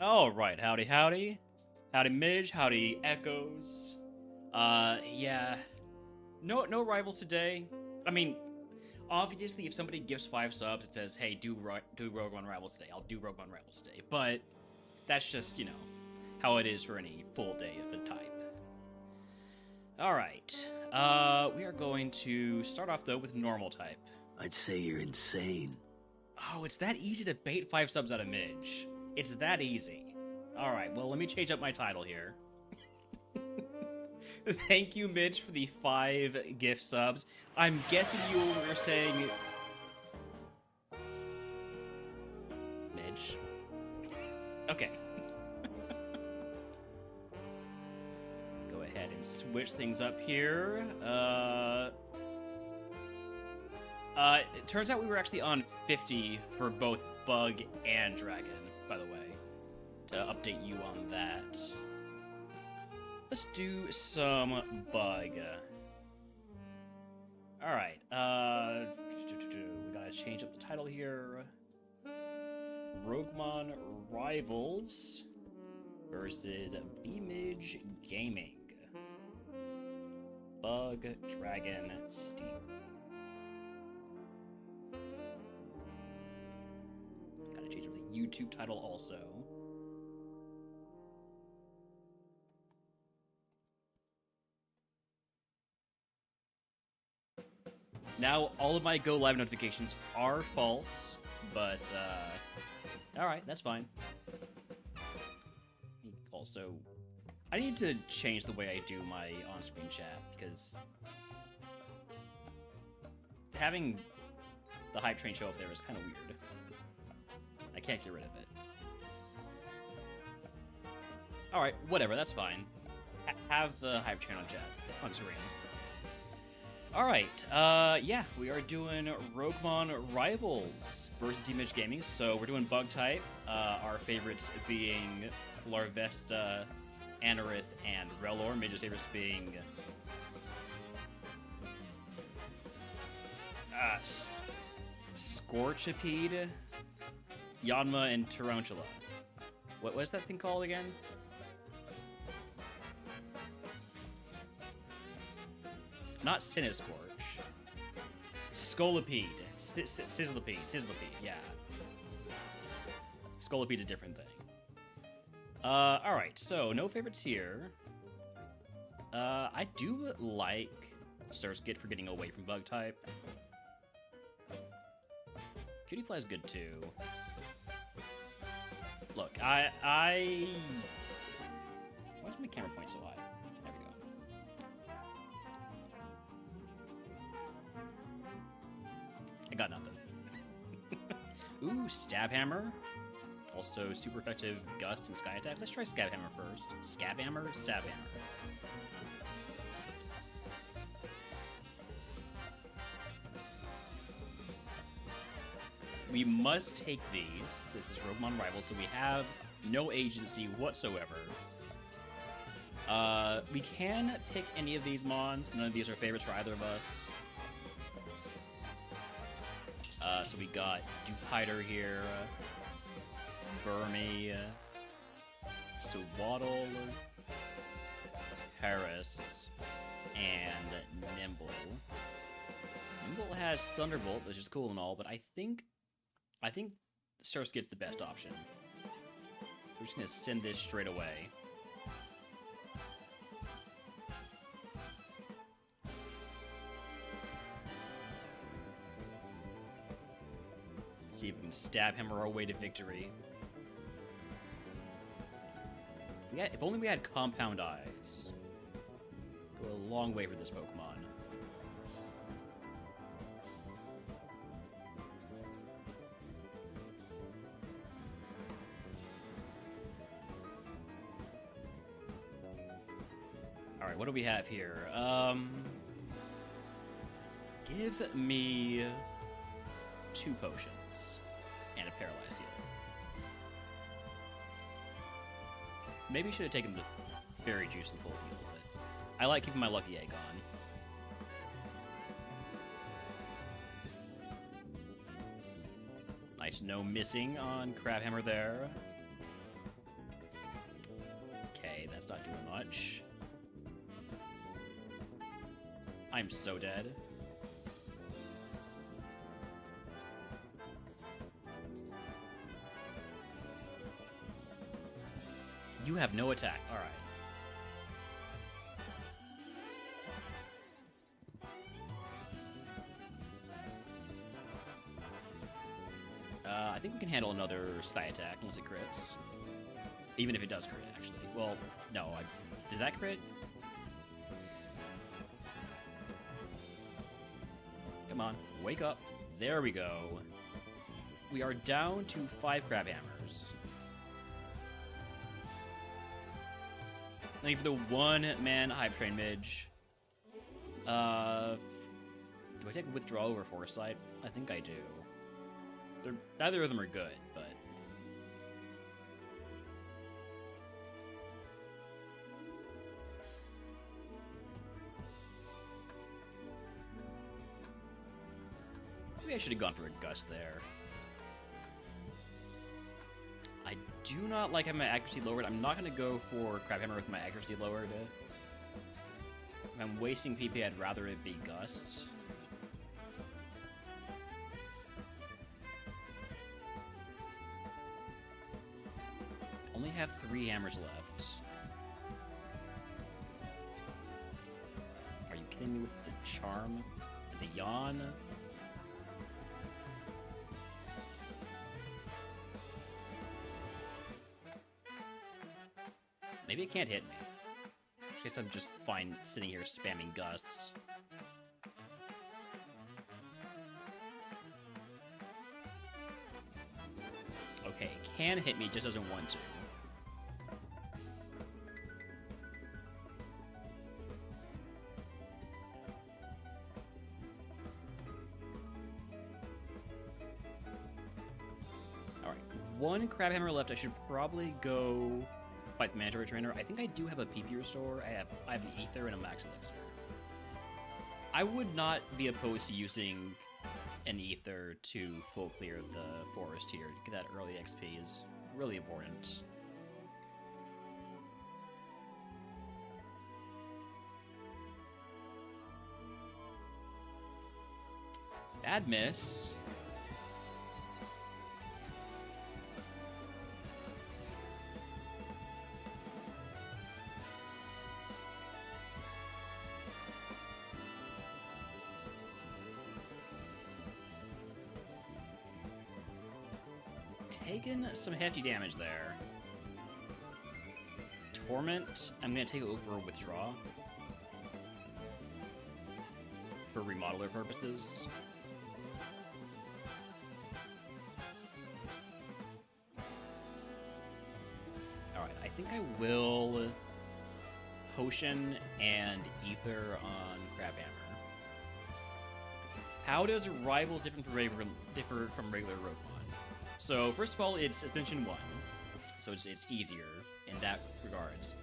Alright, howdy howdy. Howdy Midge, howdy Echoes. Yeah. No rivals today. I mean, obviously if somebody gives 5 subs, it says, hey, do RogueMon Rivals today. I'll do RogueMon Rivals today. But that's just, how it is for any full day of the type. Alright. We are going to start off though with normal type. I'd say you're insane. Oh, it's that easy to bait 5 subs out of Midge. It's that easy. Alright, well, let me change up my title here. Thank you, Midge, for the 5 gift subs. I'm guessing you were saying... Midge. Okay. Go ahead and switch things up here. It turns out we were actually on 50 for both Bug and Dragon, by the way, to update you on that. Let's do some Bug. Alright, we gotta change up the title here. RogueMon Rivals versus B-Midge Gaming. Bug, Dragon, Steam. Change up the YouTube title also. Now all of my go live notifications are false, but alright, that's fine. Also, I need to change the way I do my on-screen chat because having the hype train show up there is kind of weird. I can't get rid of it. Alright, whatever, that's fine. Have the hype train on chat, on screen. Alright, yeah, we are doing RogueMon Rivals versus B-Midge Gaming, so we're doing bug type, our favorites being Larvesta, Anorith, and Relor, Midge's favorites being... Scorchipede, Yanma, and Tarantula. What's that thing called again? Not Siniscorch. Scolipede. Sizzlipede, yeah. Scolipede's a different thing. Alright, so no favorites here. I do like Surskit for getting away from bug type. Cutiefly's good too. Look, why is my camera point so high? There we go. I got nothing. Ooh, Stab Hammer. Also super effective Gust and Sky Attack. Let's try Scab Hammer first. Scab Hammer? Stab Hammer. We must take these. This is RogueMon Rivals, so we have no agency whatsoever. We can pick any of these mons. None of these are favorites for either of us. So we got Dupider here, Burmy, Swaddle, Paris, and Nimble. Nimble has Thunderbolt, which is cool and all, but I think Surskit's the best option. We're just gonna send this straight away. See if we can Stab Hammer our way to victory. If only we had Compound Eyes. Go a long way for this Pokemon. Alright, what do we have here? Give me 2 potions and a Paralyzed Heal. Maybe should have taken the Berry Juice and full heal, but I like keeping my Lucky Egg on. Nice no missing on Crabhammer there. much. I'm so dead. You have no attack. All right. I think we can handle another sky attack unless it crits. Even if it does crit, actually. Well, no. Did that crit? Come on. Wake up. There we go. We are down to 5 crab hammers. Thank you for the 1-man Hype Train Midge. Do I take a withdrawal over Foresight? I think I do. Neither of them are good, but... Maybe I should have gone for a Gust there. I do not like having my accuracy lowered. I'm not going to go for Crab Hammer with my accuracy lowered. If I'm wasting PP, I'd rather it be Gust. Only have 3 hammers left. Are you kidding me with the charm? The yawn? Maybe it can't hit me. I guess I'm just fine sitting here spamming gusts. Okay, it can hit me, just doesn't want to. Alright, 1 crab hammer left. I should probably go fight the Mandatory Trainer. I think I do have a PP restore. I have an Ether and a Max Elixir. I would not be opposed to using an Ether to full clear the forest here. To get that early XP is really important. Bad miss. Taking some hefty damage there. Torment, I'm going to take over Withdraw for remodeler purposes. Alright, I think I will Potion and Ether on Crab Hammer. How does Rivals differ from regular RogueMon? So, first of all, it's Ascension 1, so it's easier in that regards.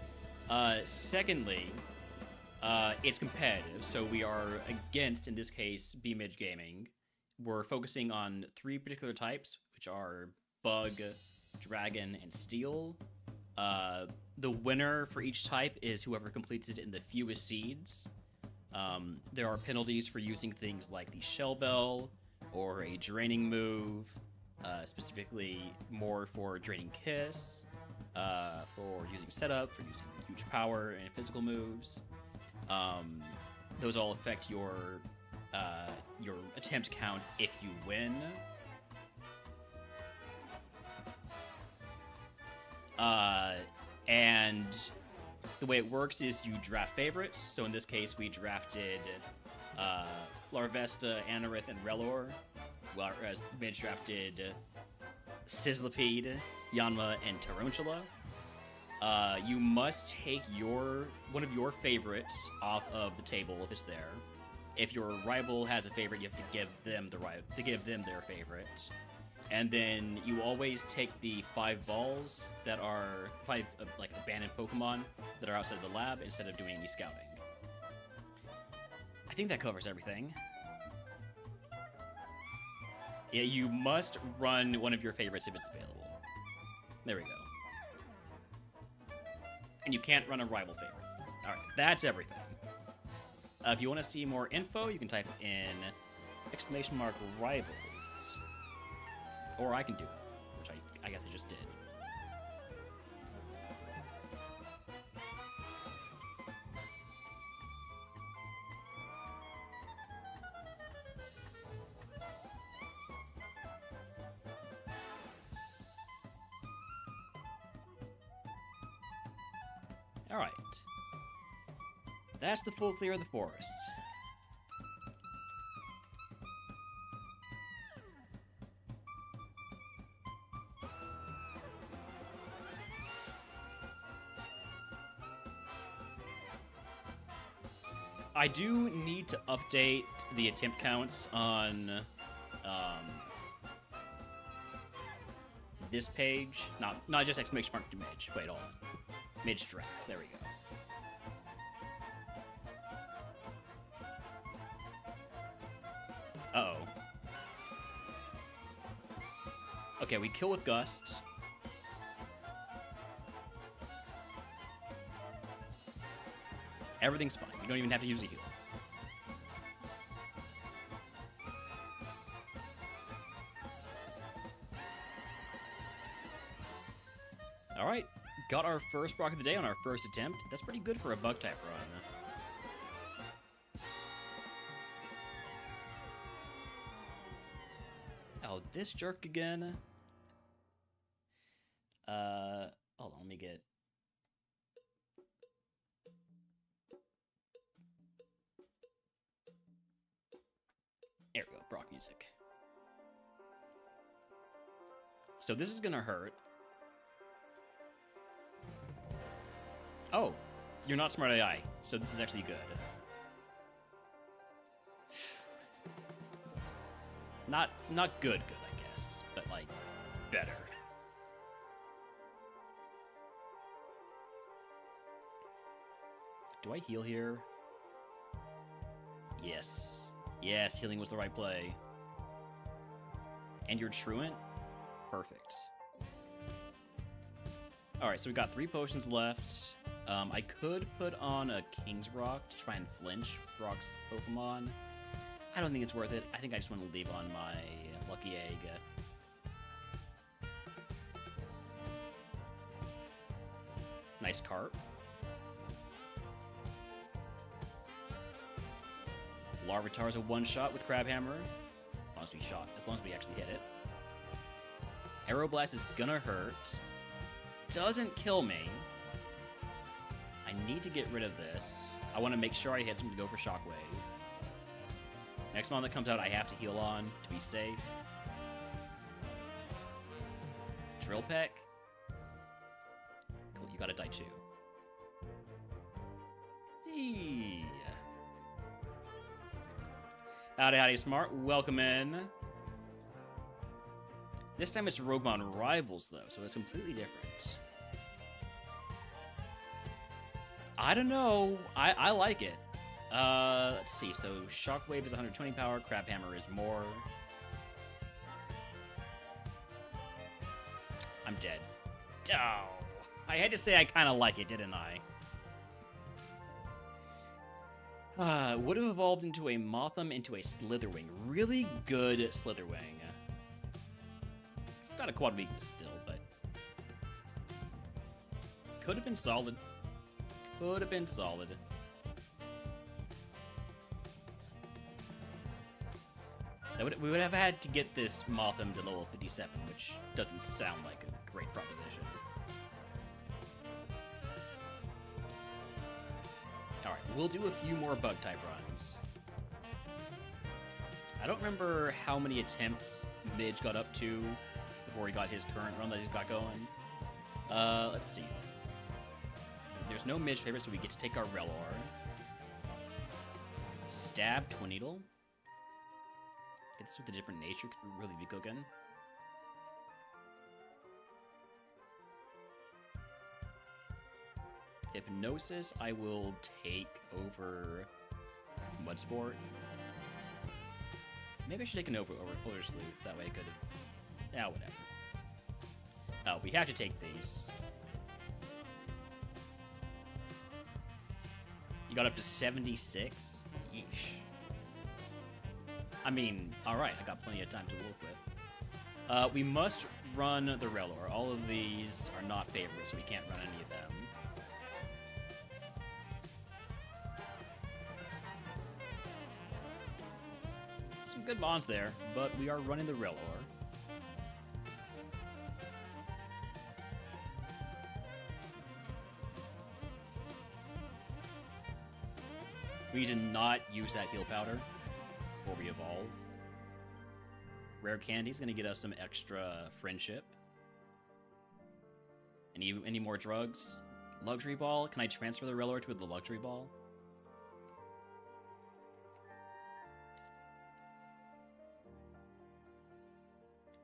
Secondly, it's competitive, so we are against, in this case, B-Midge Gaming. We're focusing on 3 particular types, which are Bug, Dragon, and Steel. The winner for each type is whoever completes it in the fewest seeds. There are penalties for using things like the Shell Bell, or a Draining move, specifically more for Draining Kiss, for using Setup, for using Huge Power and physical moves. Those all affect your attempt count if you win. And the way it works is you draft favorites. So in this case, we drafted Larvesta, Anorith, and Relor. Whereas Midge drafted Sizzlipede, Yanma, and Tarantula. You must take one of your favorites off of the table if it's there. If your rival has a favorite, you have to give them their favorite. And then you always take the 5 balls that are 5 like abandoned Pokemon that are outside the lab instead of doing any scouting. I think that covers everything. Yeah, you must run one of your favorites if it's available. There we go. and you can't run a rival favorite. Alright, that's everything. If you want to see more info, you can type in !rivals. Or I can do it, which I guess I just did. Alright. That's the full clear of the forest. I do need to update the attempt counts on this page. Not just exclamation mark to mage. Wait, hold on. Mage track. There we go. Uh-oh. Okay, we kill with Gust. Everything's fine. You don't even have to use a heal. Alright. Got our first proc of the day on our first attempt. That's pretty good for a bug type run. Oh, this jerk again. Hold on, let me get... There we go, Brock music. So this is gonna hurt. Oh, you're not smart AI, so this is actually good. Not good, I guess, but like better. Do I heal here? Yes. Yes, healing was the right play. And you're truant? Perfect. Alright, so we got 3 potions left. I could put on a King's Rock to try and flinch Brock's Pokemon. I don't think it's worth it. I think I just want to leave on my Lucky Egg. Nice Carp. Larvitar's a one-shot with Crabhammer. As long as we actually hit it. Aeroblast is gonna hurt. Doesn't kill me. I need to get rid of this. I want to make sure I hit something to go for Shockwave. Next one that comes out, I have to heal on to be safe. Drill Peck. Cool, you gotta die too. Eee. Howdy, Smart. Welcome in. This time it's RogueMon Rivals, though, so it's completely different. I don't know. I like it. Let's see. So Shockwave is 120 power. Crabhammer is more. I'm dead. Oh, I had to say I kind of like it, didn't I? Would have evolved into a Mothim into a Slitherwing. Really good Slitherwing. It's got a quad weakness still, but could have been solid. Could have been solid. We would have had to get this Mothim to level 57, which doesn't sound like a great proposition. Alright, we'll do a few more bug-type runs. I don't remember how many attempts Midge got up to before he got his current run that he's got going. Let's see. There's no Midge favorite, so we get to take our Relor. Stab Twin Needle. Get this with a different nature, could really be cooking. Hypnosis, I will take over Mudsport. Maybe I should take an over Sleuth. That way I could have... Yeah, whatever. Oh, we have to take these. got up to 76. Yeesh. I mean, alright, I got plenty of time to work with. We must run the Railor. All of these are not favorites, so we can't run any of them. Some good bonds there, but we are running the Railor. We did not use that heal powder before we evolve. Rare candy's gonna get us some extra friendship. Any more drugs? Luxury ball? Can I transfer the Railor to the luxury ball?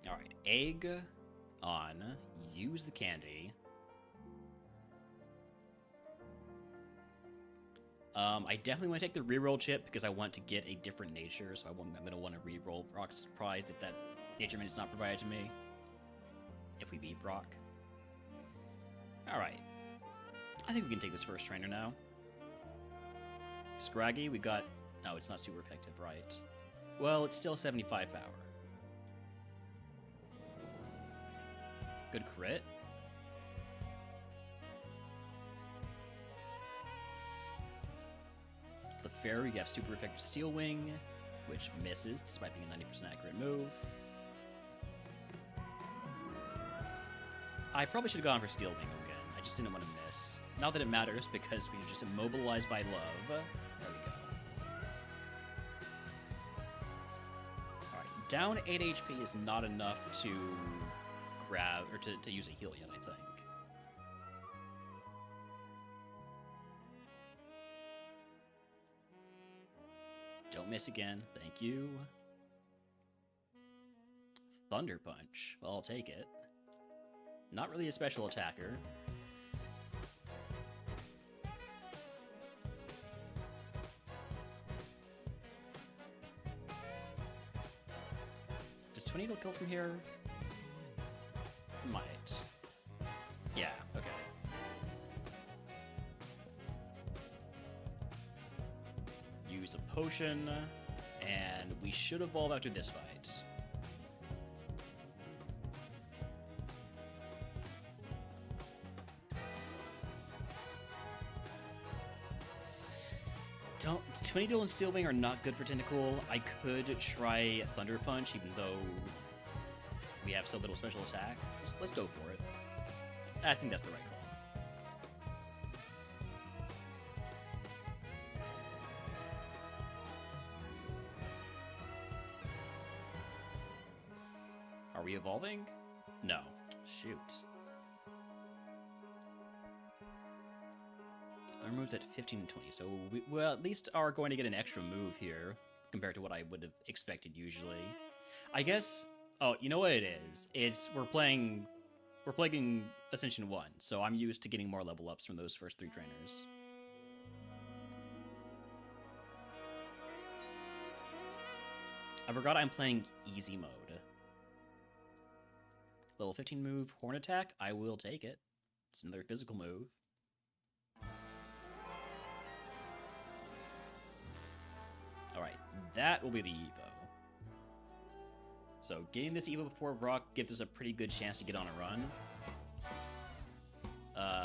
Alright, egg on. Use the candy. I definitely want to take the reroll chip because I want to get a different nature, so I'm going to want to reroll Brock's surprise if that nature is not provided to me. If we beat Brock. Alright. I think we can take this first trainer now. Scraggy, we got... No, it's not super effective, right? Well, it's still 75 power. Good crit. The Fairy, we have super effective Steel Wing, which misses despite being a 90% accurate move. I probably should have gone for Steel Wing again. I just didn't want to miss. Not that it matters because we were just immobilized by love. There we go. Alright, down 8 HP is not enough to grab, or to use a heal yet, I think. Don't miss again. Thank you. Thunder Punch. Well, I'll take it. Not really a special attacker. Does Tornado kill from here? Might. Yeah, okay. Use a potion, and we should evolve after this fight. Tornado and Steel Wing are not good for Tentacool. I could try Thunder Punch, even though we have so little special attack. Let's go for it. I think that's the right call. Are we evolving? No. Shoot. Our move's at 15 and 20, so we at least are going to get an extra move here compared to what I would have expected usually. I guess. Oh, you know what it is? We're playing Ascension 1, so I'm used to getting more level ups from those first 3 trainers. I forgot I'm playing easy mode. Level 15 move, Horn Attack. I will take it. It's another physical move. Alright, that will be the Evo. So, getting this Evo before Brock gives us a pretty good chance to get on a run.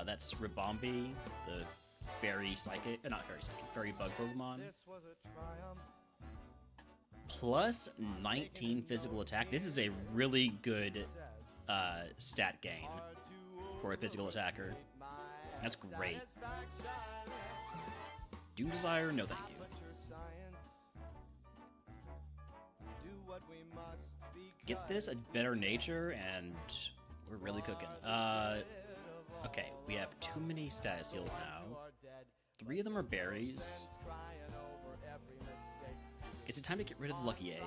That's Ribombee, the fairy psychic, not fairy psychic, fairy bug Pokemon. Plus 19 physical attack. This is a really good stat gain for a physical attacker. That's great. Doom Desire? No thank you. Get this a better nature, and we're really cooking. Okay, we have too many status heals now. 3 of them are berries. Is it time to get rid of the Lucky Egg?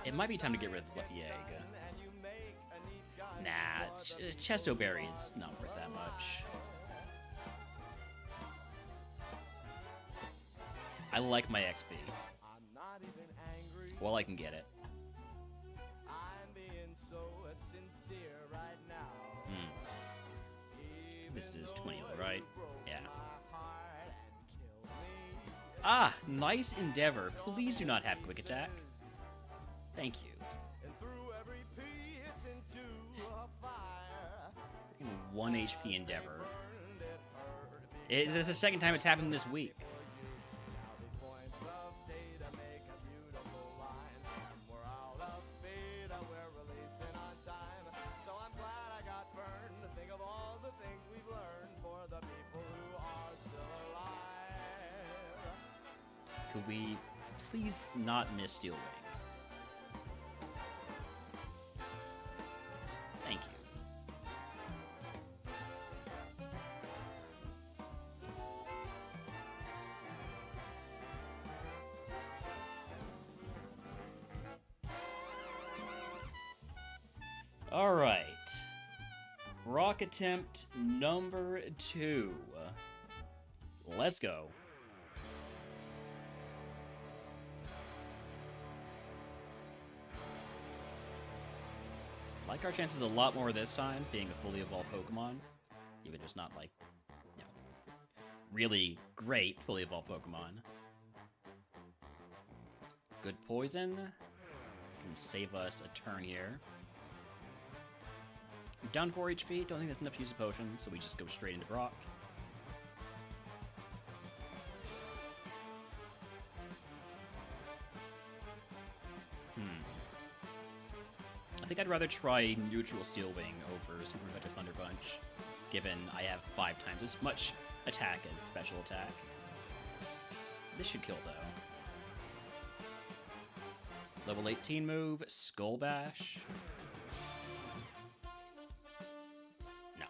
It might be time to get rid of the Lucky Egg. Nah, Chesto Berry is not worth that much. I like my XP. Well, I can get it. This is 20, right? Yeah. Ah, nice endeavor. Please do not have quick attack. Thank you. Freaking 1 HP endeavor. This is the second time it's happened this week. Could we please not miss Steel Ring? Thank you. All right. Rock attempt number 2. Let's go. I like our chances a lot more this time, being a fully evolved Pokemon. Even just not like, you know, really great fully evolved Pokemon. Good poison. Can save us a turn here. I'm down 4 HP. Don't think that's enough to use a potion, so we just go straight into Brock. I think I'd rather try neutral Steel Wing over Super Effective Thunder Punch, given I have 5 times as much attack as special attack. This should kill, though. Level 18 move, Skull Bash. No.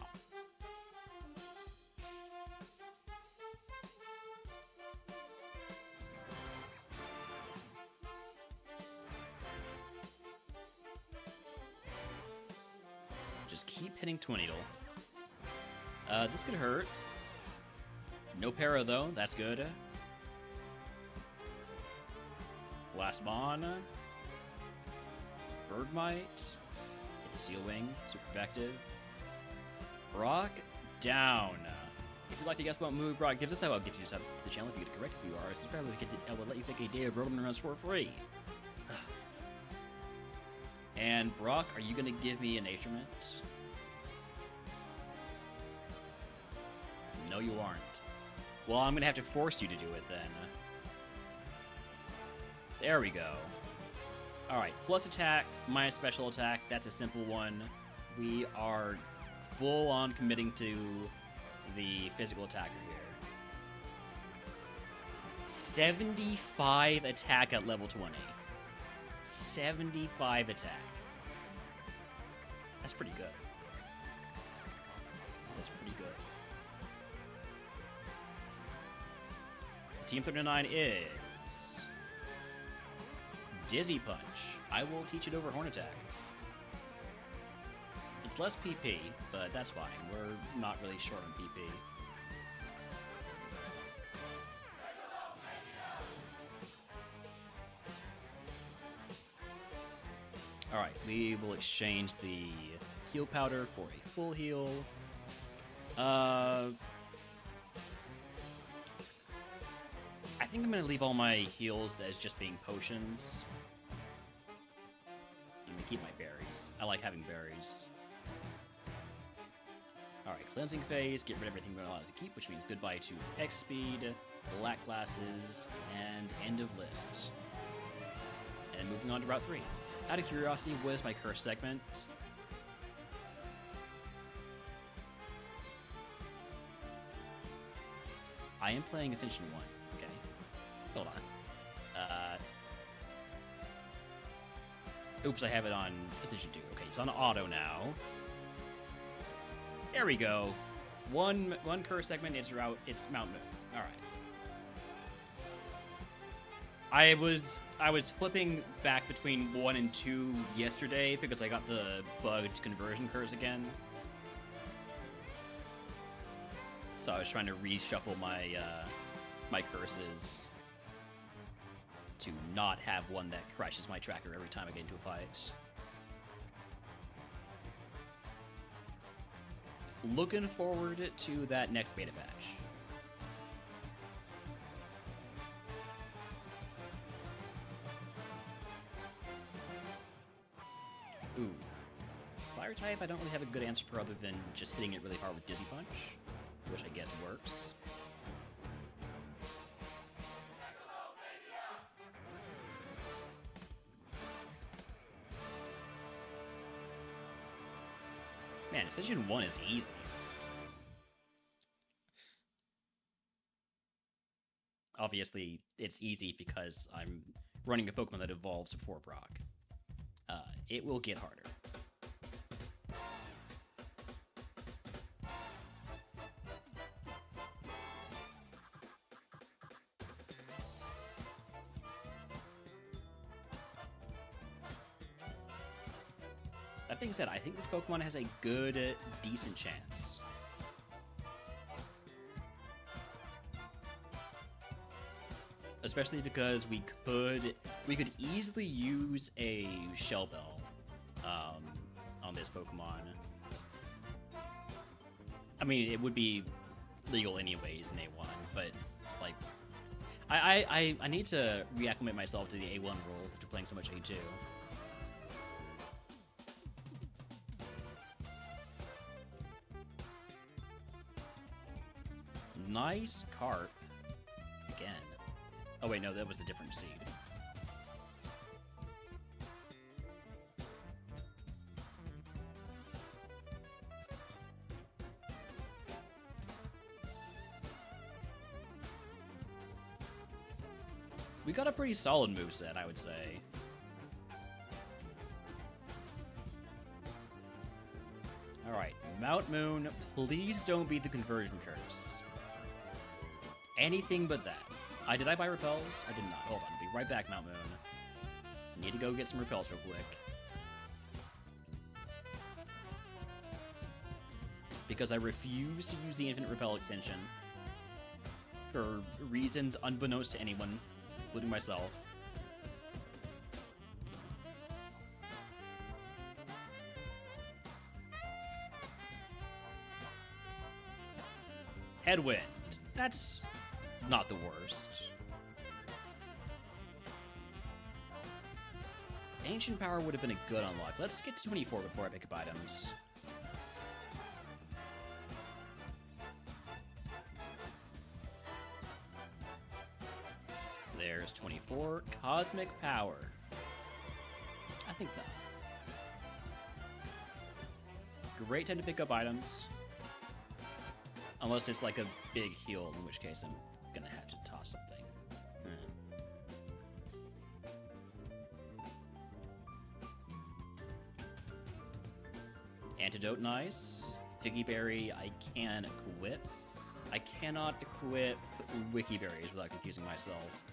Just keep hitting Twin Needle. This could hurt. No para, though. That's good. Last Mon. Bergmite. Hit Steel Wing. Super effective. Brock down. If you'd like to guess what move Brock gives us, I will give you a sub to the channel if you get it correct. If you are a subscriber, I will let you pick a day of RogueMon runs for free. And Brock, are you going to give me an Naturement? No, you aren't. Well, I'm going to have to force you to do it then. There we go. Alright, plus attack, minus special attack. That's a simple one. We are full on committing to the physical attacker here. 75 attack at level 20. 75 attack. That's pretty good. That's pretty good. Team 39 is Dizzy Punch. I will teach it over Horn Attack. It's less PP, but that's fine. We're not really short on PP. Alright, we will exchange the heal powder for a full heal. I think I'm going to leave all my heals as just being potions. I'm going to keep my berries. I like having berries. Alright, Cleansing Phase, get rid of everything we're not allowed to keep, which means goodbye to X Speed, Black Glasses, and End of List. And moving on to Route 3. Out of curiosity, what is my curse segment? I am playing Ascension 1. Okay. Hold on. Oops, I have it on Ascension 2. Okay, it's on auto now. There we go. One curse segment is route. It's Mount Moon. All right. I was flipping back between 1 and 2 yesterday because I got the bugged conversion curse again. So I was trying to reshuffle my my curses to not have one that crashes my tracker every time I get into a fight. Looking forward to that next beta batch. Ooh. Fire type, I don't really have a good answer for other than just hitting it really hard with Dizzy Punch, which I guess works. Man, Ascension 1 is easy. Obviously, it's easy because I'm running a Pokemon that evolves before Brock. It will get harder. That being said, I think this Pokemon has a good, decent chance. Especially because we could easily use a Shell Bell on this Pokemon. I mean, it would be legal anyways in A1, but like, I need to reacclimate myself to the A1 rules after playing so much A2. Nice Carp. Again. Oh wait, no, that was a different seed. We got a pretty solid moveset, I would say. Alright, Mount Moon, please don't be the conversion curse. Anything but that. Did I buy repels? I did not. Hold on, I'll be right back, Mount Moon. Need to go get some repels real quick. Because I refuse to use the Infinite Repel extension. For reasons unbeknownst to anyone, including myself. Headwind. That's not the worst. Ancient Power would have been a good unlock. Let's get to 24 before I pick up items. There's 24. Cosmic Power. I think not. Great time to pick up items. Unless it's like a big heal, in which case I'm gonna have to toss something. Antidote, nice. Figgy Berry, I can equip. I cannot equip Wiki Berries without confusing myself.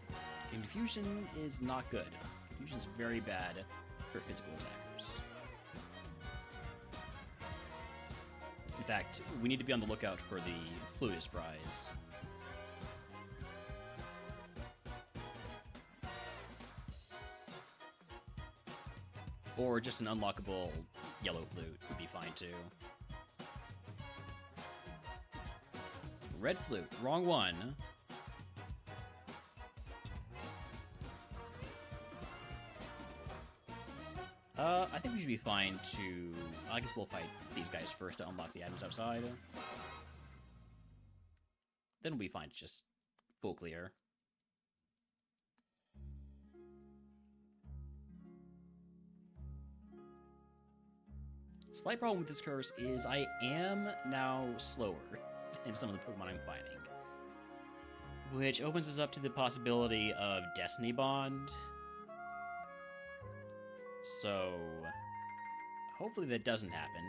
Confusion is not good. Confusion is very bad for physical attackers. In fact, we need to be on the lookout for the Flutus prize. Or just an unlockable yellow flute would be fine too. Red flute, wrong one. I think we should be fine to... I guess we'll fight these guys first to unlock the items outside. Then we'll be fine to just full clear. Slight problem with this curse is I am now slower than some of the Pokemon I'm fighting. Which opens us up to the possibility of Destiny Bond. So, hopefully that doesn't happen.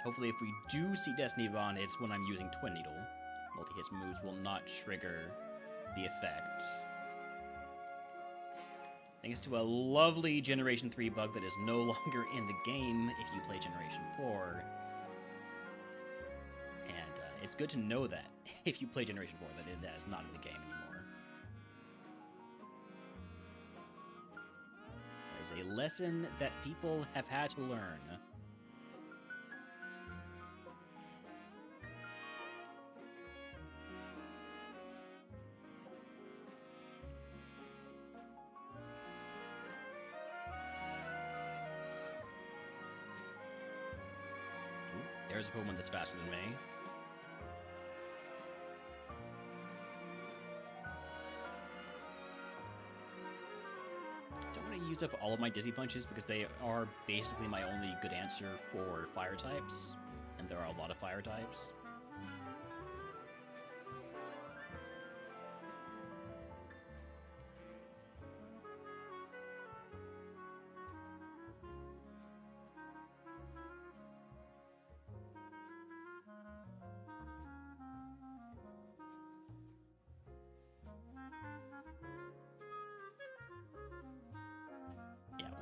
Hopefully if we do see Destiny Bond, it's when I'm using Twin Needle. Multi-hits moves will not trigger the effect. Thanks to a lovely Generation 3 bug that is no longer in the game if you play Generation 4. And it's good to know that if you play Generation 4, that is not in the game anymore. That is a lesson that people have had to learn. there's a Pokemon that's faster than me. Don't want to use up all of my Dizzy Punches because they are basically my only good answer for fire types, and there are a lot of fire types.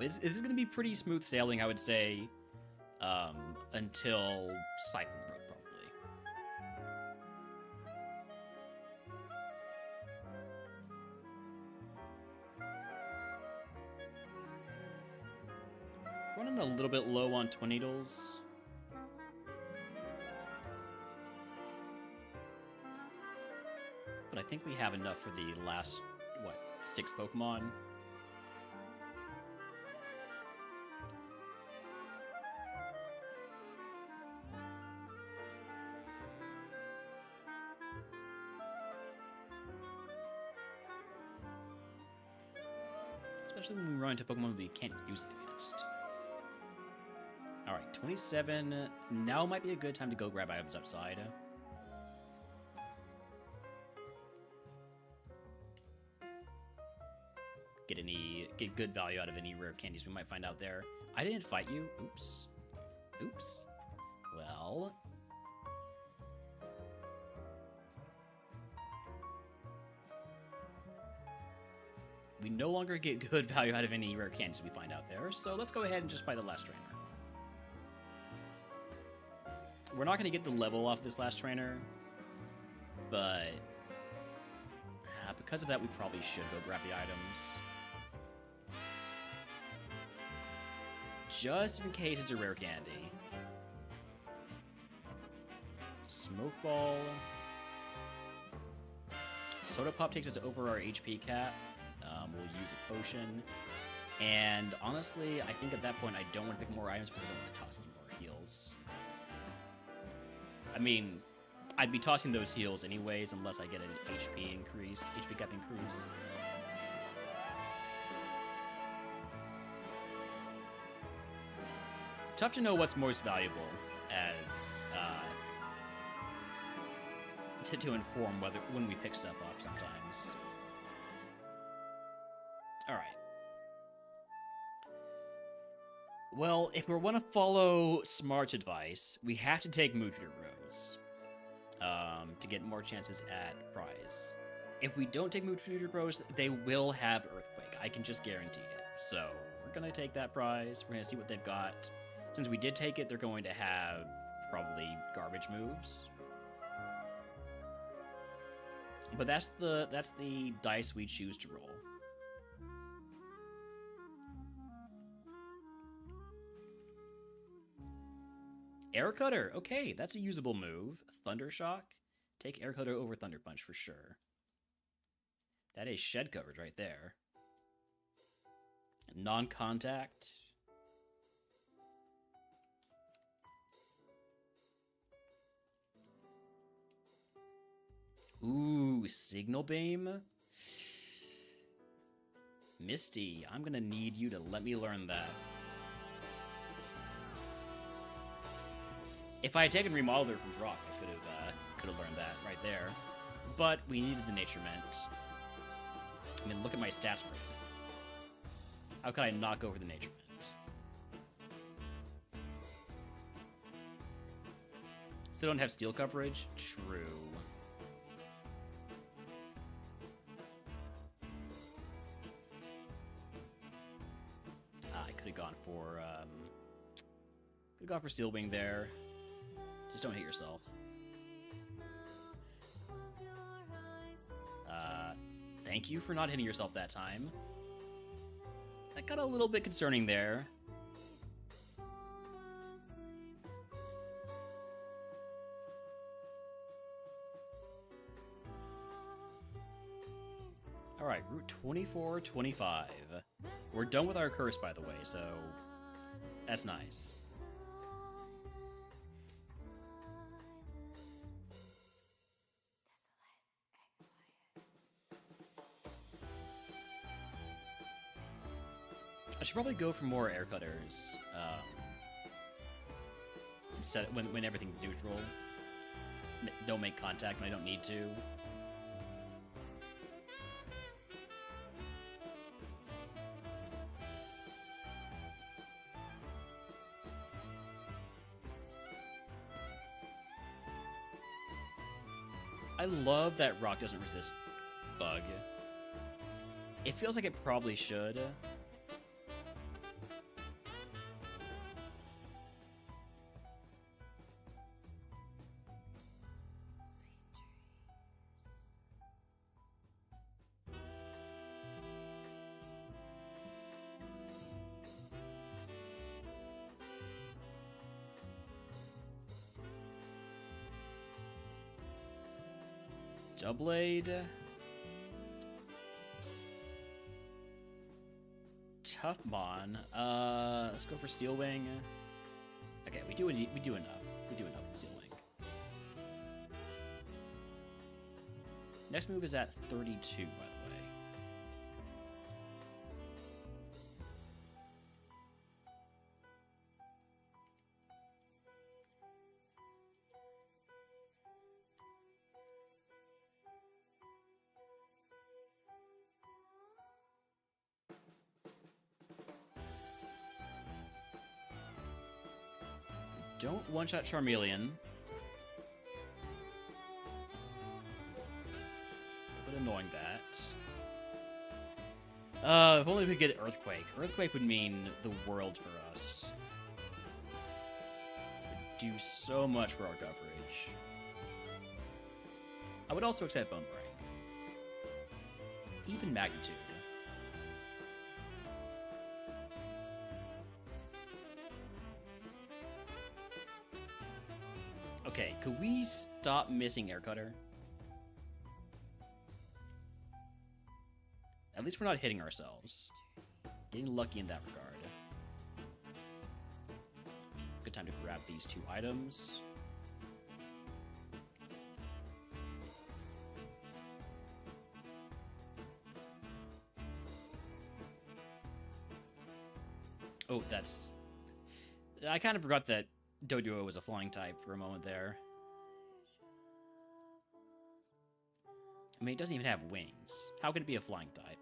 This is going to be pretty smooth sailing, I would say, until Cycling Brook, probably. Running a little bit low on Tornadoes. But I think we have enough for the last, 6 Pokemon? Especially when we run into Pokemon we can't use it against. Alright, 27. Now might be a good time to go grab items upside. Get good value out of any rare candies we might find out there. I didn't fight you. Oops. Oops. Well... we no longer get good value out of any rare candies we find out there, so let's go ahead and just buy the last trainer. We're not going to get the level off this last trainer, but because of that, we probably should go grab the items. Just in case it's a rare candy. Smoke Ball. Soda Pop takes us over our HP cap. We'll use a potion. And honestly, I think at that point I don't want to pick more items because I don't want to toss any more heals. I mean, I'd be tossing those heals anyways unless I get an HP cap increase. Tough to know what's most valuable as to inform when we pick stuff up sometimes. Alright. Well, if we want to follow Smart's advice, we have to take Moodfeeder Rose to get more chances at prize. If we don't take Moodfeeder Rose, they will have Earthquake. I can just guarantee it. So, we're going to take that prize. We're going to see what they've got. Since we did take it, they're going to have probably garbage moves. But that's the dice we choose to roll. Air Cutter. Okay, that's a usable move. Thunder Shock. Take Air Cutter over Thunder Punch for sure. That is shed coverage right there. Non-contact. Ooh, Signal Beam? Misty, I'm gonna need you to let me learn that. If I had taken Remodeler from Rock, I could have learned that right there. But we needed the Nature Mint. I mean, look at my stats break. How could I not go for the Nature Mint? Still don't have steel coverage? True. I could have gone for Steel Wing there. Just don't hit yourself. Thank you for not hitting yourself that time. That got a little bit concerning there. Alright, Route 2425. We're done with our curse, by the way, so that's nice. I should probably go for more air cutters. Instead, when everything's neutral. Don't make contact when I don't need to. I love that rock doesn't resist bug. It feels like it probably should. Doubleblade. Toughmon. Let's go for Steelwing. Okay, we do enough. We do enough with Steelwing. Next move is at 32, by the way. Don't one-shot Charmeleon. But annoying that. If only we could get Earthquake. Earthquake would mean the world for us. Would do so much for our coverage. I would also accept Bone Break. Even Magnitude. Okay, could we stop missing Air Cutter? At least we're not hitting ourselves. Getting lucky in that regard. Good time to grab these two items. Oh, that's... I kind of forgot that Doduo was a flying type for a moment there. I mean, it doesn't even have wings. How can it be a flying type?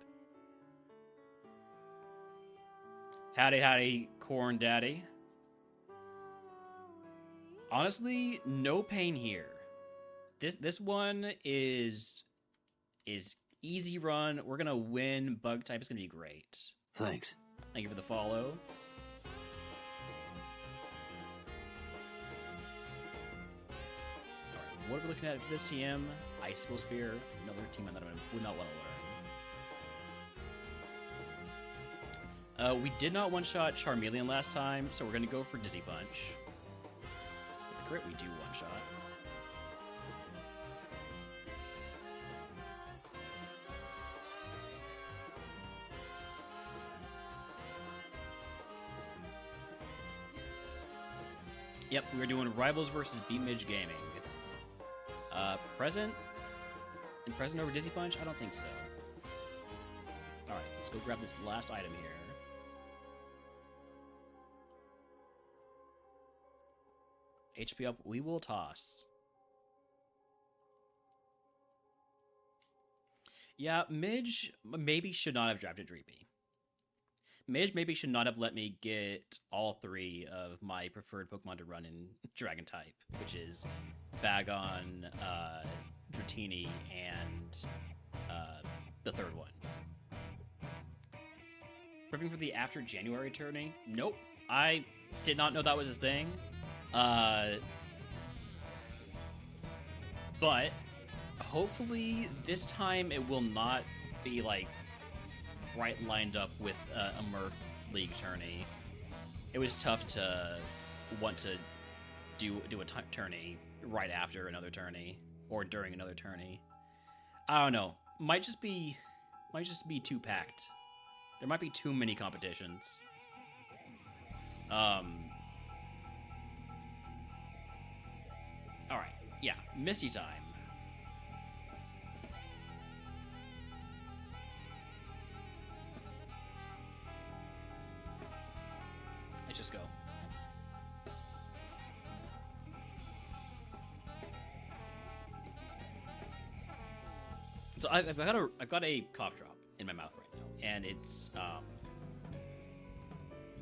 Howdy, howdy, Corn Daddy. Honestly, no pain here. This one is easy run. We're gonna win. Bug type is gonna be great. Thanks. Thank you for the follow. What are we looking at for this TM? Icicle Spear, another team that I would not want to learn. We did not one-shot Charmeleon last time, so we're going to go for Dizzy Punch. With the crit, we do one-shot. Yep, we are doing Rivals versus B-Midge Gaming. Present? And present over Dizzy Punch? I don't think so. Alright, let's go grab this last item here. HP up, we will toss. Yeah, Midge maybe should not have drafted Dreepy. Midge maybe should not have let me get all three of my preferred Pokemon to run in Dragon type, which is Bagon, Dratini, and the third one. Prepping for the after January tourney? Nope. I did not know that was a thing. But hopefully this time it will not be like right lined up with a Murph League tourney. It was tough to want to do a tourney right after another tourney or during another tourney. I don't know. Might just be too packed. There might be too many competitions. All right. Yeah, Misty time. Let's just go. So I've got a cough drop in my mouth right now, and it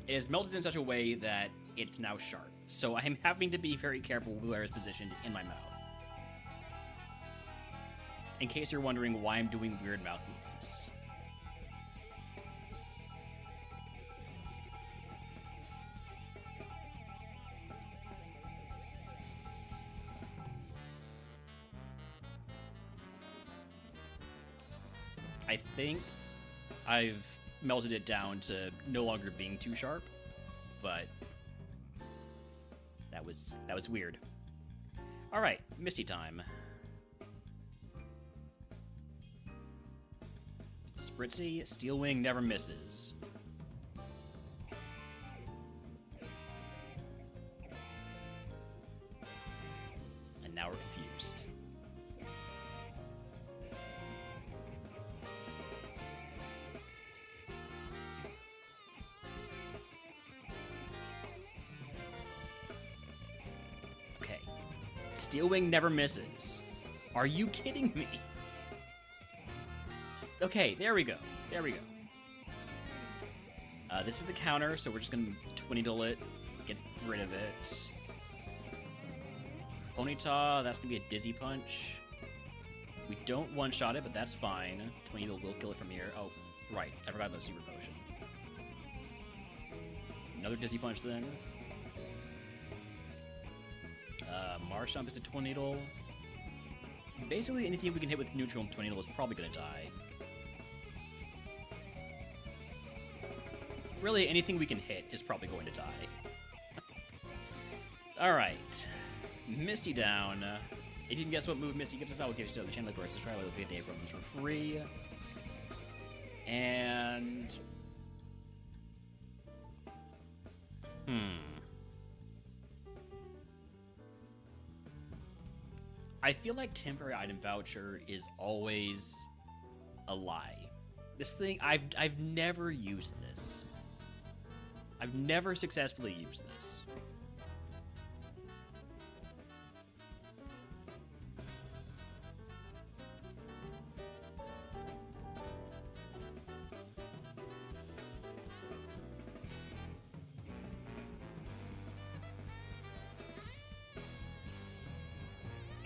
is melted in such a way that it's now sharp. So I'm having to be very careful where it's positioned in my mouth. In case you're wondering why I'm doing weird mouth movements. I think I've melted it down to no longer being too sharp, but that was weird. All right, Misty time. Spritzy, Steel Wing never misses. And now we're confused. Okay. Steel Wing never misses. Are you kidding me? Okay, there we go. There we go. This is the counter, so we're just going to Twin Needle it, get rid of it. Ponyta, that's going to be a Dizzy Punch. We don't one-shot it, but that's fine. Twin Needle will kill it from here. Oh, right. I forgot about Super Potion. Another Dizzy Punch then. Marshtomp is a Twin Needle. Basically, anything we can hit with neutral and Twin Needle is probably going to die. Really, anything we can hit is probably going to die. Alright. Misty down. If you can guess what move Misty gives us, I will give you to the channel. Like, subscribe, I will be a day from for free. And... I feel like temporary item voucher is always a lie. This thing, I've never used this. I've never successfully used this.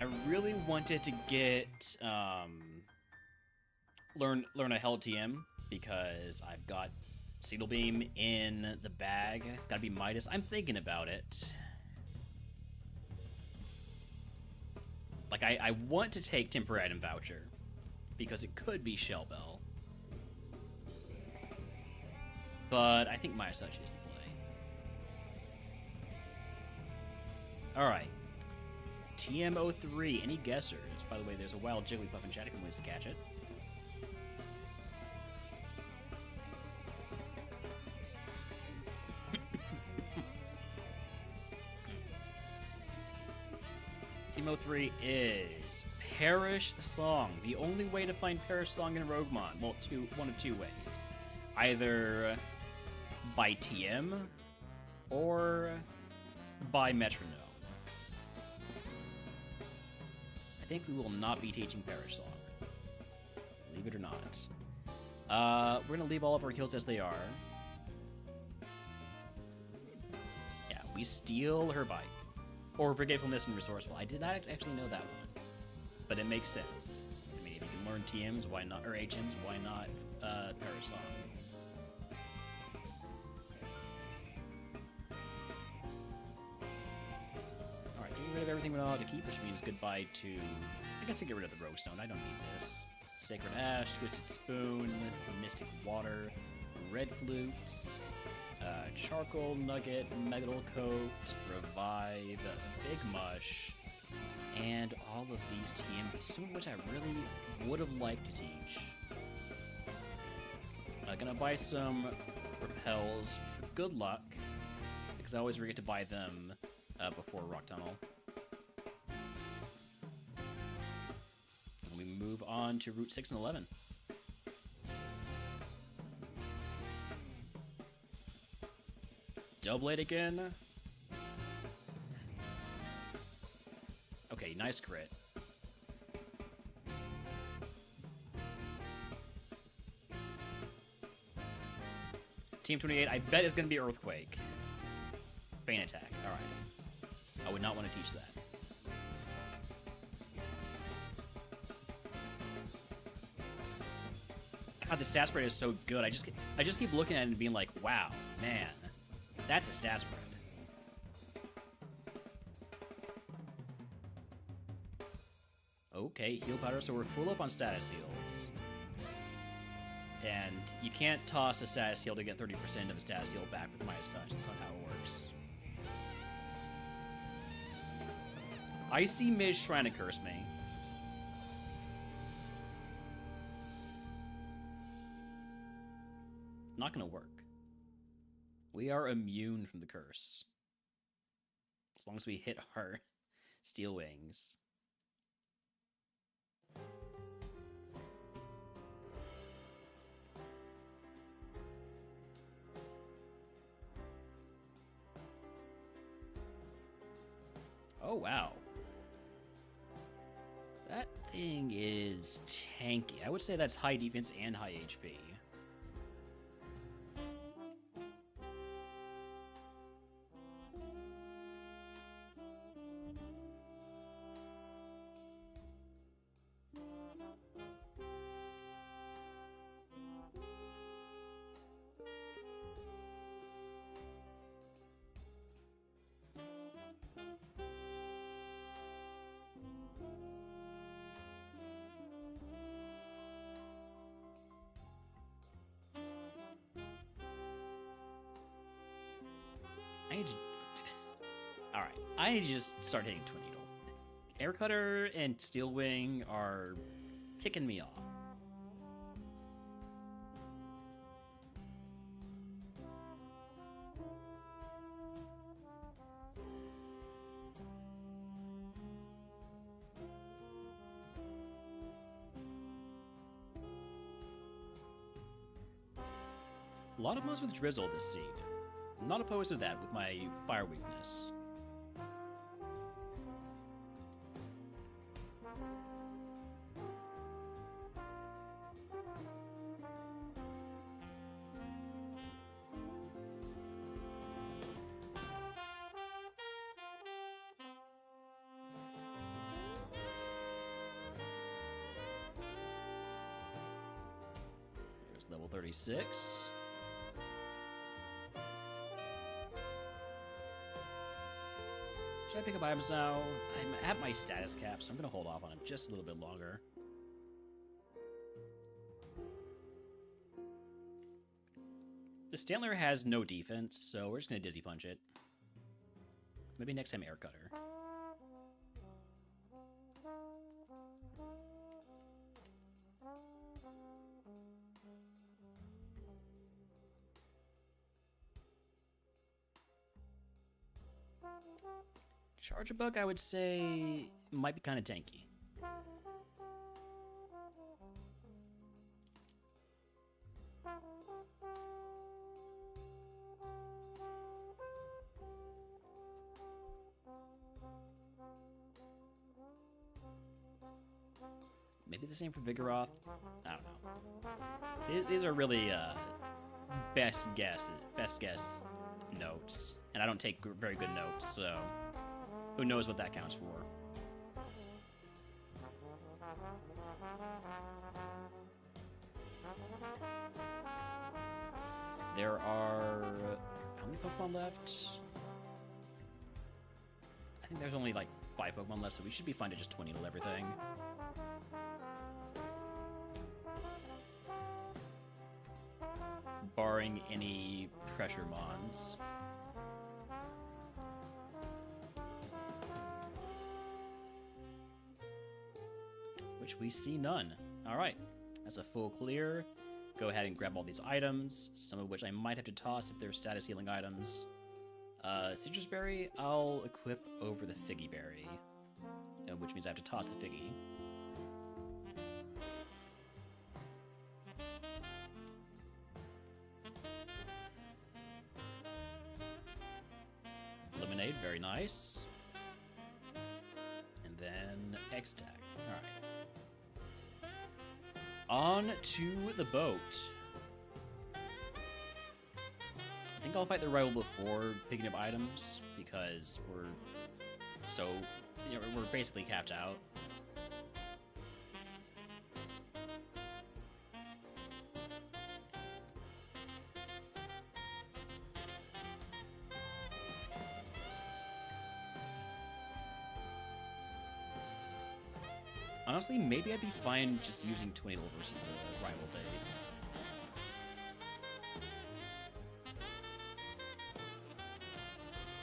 I really wanted to get learn a Hell TM because I've got Signal Beam in the bag. Gotta be Midas. I'm thinking about it. Like, I want to take Temporary Item Voucher because it could be Shell Bell. But I think Midas Touch is the play. Alright. TM03. Any guessers? By the way, there's a wild Jigglypuff in chat if anyone wants to catch it. TM03 is Perish Song. The only way to find Perish Song in RogueMon. Well, one of two ways. Either by TM or by Metronome. I think we will not be teaching Perish Song. Believe it or not. We're going to leave all of our heals as they are. Yeah, we steal her bike. Or Forgetfulness and Resourceful. I did not actually know that one. But it makes sense. I mean, if you can learn TMs, why not? Or HMs, why not Perish Song? Alright, getting rid of everything we know how to keep, which means goodbye to... I guess I get rid of the Rogue Stone. I don't need this. Sacred Ash, Twisted Spoon, Mystic Water, Red Flutes, Charcoal Nugget, Metal Coat, Revive, Big Mush, and all of these TMs, some of which I really would have liked to teach. I'm gonna buy some Repels for good luck, because I always forget to buy them before Rock Tunnel. And we move on to Route 6 and 11. Double-blade again. Okay, nice crit. Team 28, I bet it's going to be Earthquake. Bane attack. Alright. I would not want to teach that. God, the stat spread is so good. I just keep looking at it and being like, wow, man. That's a stat spread. Okay, heal powder, so we're full up on status heals. And you can't toss a status heal to get 30% of a status heal back with Midas Touch. That's not how it works. I see Midge trying to curse me. Not gonna work. We are immune from the curse. As long as we hit our steel wings. Oh, wow. That thing is tanky. I would say that's high defense and high HP. Alright, I need to just start hitting Twin Needle. Air Cutter and Steel Wing are ticking me off. A lot of moves with Drizzle this seed. I'm not opposed to that with my fire weakness. There's level 36. Should I pick up items now? I'm at my status cap, so I'm going to hold off on it just a little bit longer. The Stantler has no defense, so we're just going to Dizzy Punch it. Maybe next time Air Cutter. Charger Bug, I would say, might be kind of tanky. Maybe the same for Vigoroth. I don't know. These are really best guess notes, and I don't take very good notes, so who knows what that counts for. There are how many Pokemon left? I think there's only like 5 Pokemon left, so we should be fine to just Twin Needle everything. Barring any pressure mons. Which we see none. Alright, that's a full clear. Go ahead and grab all these items, some of which I might have to toss if they're status healing items. Citrus Berry, I'll equip over the Figgy Berry, which means I have to toss the Figgy. Grenade, very nice. And then X-Attack. Alright. On to the boat. I think I'll fight the rival before picking up items, because we're so... You know, we're basically capped out. Honestly, maybe I'd be fine just using Twingle versus the Rivals Ace.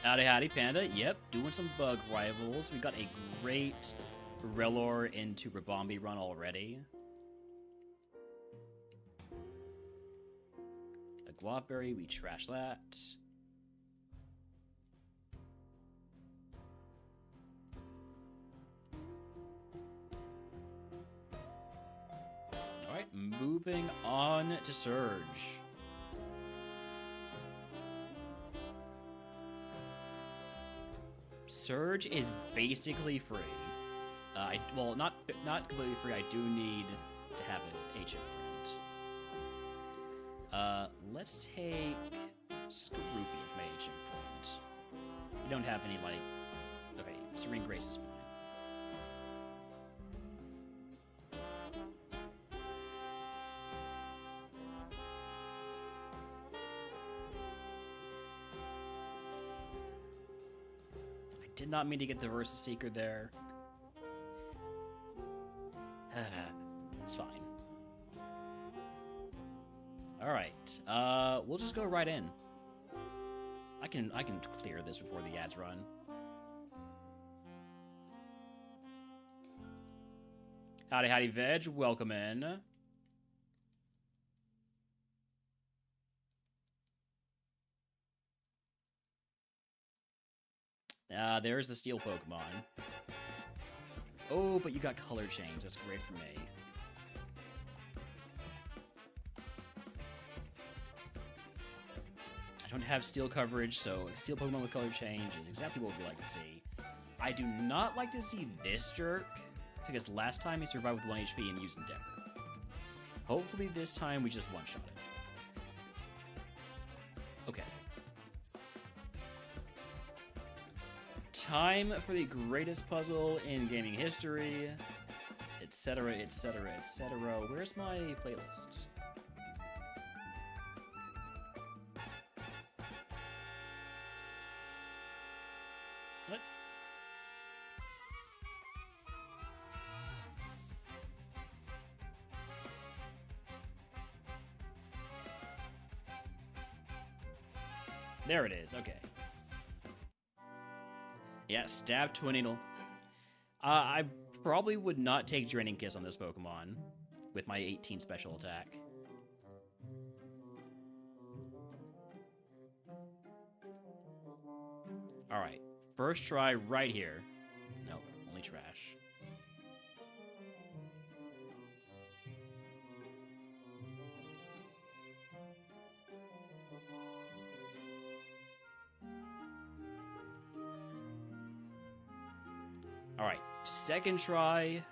Howdy, howdy, Panda. Yep, doing some bug rivals. We got a great Relor into Rabombi run already. A Guavberry, we trash that. Alright, moving on to Surge. Surge is basically free. Well, not completely free. I do need to have an HM friend. Let's take Skorupi as my HM friend. We don't have any, like... Okay, Serene Grace is fine. Did not mean to get the Versus Seeker there. It's fine. Alright, we'll just go right in. I can clear this before the ads run. Howdy, howdy, Veg. Welcome in. There's the Steel Pokemon. Oh, but you got color change. That's great for me. I don't have Steel coverage, so a Steel Pokemon with color change is exactly what we like to see. I do not like to see this jerk, because last time he survived with 1 HP and used Endeavor. Hopefully this time we just one-shot it. Okay. Time for the greatest puzzle in gaming history, etc., etc., etc. Where's my playlist? What? There it is, okay. Yeah, stab Twin Needle. I probably would not take Draining Kiss on this Pokemon with my 18 special attack. Alright, first try right here. Nope, only trash. Alright, second try.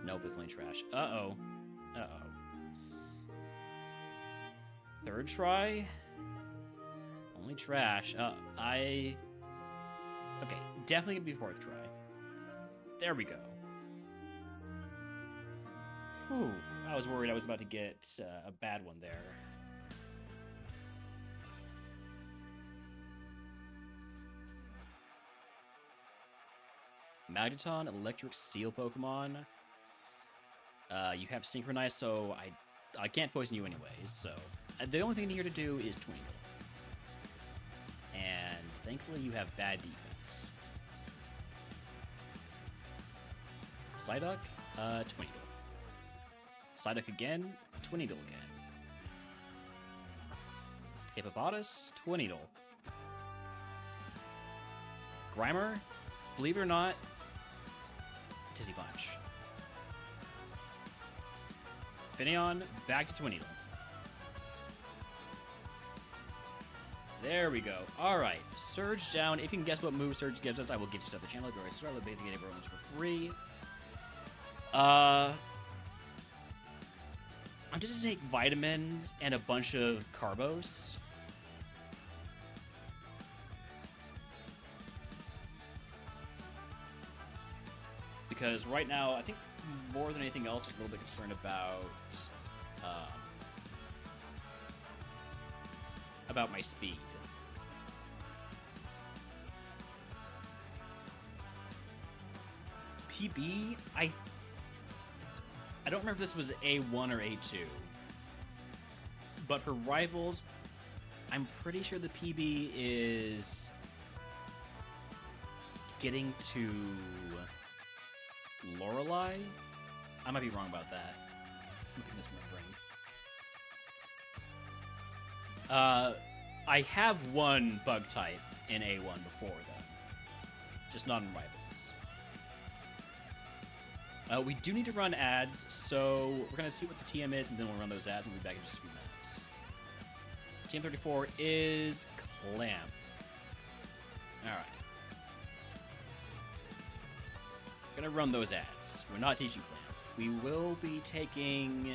Nope, it's only trash. Uh-oh. Uh-oh. Third try. Only trash. Okay, definitely gonna be fourth try. There we go. Whew, I was worried I was about to get a bad one there. Magneton, Electric Steel Pokemon. You have Synchronized, so I can't poison you anyways, so... the only thing here to do is Twinkle. And thankfully you have bad defense. Psyduck, Twinkle. Psyduck again, Twinkle again. Hippopotas, Twinkle. Grimer, believe it or not, Tizzy Punch. Finneon, back to Twin Needle. There we go. All right, Surge down. If you can guess what move Surge gives us, I will give you stuff the channel. Go right, subscribe. I'll be getting everyone's for free. I'm just gonna take vitamins and a bunch of carbos. Because right now, I think more than anything else, I'm a little bit concerned about my speed. PB, I don't remember if this was A1 or A2. But for rivals, I'm pretty sure the PB is getting to Lorelei? I might be wrong about that. I'm misremembering. I have one bug type in A1 before, though. Just not in Rivals. We do need to run ads, so we're going to see what the TM is, and then we'll run those ads, and we'll be back in just a few minutes. TM34 is Clamp. Alright. Gonna run those ads. We're not teaching Clamp. We will be taking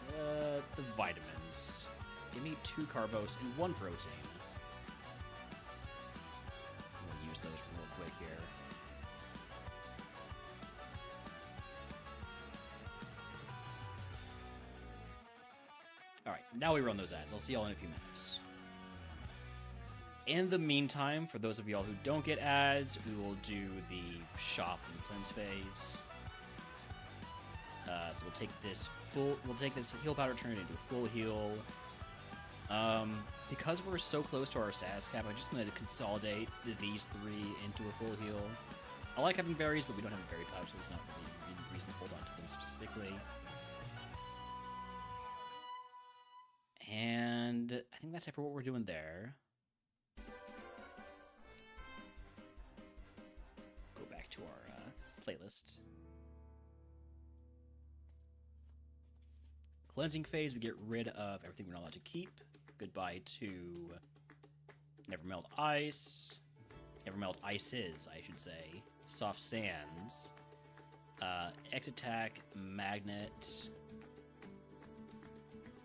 the vitamins. Give me 2 carbos and 1 protein. We'll use those real quick here. Alright, now we run those ads. I'll see y'all in a few minutes. In the meantime, for those of y'all who don't get ads, we will do the shop and cleanse phase. So we'll take this heal powder, turn it into a full heal. Because we're so close to our SAS cap, I'm just going to consolidate these 3 into a full heal. I like having berries, but we don't have a berry pouch, so there's not really a reason to hold on to them specifically. And I think that's it for what we're doing there. Go back to our playlist. Cleansing phase, we get rid of everything we're not allowed to keep. Goodbye to Nevermelt Ice. Nevermelt Ices, I should say. Soft Sands. X-Attack, Magnet.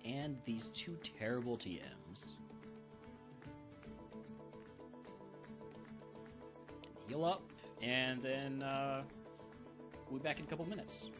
And these 2 terrible TMs. Heal up, and then we'll be back in a couple minutes.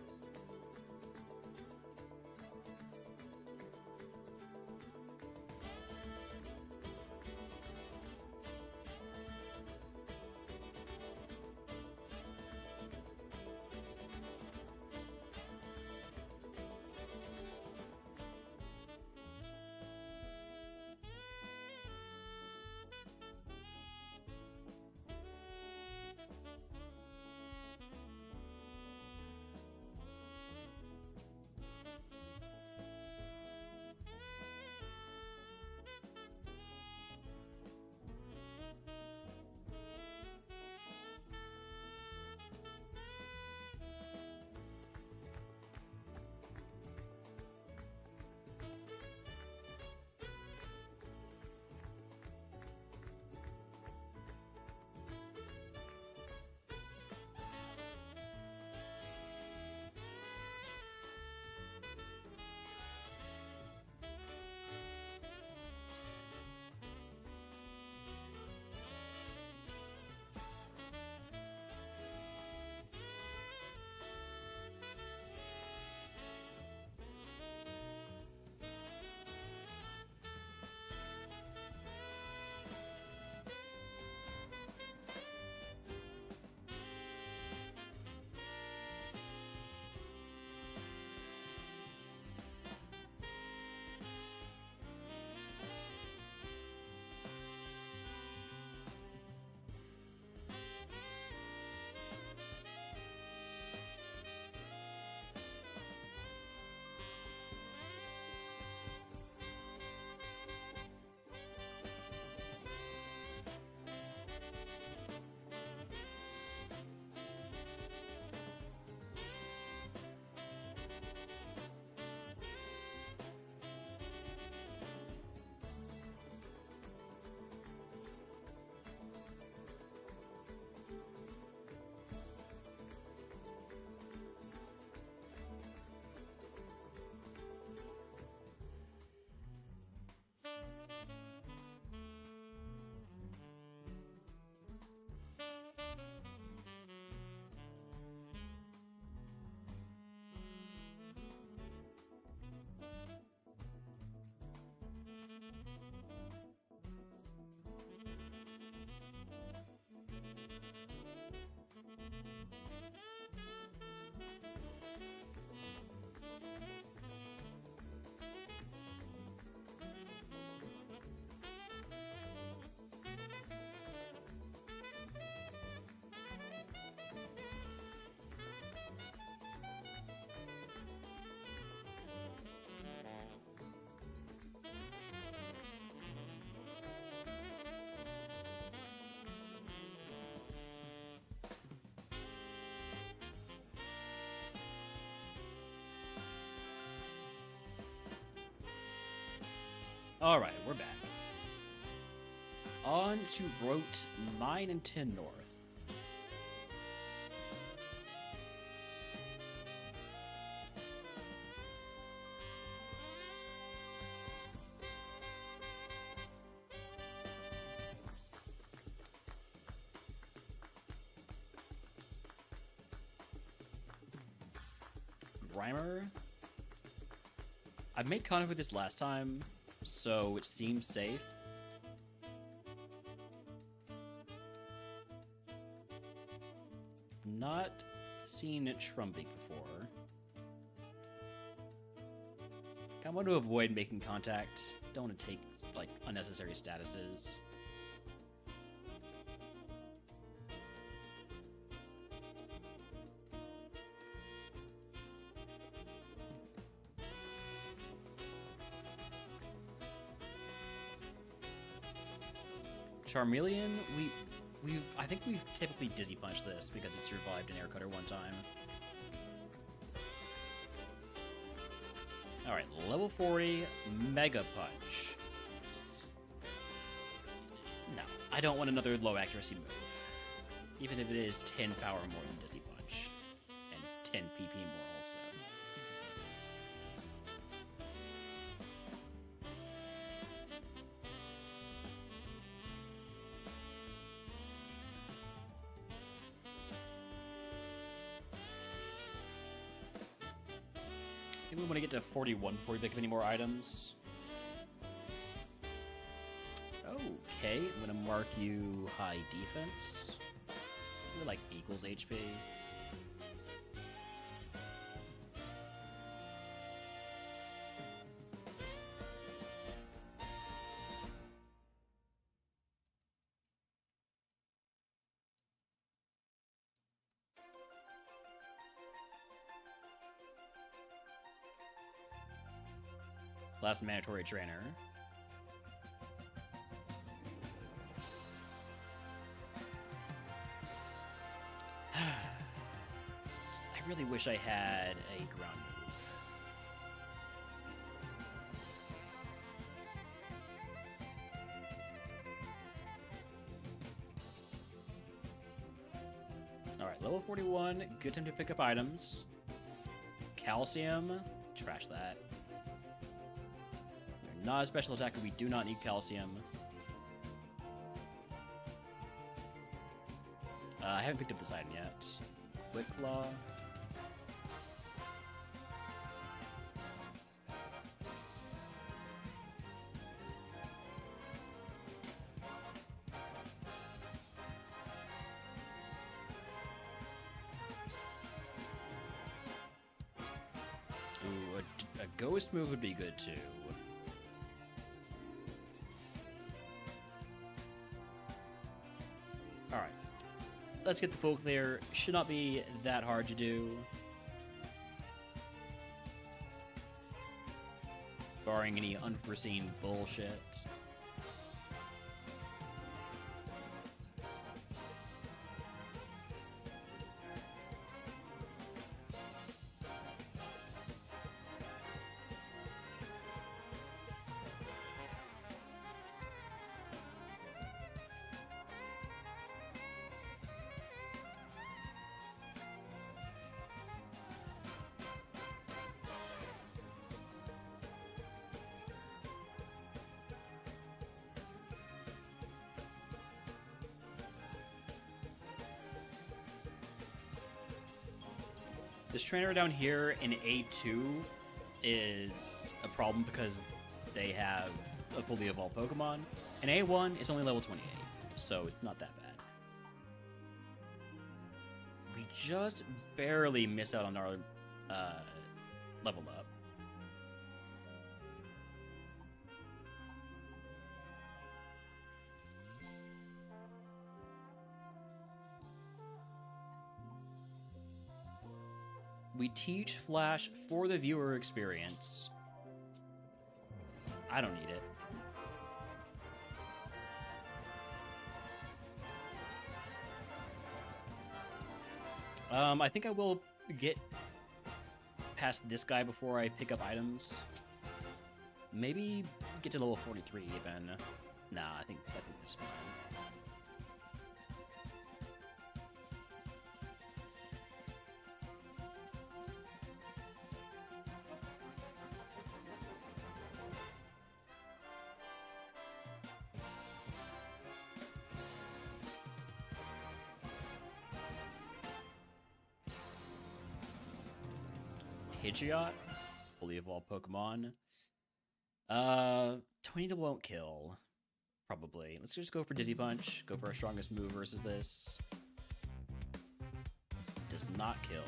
Alright, we're back. On to Route 9 and 10 North. Grimer. I made contact with this last time, so it seems safe. Not seen Trumping before. I want to avoid making contact. Don't want to take, like, unnecessary statuses. Charmeleon, I think we've typically Dizzy Punched this because it survived an Air Cutter one time. Alright, level 40, Mega Punch. No, I don't want another low accuracy move. Even if it is 10 power more than Dizzy Punch. And 10 PP more also. I think we want to get to 41 before we pick up any more items. Okay, I'm going to mark you high defense. You're like equals HP. Last mandatory trainer. I really wish I had a ground move. Alright, level 41. Good time to pick up items. Calcium. Trash that. We're not a special attacker. We do not need calcium. I haven't picked up this item yet. Quick Claw. Ooh, a ghost move would be good too. Alright. Let's get the full clear. Should not be that hard to do. Barring any unforeseen bullshit. This trainer down here in A2 is a problem because they have a fully evolved Pokemon. And A1 is only level 28, so it's not that bad. We just barely miss out on our level up. We teach Flash for the viewer experience. I don't need it. I think I will get past this guy before I pick up items. Maybe could get to level 43 even. Nah, I think this is fine. Pidgeot, fully evolved Pokemon. 20 won't kill. Probably. Let's just go for Dizzy Punch. Go for our strongest move versus this. Does not kill.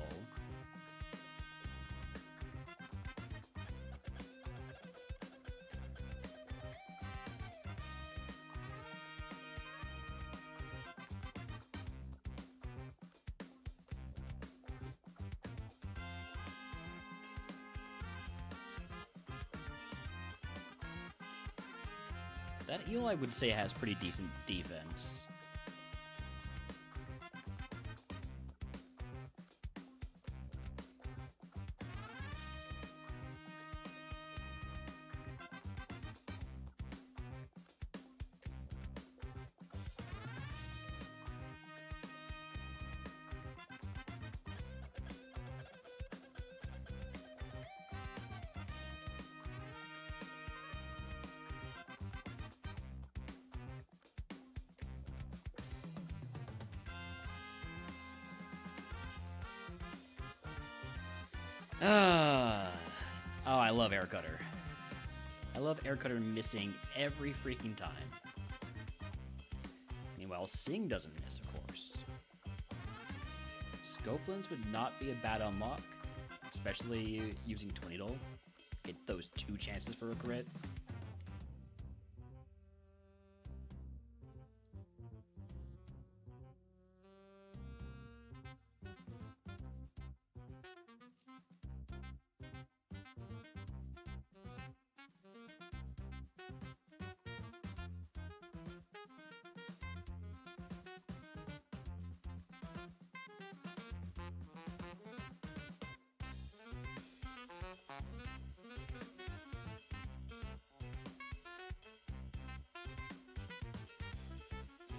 That eel, I would say, has pretty decent defense. Oh, I love Air Cutter. I love Air Cutter missing every freaking time. Meanwhile, Sing doesn't miss, of course. Scopelins would not be a bad unlock, especially using Tornadle. Get those 2 chances for a crit.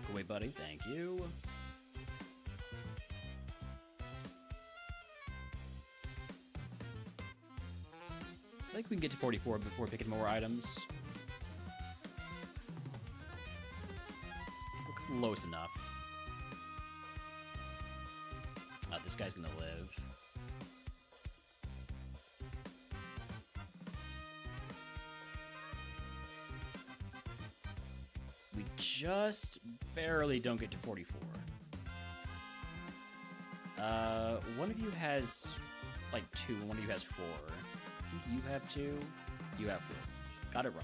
Go away, buddy. Thank you. I think we can get to 44 before picking more items. We're close enough. This guy's gonna live. We just barely don't get to 44. One of you has like 2, one of you has 4. I think you have 2, you have 4. Got it wrong.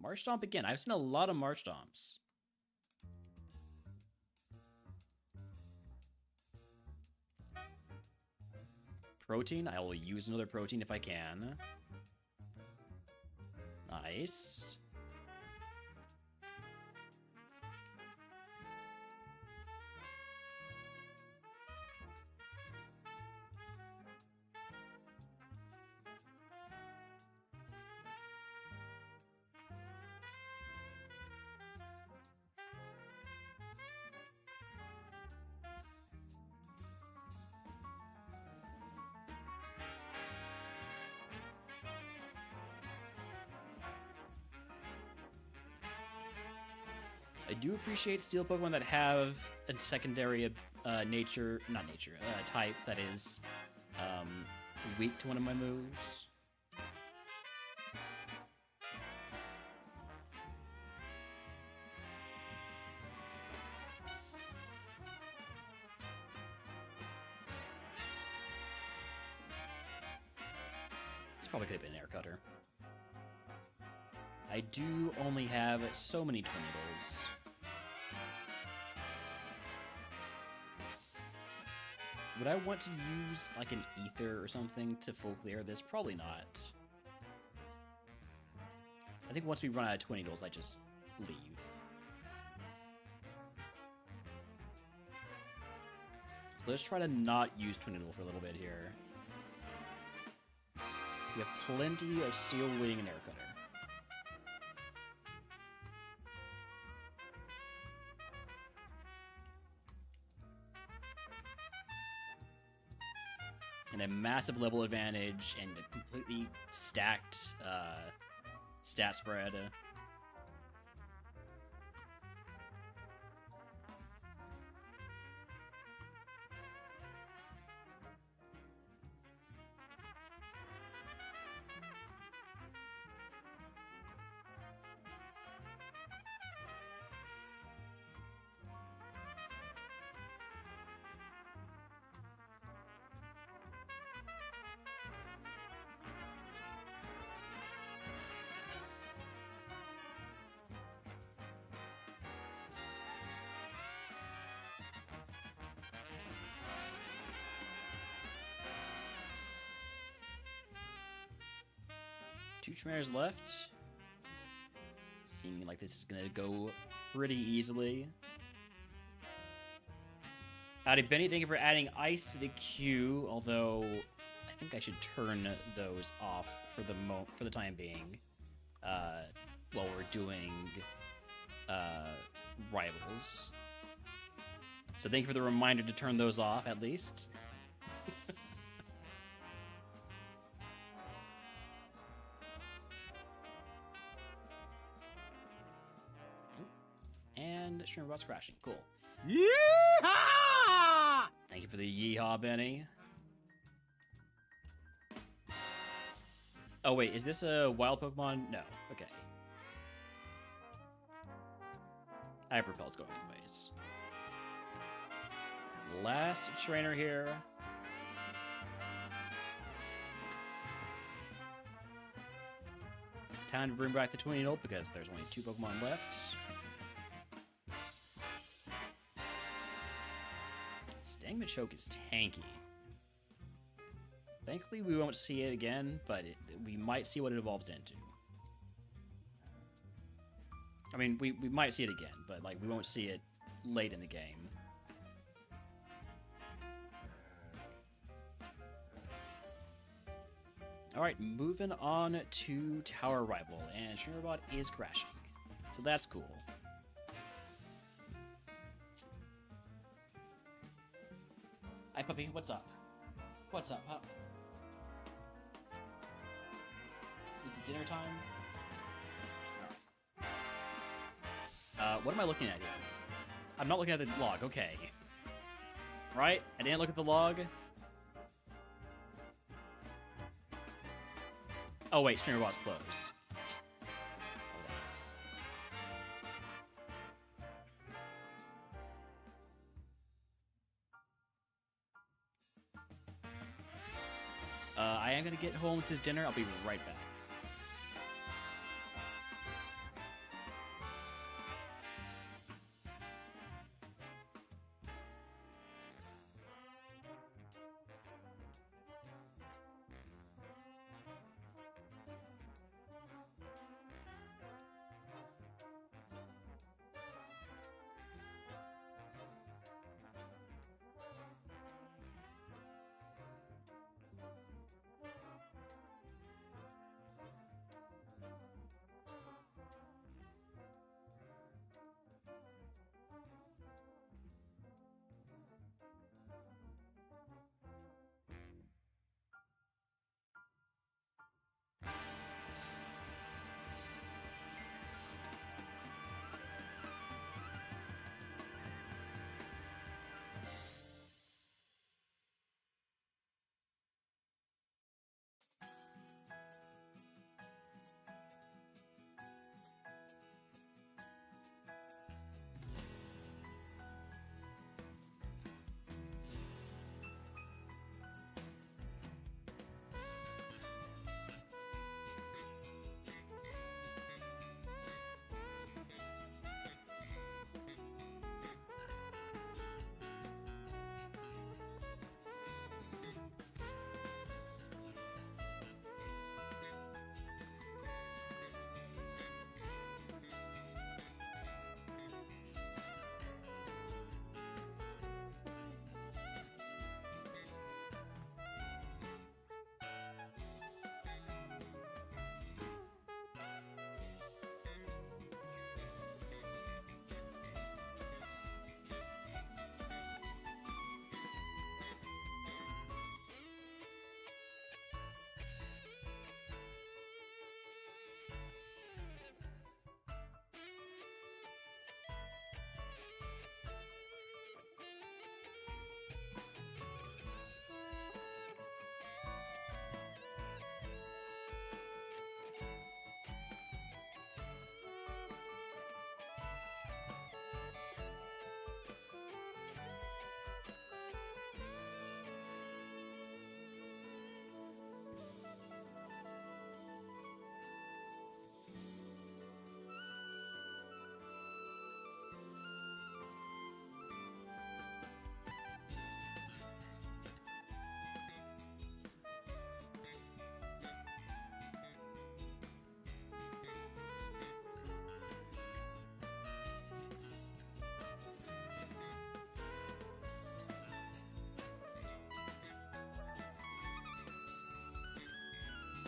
Marsh Stomp again. I've seen a lot of Marsh Stomps. Protein. I will use another protein if I can. Nice. I do appreciate steel Pokemon that have a secondary type that is weak to one of my moves. This probably could have been an Air Cutter. I do only have so many Tornadoes. Would I want to use, like, an Ether or something to full clear this? Probably not. I think once we run out of Tornadoes, I just leave. Let's try to not use Twin Needle for a little bit here. We have plenty of Steel Wing and Air Cutter. And a massive level advantage and a completely stacked stat spread. Two Tremors left. Seeming like this is gonna go pretty easily. Howdy Benny, thank you for adding ice to the queue, although I think I should turn those off for the time being. While we're doing rivals. So thank you for the reminder to turn those off at least. And Streamerbot's crashing. Cool. Yeehaw! Thank you for the yeehaw, Benny. Oh, wait. Is this a wild Pokemon? No. Okay. I have Repels going anyways. Last trainer here. Time to bring back the Twin Needle because there's only 2 Pokemon left. Machoke is tanky. Thankfully, we won't see it again, but we might see what it evolves into. I mean, we might see it again, but like we won't see it late in the game. All right, moving on to Tower Rival, and Streamerbot is crashing, so that's cool. Hi, puppy. What's up? What's up, pup? Is it dinner time? What am I looking at here? I'm not looking at the log. Okay. Right? I didn't look at the log. Oh, wait. Streamerbot's closed. I am going to get Holmes his dinner. I'll be right back.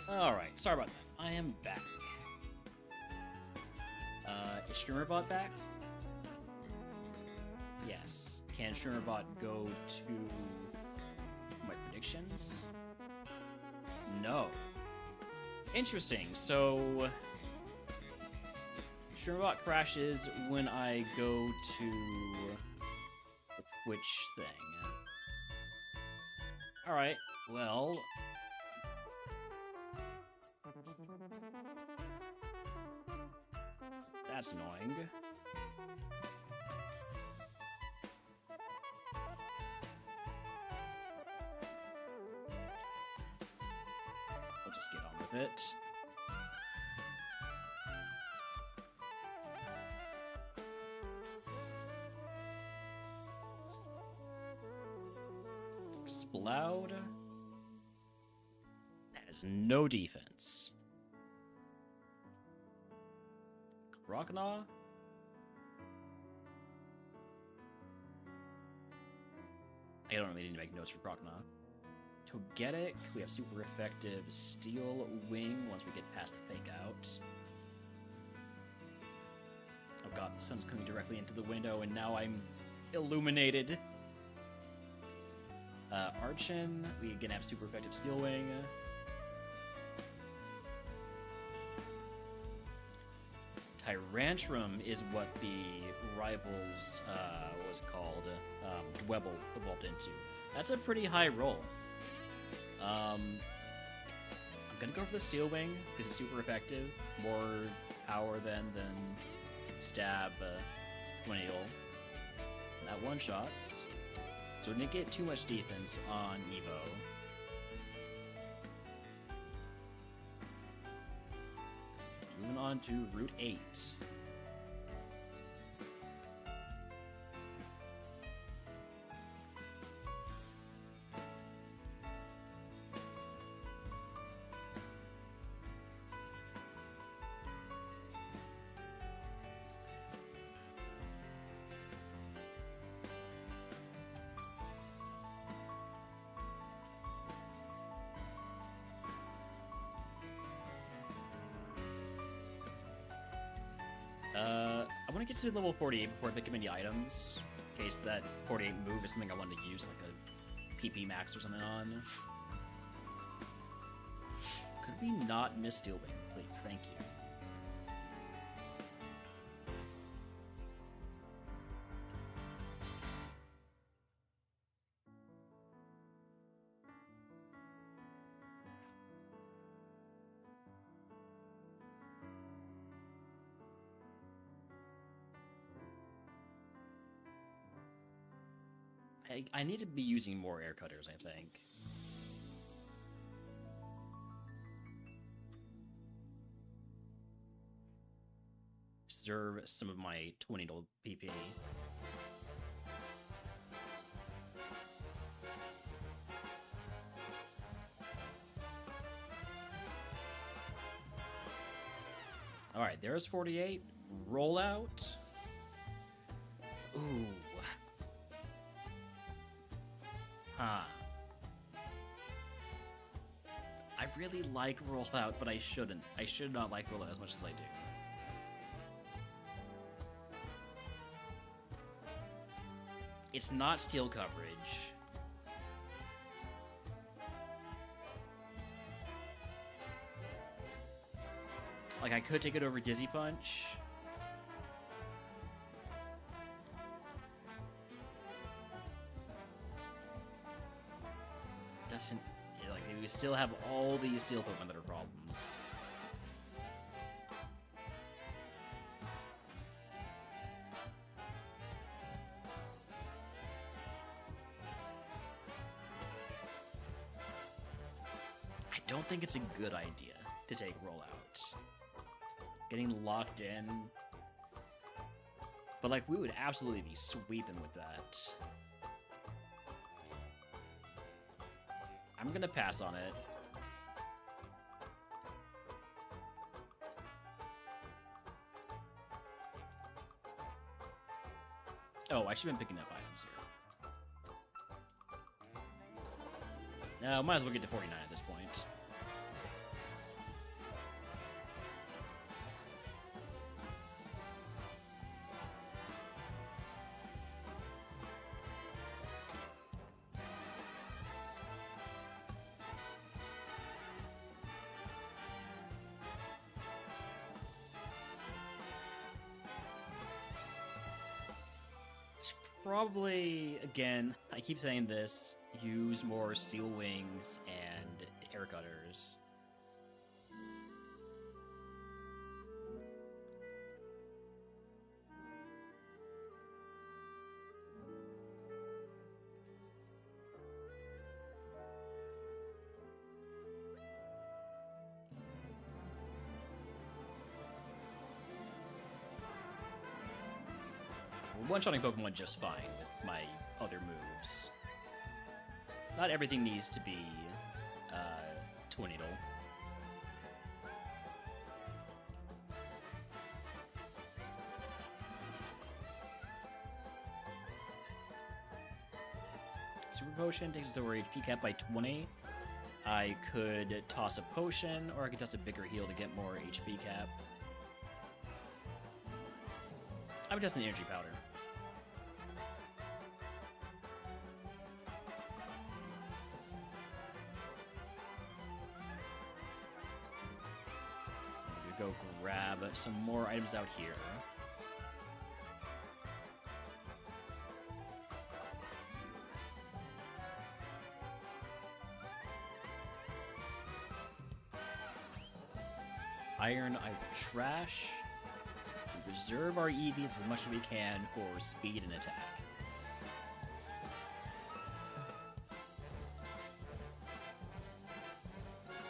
Alright, sorry about that. I am back. Is StreamerBot back? Yes. Can StreamerBot go to my predictions? No. Interesting. So StreamerBot crashes when I go to the Twitch thing. Alright, well... That's annoying. We'll just get on with it. Explode. That is no defense. Krokna? I don't really need to make notes for Krokna. Togetic, we have super effective Steel Wing once we get past the fake out. Oh god, the sun's coming directly into the window and now I'm illuminated. Archon, we again have super effective Steel Wing. Tyrantrum is what the rivals, what was it called? Dwebble evolved into. That's a pretty high roll. I'm gonna go for the Steel Wing because it's super effective. More power than stab 20 ul. That one shots. So it didn't get too much defense on Evo. Moving on to Route 8. I want to get to level 48 before I pick up any items, in case that 48 move is something I wanted to use, like a PP max or something on. Could we not miss Steel Wing, please? Thank you. I need to be using more air cutters, I think. Preserve some of my 20 ul PP. Alright, there's 48. Rollout. Ooh. Huh. I really like rollout, but I shouldn't. I should not like rollout as much as I do. It's not steel coverage. Like, I could take it over Dizzy Punch. Doesn't, like, we still have all these steel Pokemon that are problems. I don't think it's a good idea to take rollout. Getting locked in. But, like, we would absolutely be sweeping with that. I'm gonna pass on it. Oh, I should have been picking up items here. Might as well get to 49 at this point. probably, again, I keep saying this, use more steel wings and air cutters. One-shotting Pokemon just fine with my other moves. Not everything needs to be Tornado. Super Potion takes its over HP cap by 20. I could toss a potion, or I could toss a bigger heal to get more HP cap. I would toss an energy powder. Go grab some more items out here. Iron trash. We reserve our EVs as much as we can for speed and attack.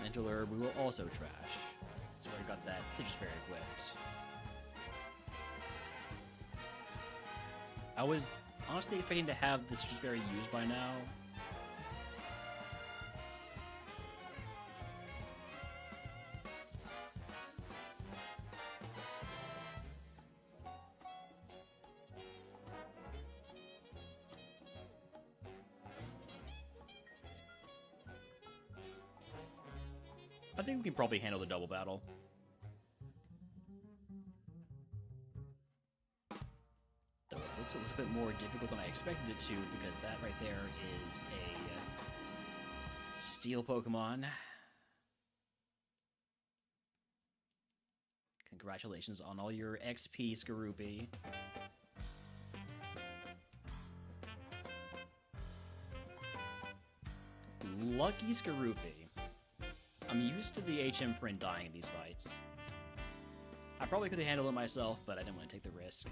Mental Herb we will also trash. So I got that Citrus Berry equipped. I was honestly expecting to have the Citrus Berry used by now. I think we can probably handle the double battle. Though it looks a little bit more difficult than I expected it to, because that right there is a steel Pokemon. Congratulations on all your XP, Skorupi. Lucky Skorupi. I'm used to the HM friend dying in these fights. I probably could have handled it myself, but I didn't want to take the risk.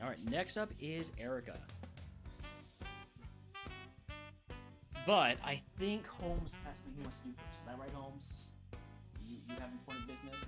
Alright, next up is Erica. But I think Holmes has something he wants to do first. Is that right, Holmes? You have important business?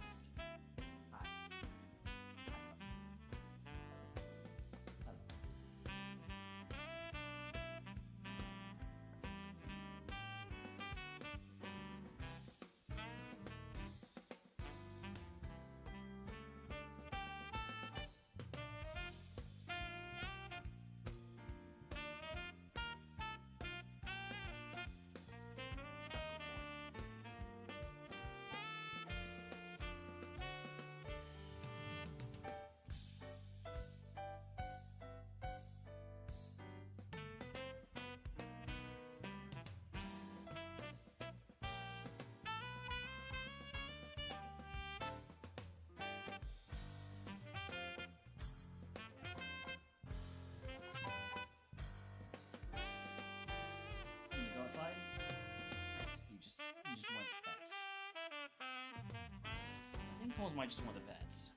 Holmes might just want the pets.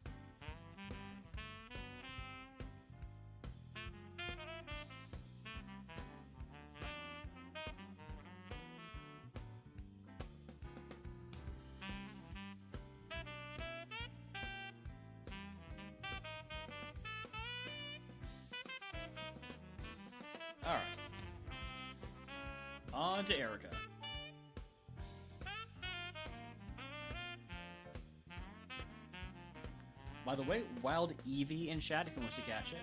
Alright. On to Erica. By the way, Wild Eevee in chat if he wants to catch it.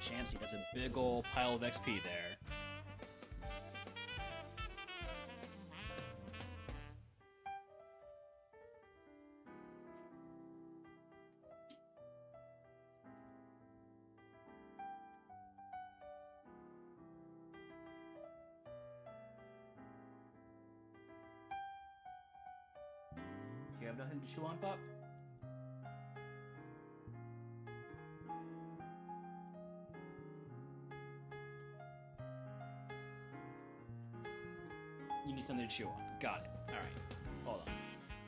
Chansey, that's a big ol' pile of XP there. You have nothing to chew on, pup? You need something to chew on. Got it. All right. Hold on.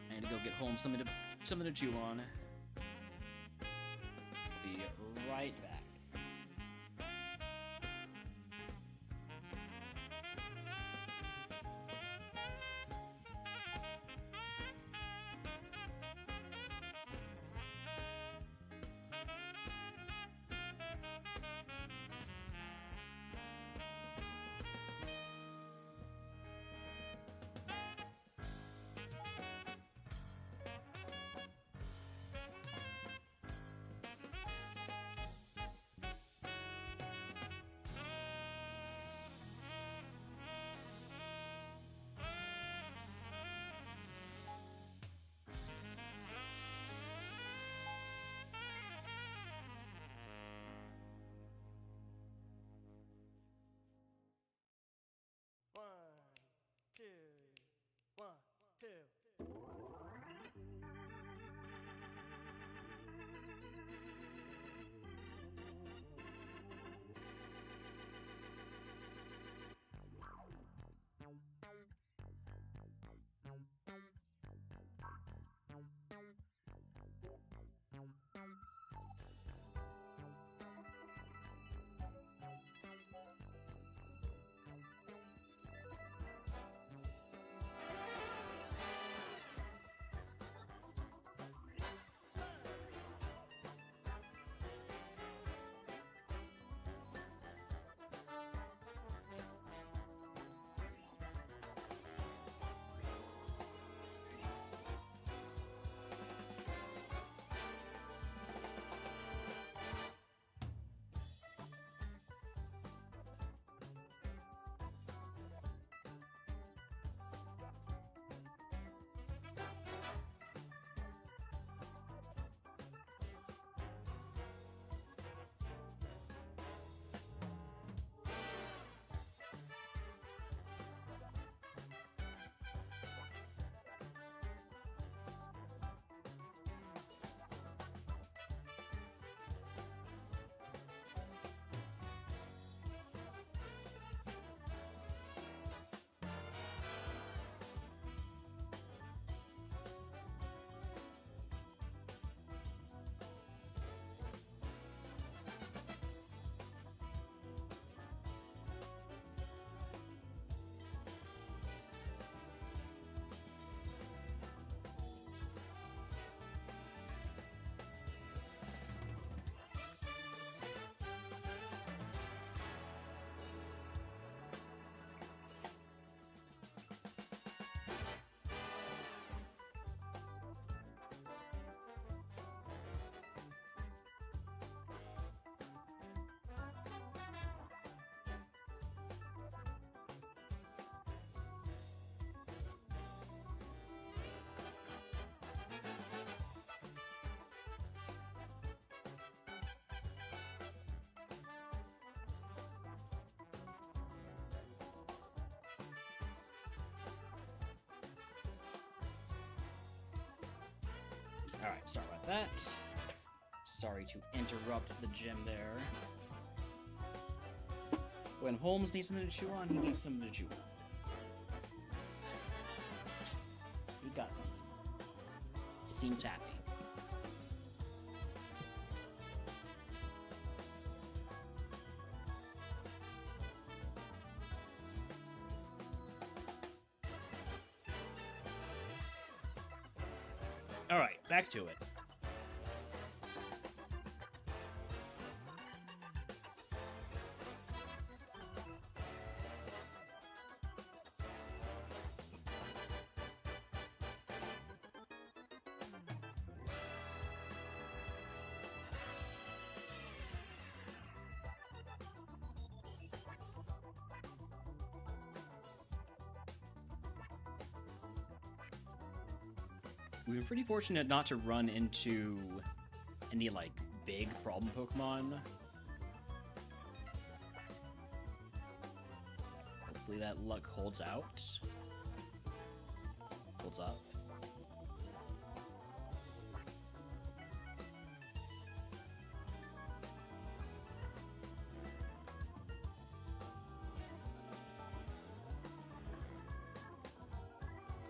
I need to go get home something to chew on. Be right back. Alright, sorry about that. Sorry to interrupt the gym there. When Holmes needs something to chew on, he needs something to chew on. He got something. Seems happy. Alright, back to it. We've been pretty fortunate not to run into any, like, big problem Pokemon. Hopefully that luck holds out. Holds up.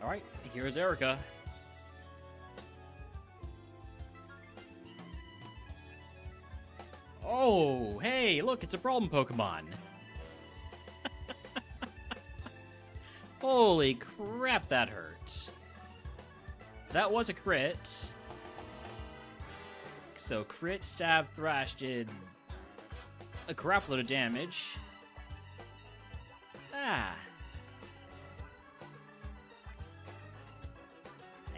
Alright, here's Erica. Oh, hey, look, it's a problem Pokemon. Holy crap, that hurt. That was a crit. So crit, stab, thrash did a crap load of damage. Ah.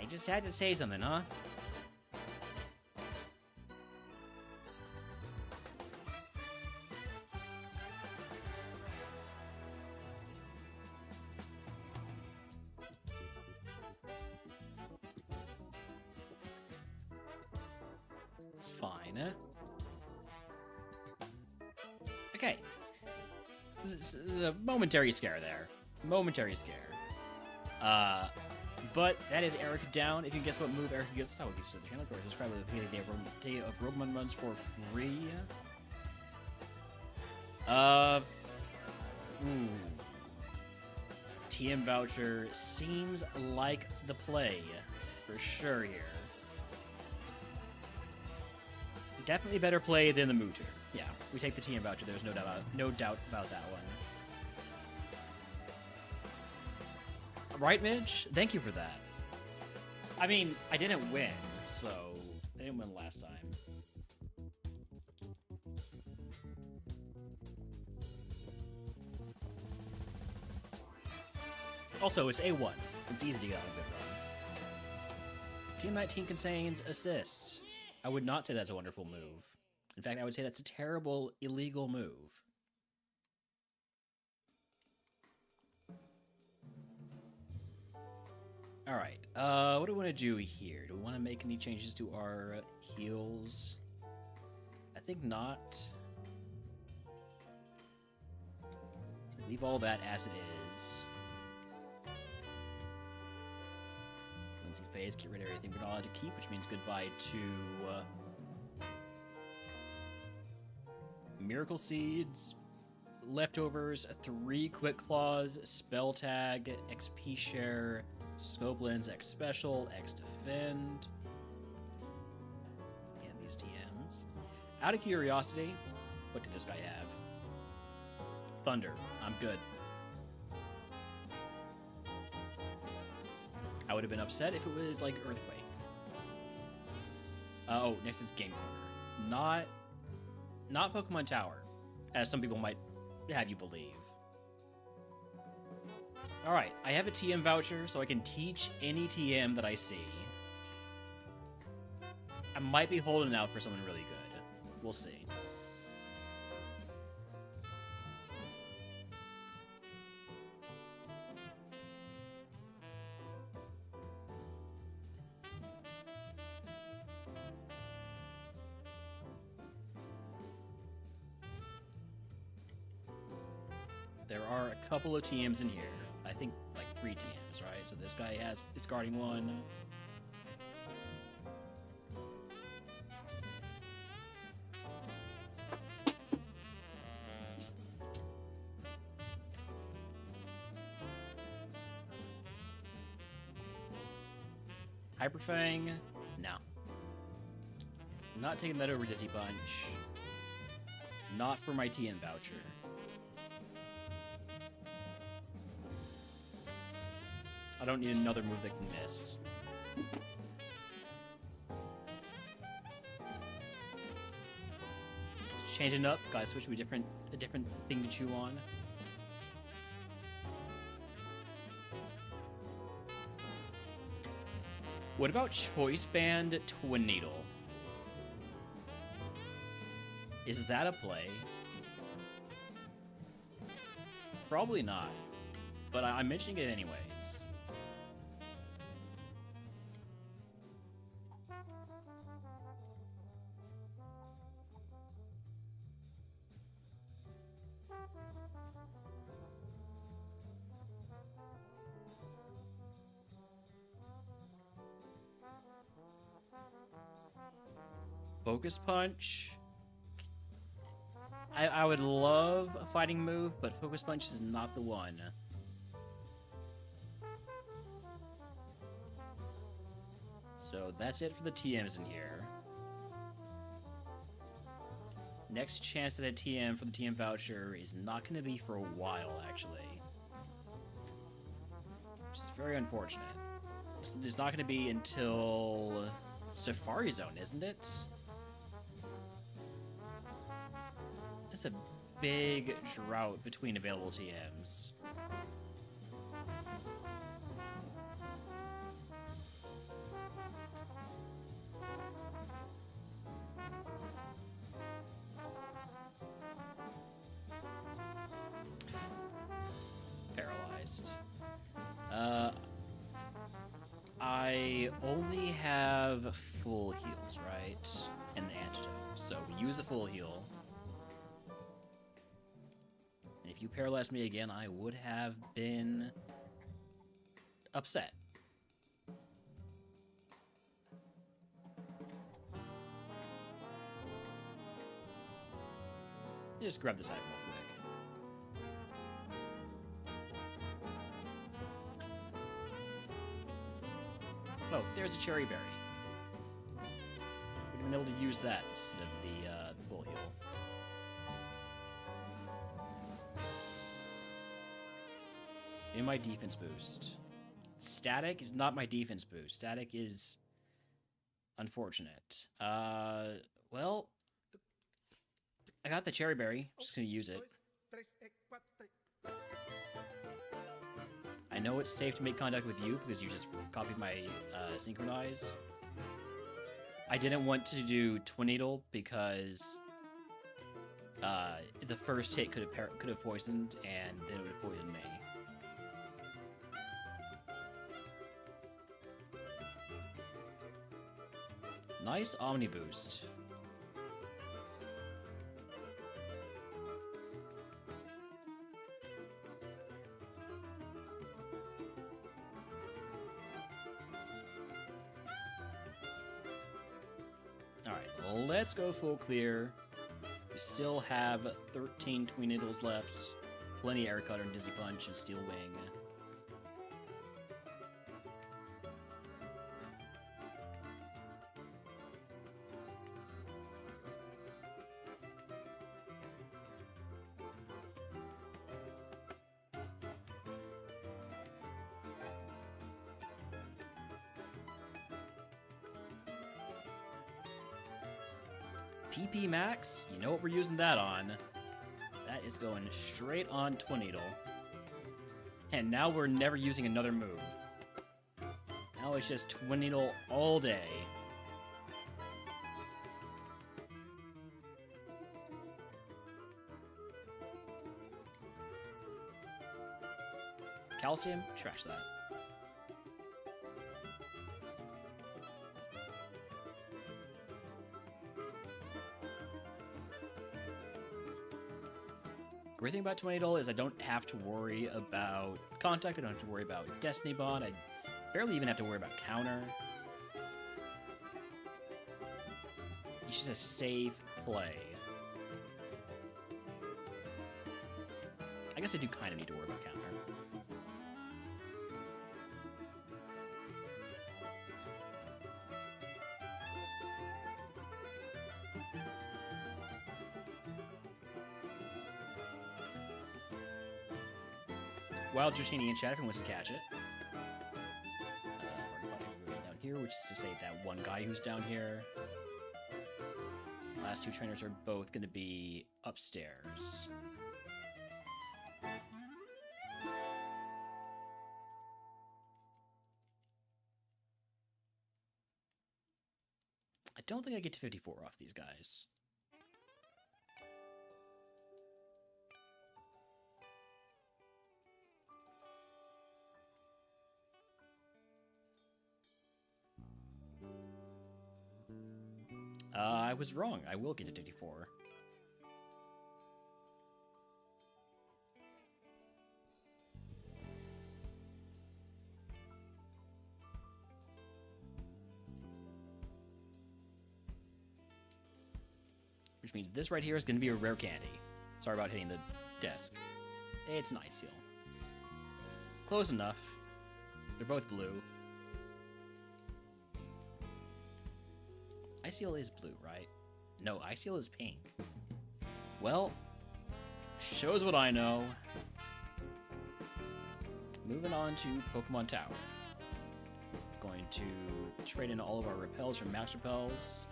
I just had to say something, huh? It's fine. Okay. This is a momentary scare there. Momentary scare. But that is Erica down. If you can guess what move Erica gets, that's how we'll get you to the channel. Or subscribe to the day of RogueMon runs for free. TM voucher seems like the play for sure here. Definitely better play than the Mooter. Yeah, we take the TM voucher. There's no doubt about that one. Right, Midge? Thank you for that. I mean, I didn't win, so I didn't win last time. Also, it's A1. It's easy to get on a good run. Team 19 contains assist. I would not say that's a wonderful move. In fact, I would say that's a terrible, illegal move. Alright, what do we want to do here? Do we want to make any changes to our heals? I think not. So leave all that as it is. Cleansing phase, get rid of everything we're not allowed to keep, which means goodbye to Miracle Seeds, Leftovers, 3 Quick Claws, Spell Tag, XP Share, Scope Lens, X Special, X Defend. And these TMs. Out of curiosity, what did this guy have? Thunder. I'm good. I would have been upset if it was like Earthquake. Oh, next is Game Corner. Not Pokemon Tower, as some people might have you believe. Alright, I have a TM voucher, so I can teach any TM that I see. I might be holding out for someone really good. We'll see. There are a couple of TMs in here. I think like 3 TMs, right? So this guy is guarding one. Hyperfang? No. I'm not taking that over Dizzy Punch. Not for my TM voucher. I don't need another move that can miss. Changing up, gotta switch to a different thing to chew on. What about Choice Band Twin Needle? Is that a play? Probably not, but I'm mentioning it anyways. Focus Punch. I would love a fighting move, but Focus Punch is not the one. So that's it for the TMs in here. Next chance at a TM for the TM voucher is not going to be for a while, actually. Which is very unfortunate. It's not going to be until Safari Zone, isn't it? That's a big drought between available TMs. Paralyzed. I only have full heals, right? And the antidote. So we use a full heal. And if you paralyzed me again, I would have been upset. Just grab this item real quick. Oh, there's a cherry berry. We'd have been able to use that instead of the full heal. In my defense boost. Static is not my defense boost. Static is unfortunate. Well, I got the cherry berry. I'm just gonna use it. I know it's safe to make contact with you because you just copied my synchronize. I didn't want to do Twin Needle because the first hit could have poisoned, and then it would have poisoned me. Nice Omni boost. Alright, let's go full clear. We still have 13 Twin Needles left. Plenty of Air Cutter and Dizzy Punch and Steel Wing. PP Max, you know what we're using that on. That is going straight on Twin Needle. And now we're never using another move. Now it's just Twin Needle all day. Calcium, trash that. Great thing about Twin Needle is I don't have to worry about contact, I don't have to worry about Destiny Bond, I barely even have to worry about counter. It's just a safe play. I guess I do kind of need to worry about counter. Wild Dratini in chat if anyone wants to catch it. Down here, which is to say that one guy who's down here. Last two trainers are both going to be upstairs. I don't think I get to 54 off these guys. I was wrong. I will get to 54. which means this right here is going to be a rare candy. Sorry about hitting the desk. It's an ice seal. Close enough. They're both blue. Ice seal is blue, right? No, ice seal is pink. Well, shows what I know. Moving on to Pokemon Tower. Going to trade in all of our repels from Max Repels.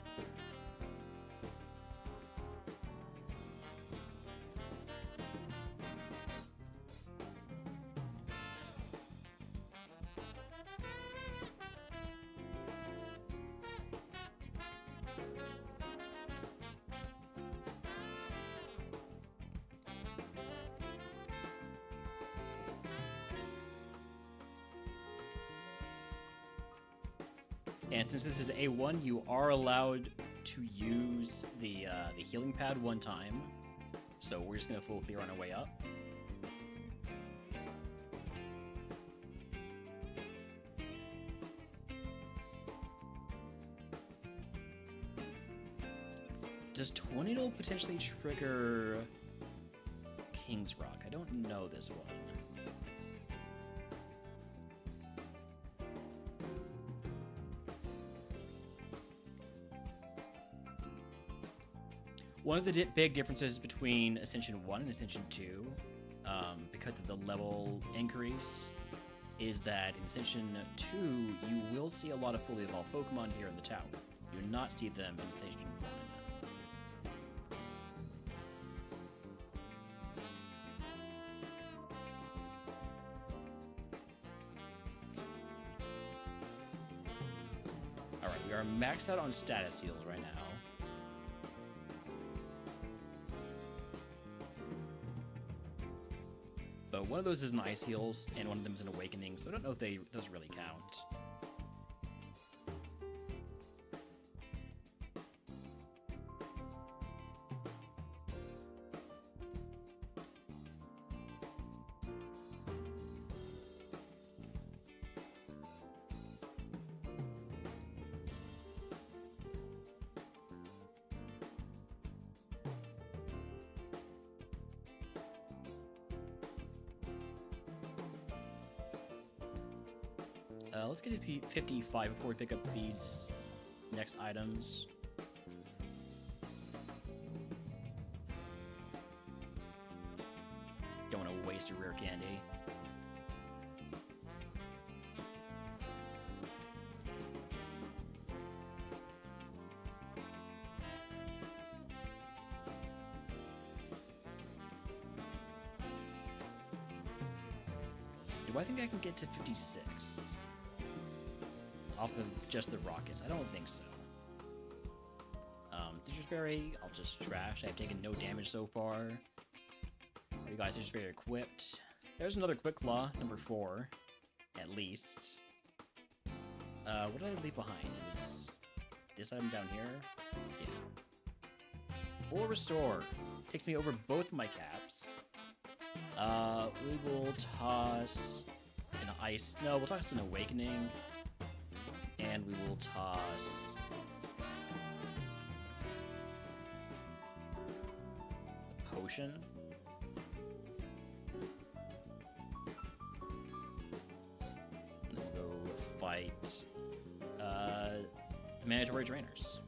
And since this is A1, you are allowed to use the healing pad one time. So we're just going to full clear on our way up. Does Tornado potentially trigger King's Rock? I don't know this one. One of the big differences between Ascension 1 and Ascension 2, because of the level increase, is that in Ascension 2, you will see a lot of fully evolved Pokemon here in the tower. You will not see them in Ascension 1. Alright, we are maxed out on status heals right now. But one of those is an Ice Heals, and one of them is an Awakening, so I don't know if those really count. Let's get to 55 before we pick up these next items. Don't want to waste a rare candy. Do I think I can get to 56? Off of just the rockets? I don't think so. Citrus Berry, I'll just trash. I've taken no damage so far. Are you guys Citrus Berry equipped? There's another Quick Claw, number 4, at least. What did I leave behind? Is this item down here? Yeah. Or Restore. Takes me over both my caps. We will toss an Ice. No, we'll toss an Awakening. And we will toss a potion. Then we'll go fight the Mandatory Drainers,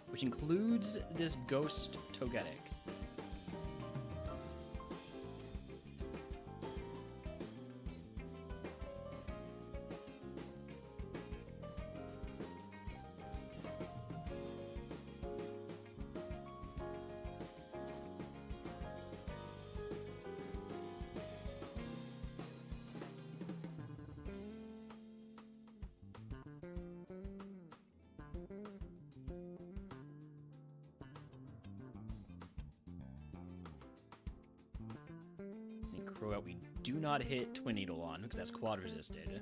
which includes this Ghost Togetic. We do not hit Twin Needle on because that's quad resisted.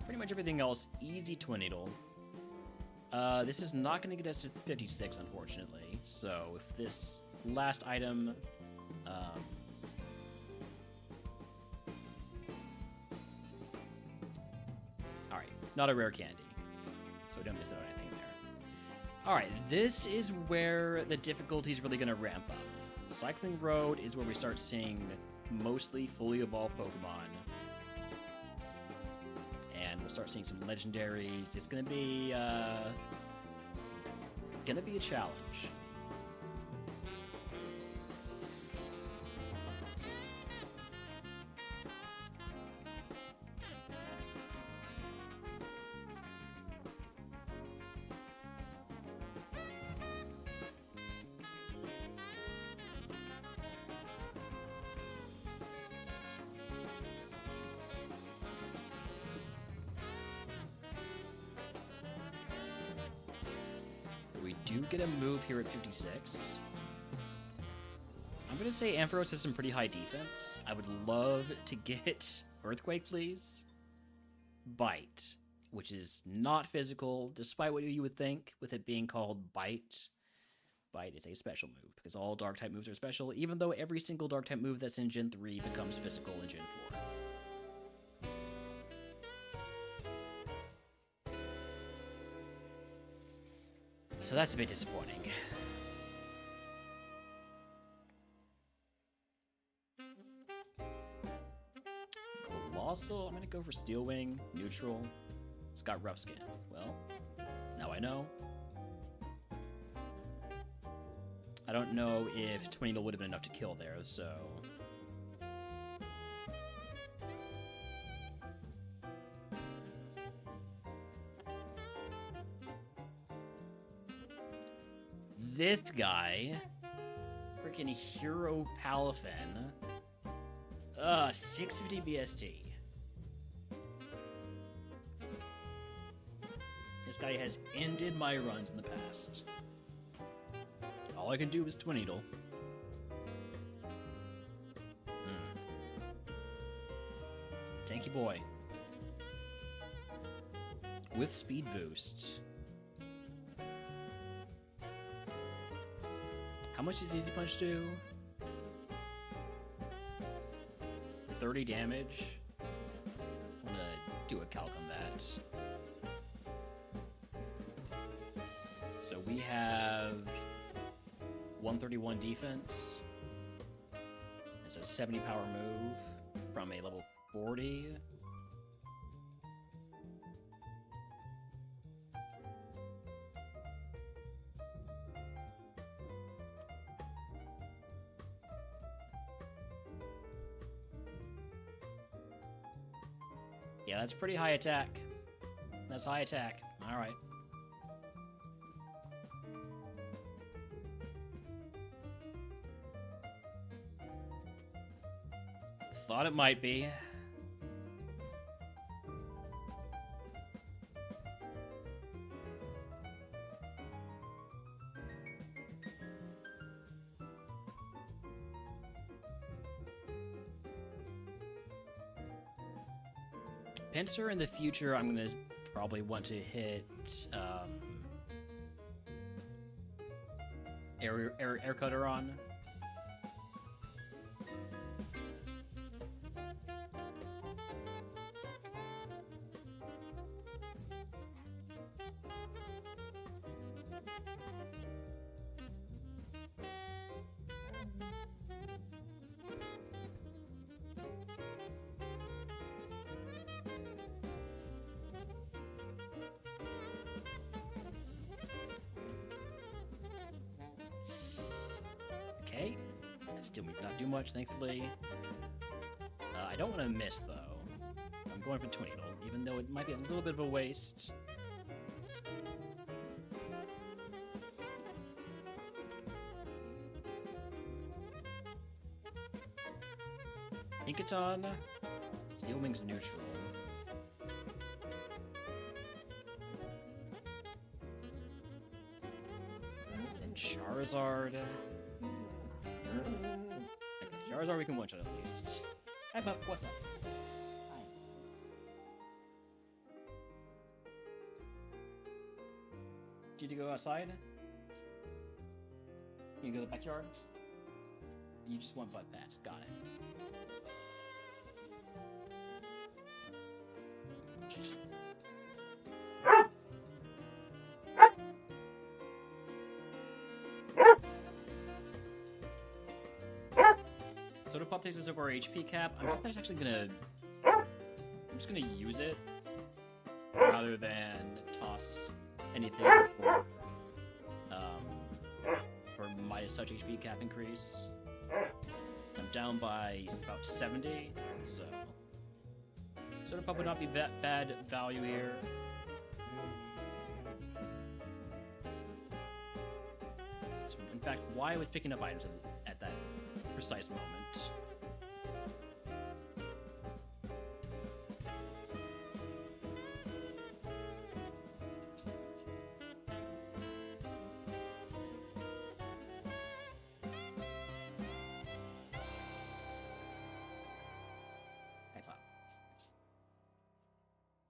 Pretty much everything else easy Twin Needle. This is not going to get us to 56, unfortunately. So if this last item not a rare candy. So don't miss out on anything there. Alright, this is where the difficulty is really going to ramp up. Cycling Road is where we start seeing mostly fully evolved Pokemon. And we'll start seeing some legendaries. It's going to be a challenge. We do get a move here at 56. I'm going to say Ampharos has some pretty high defense. I would love to get Earthquake, please. Bite, which is not physical, despite what you would think with it being called Bite. Bite is a special move, because all Dark-type moves are special, even though every single Dark-type move that's in Gen 3 becomes physical in Gen 4. So that's a bit disappointing. Colossal, I'm gonna go for Steel Wing, neutral. It's got rough skin. Well, now I know. I don't know if Twin Needle would have been enough to kill there, so... This guy, freaking Hero Palafin, 650 BST. This guy has ended my runs in the past. All I can do is Twin Needle. Tanky boy. With speed boost. How much does Easy Punch do? 30 damage. I'm gonna do a calc on that. So we have 131 defense. It's a 70 power move from a level 40. Yeah, that's pretty high attack. That's high attack. Alright. Thought it might be. Pinsir in the future, I'm going to probably want to hit air cutter on. Okay, still we not do much, thankfully. I don't want to miss, though. I'm going for Twin Needle, even though it might be a little bit of a waste. Inkaton, Steel Wing's neutral. And Charizard. Okay, Charizard we can one-shot at least. Hi, Pup, what's up? Hi. Did you go outside? You go to the backyard? You just want butt pass. Got it. Soda Pop takes us over our HP cap. I'm not actually gonna... I'm just gonna use it rather than toss anything for Midas Touch HP cap increase. I'm down by about 70, so Soda Pop would not be that bad value here. So, in fact, why I was picking up items at that precise moment.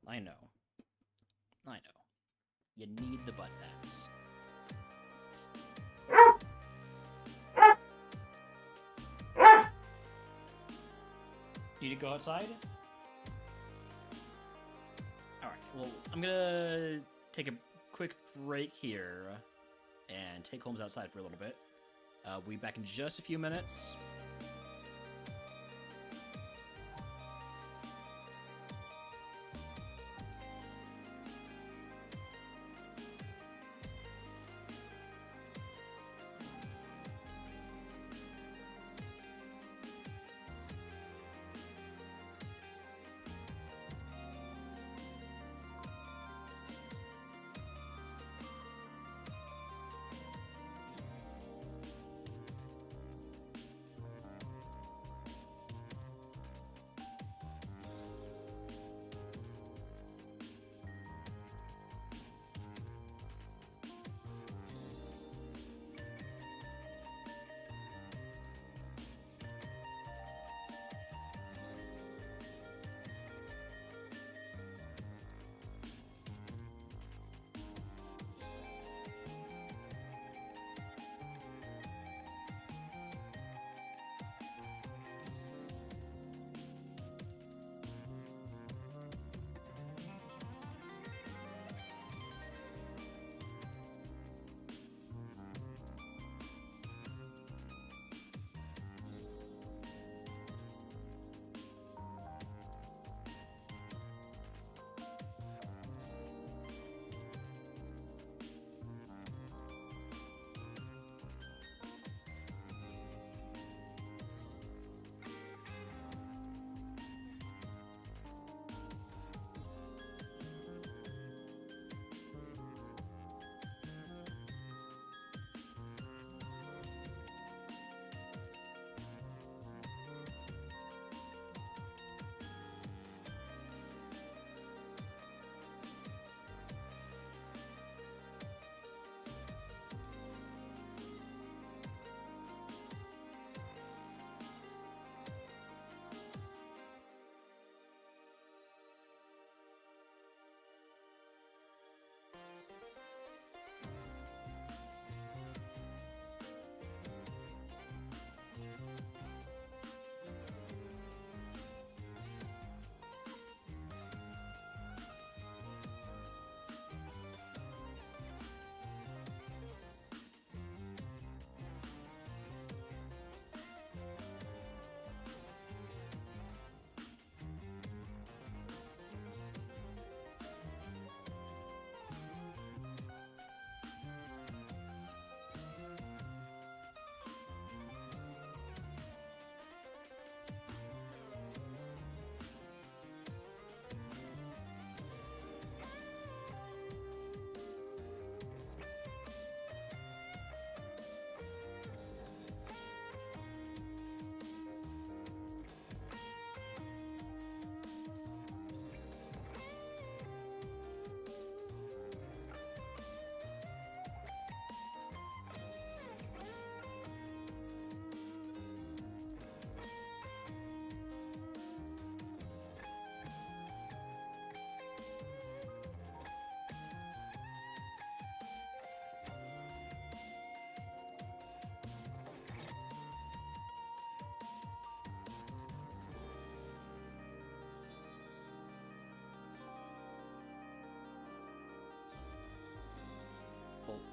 I know. I know. You need the butt pats. Need to go outside? Alright, well, I'm gonna take a quick break here and take Holmes outside for a little bit. We'll be back in just a few minutes.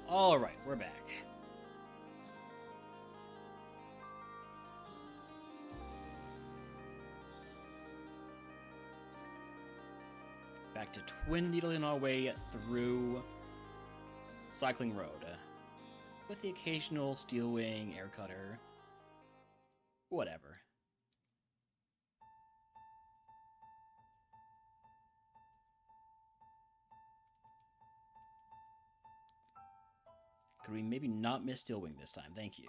Alright, we're back. back to twin needling our way through Cycling Road. With the occasional steel wing, air cutter. Whatever. Could we maybe not miss steel wing this time? Thank you.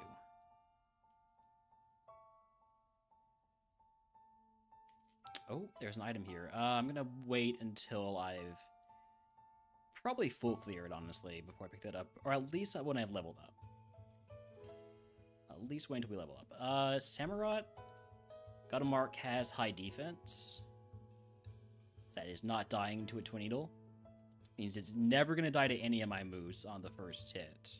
Oh, there's an item here. I'm gonna wait until I've probably full cleared, honestly, before I pick that up. Or at least when I've leveled up. At least wait until we level up. Samurott, got a mark, has high defense. That is not dying to a twin needle. Means it's never gonna die to any of my moves on the first hit.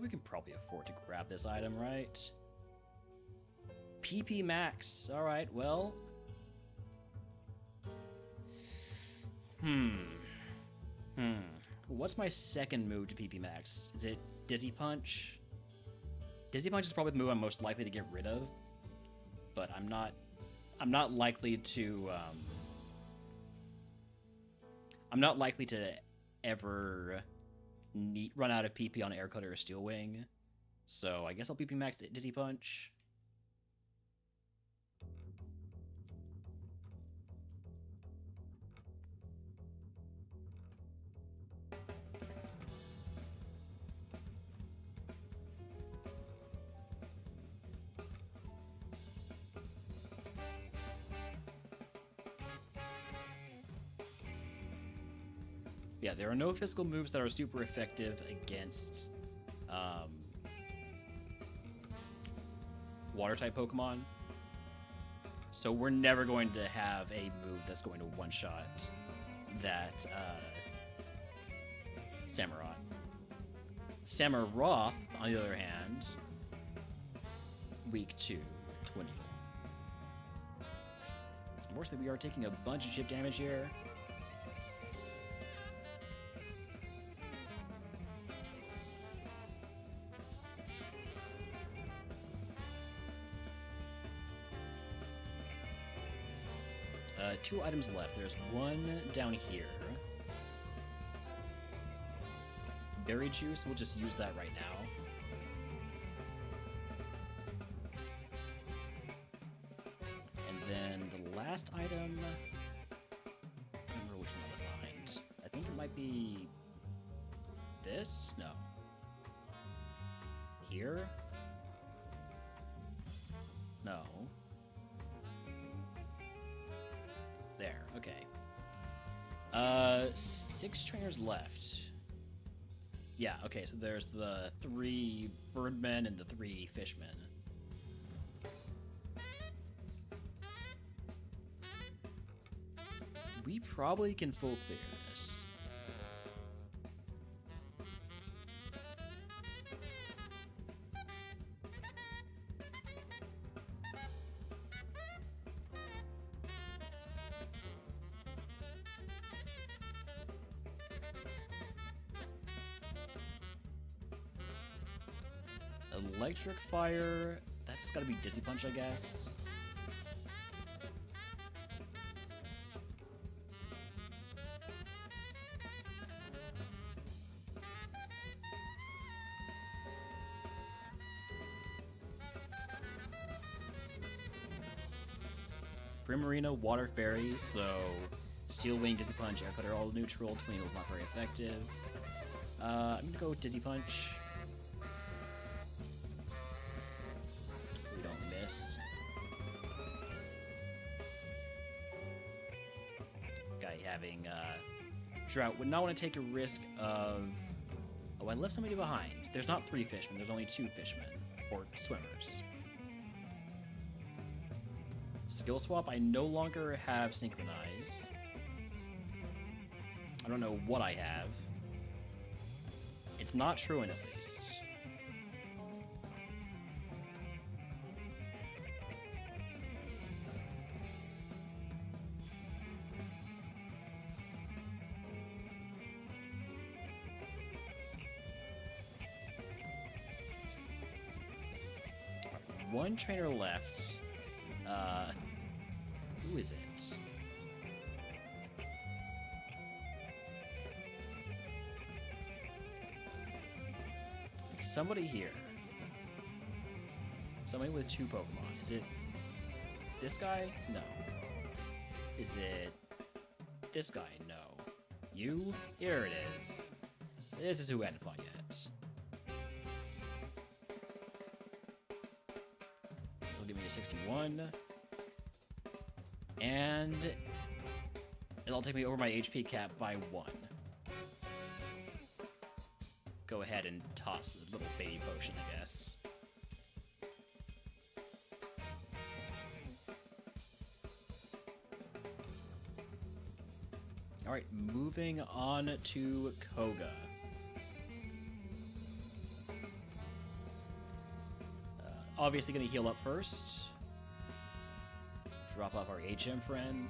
We can probably afford to grab this item, right? PP max. Alright, well. What's my second move to PP max? Is it Dizzy Punch? Dizzy Punch is probably the move I'm most likely to get rid of. But I'm not likely to ever run out of PP on Air Cutter or Steel Wing. So I guess I'll PP max Dizzy Punch. Yeah, there are no physical moves that are super effective against water-type Pokemon. So we're never going to have a move that's going to one-shot that Samurott. Samurott, on the other hand, weak to Twin Needle. Unfortunately, we are taking a bunch of chip damage here. Two items left. There's one down here. Berry juice, we'll just use that right now. And then the last item, I don't remember which one to find. I think it might be this? No. Here? No. There, okay. 6 trainers left. Yeah, okay, so there's the 3 birdmen and the 3 fishmen. We probably can full clear this. Electric Fire, that's gotta be Dizzy Punch, I guess. Primarina, Water Fairy, so Steel Wing, Dizzy Punch, Air Cutter, all neutral. Twin Needle's not very effective. I'm gonna go with Dizzy Punch. We don't miss. Guy having Drought would not want to take a risk of... Oh, I left somebody behind. There's not 3 fishmen, there's only 2 fishmen. Or swimmers. Skill swap, I no longer have Synchronize. I don't know what I have. It's not Truant, at least. one trainer left. Who is it? Somebody here. Somebody with 2 Pokemon. Is it this guy? No. Is it this guy? No. You? Here it is. This is who I hadn't fought yet. This will give me a 61. And it'll take me over my HP cap by 1. Go ahead and toss the little baby potion, I guess. Alright, moving on to Koga. Obviously gonna heal up first. Drop off our HM friend.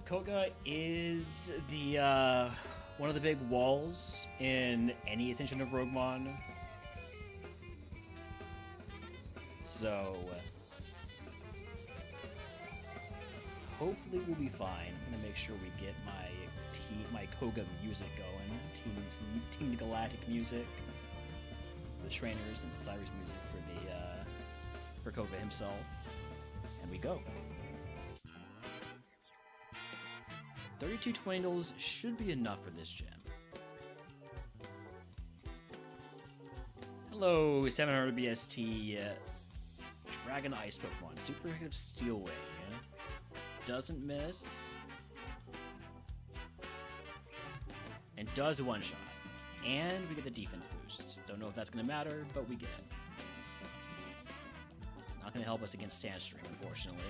Koga is the one of the big walls in any extension of RogueMon. So hopefully we'll be fine. I'm gonna make sure we get my Koga music going. Team Galactic music for the trainers and Cyrus music for Koga himself. And we go. 32 20 should be enough for this gym. Hello, 700 BST Dragon Ice Pokemon. Super effective Steel Wing. Doesn't miss. And does a one-shot. And we get the defense boost. Don't know if that's going to matter, but we get it. It's not going to help us against Sandstream, unfortunately.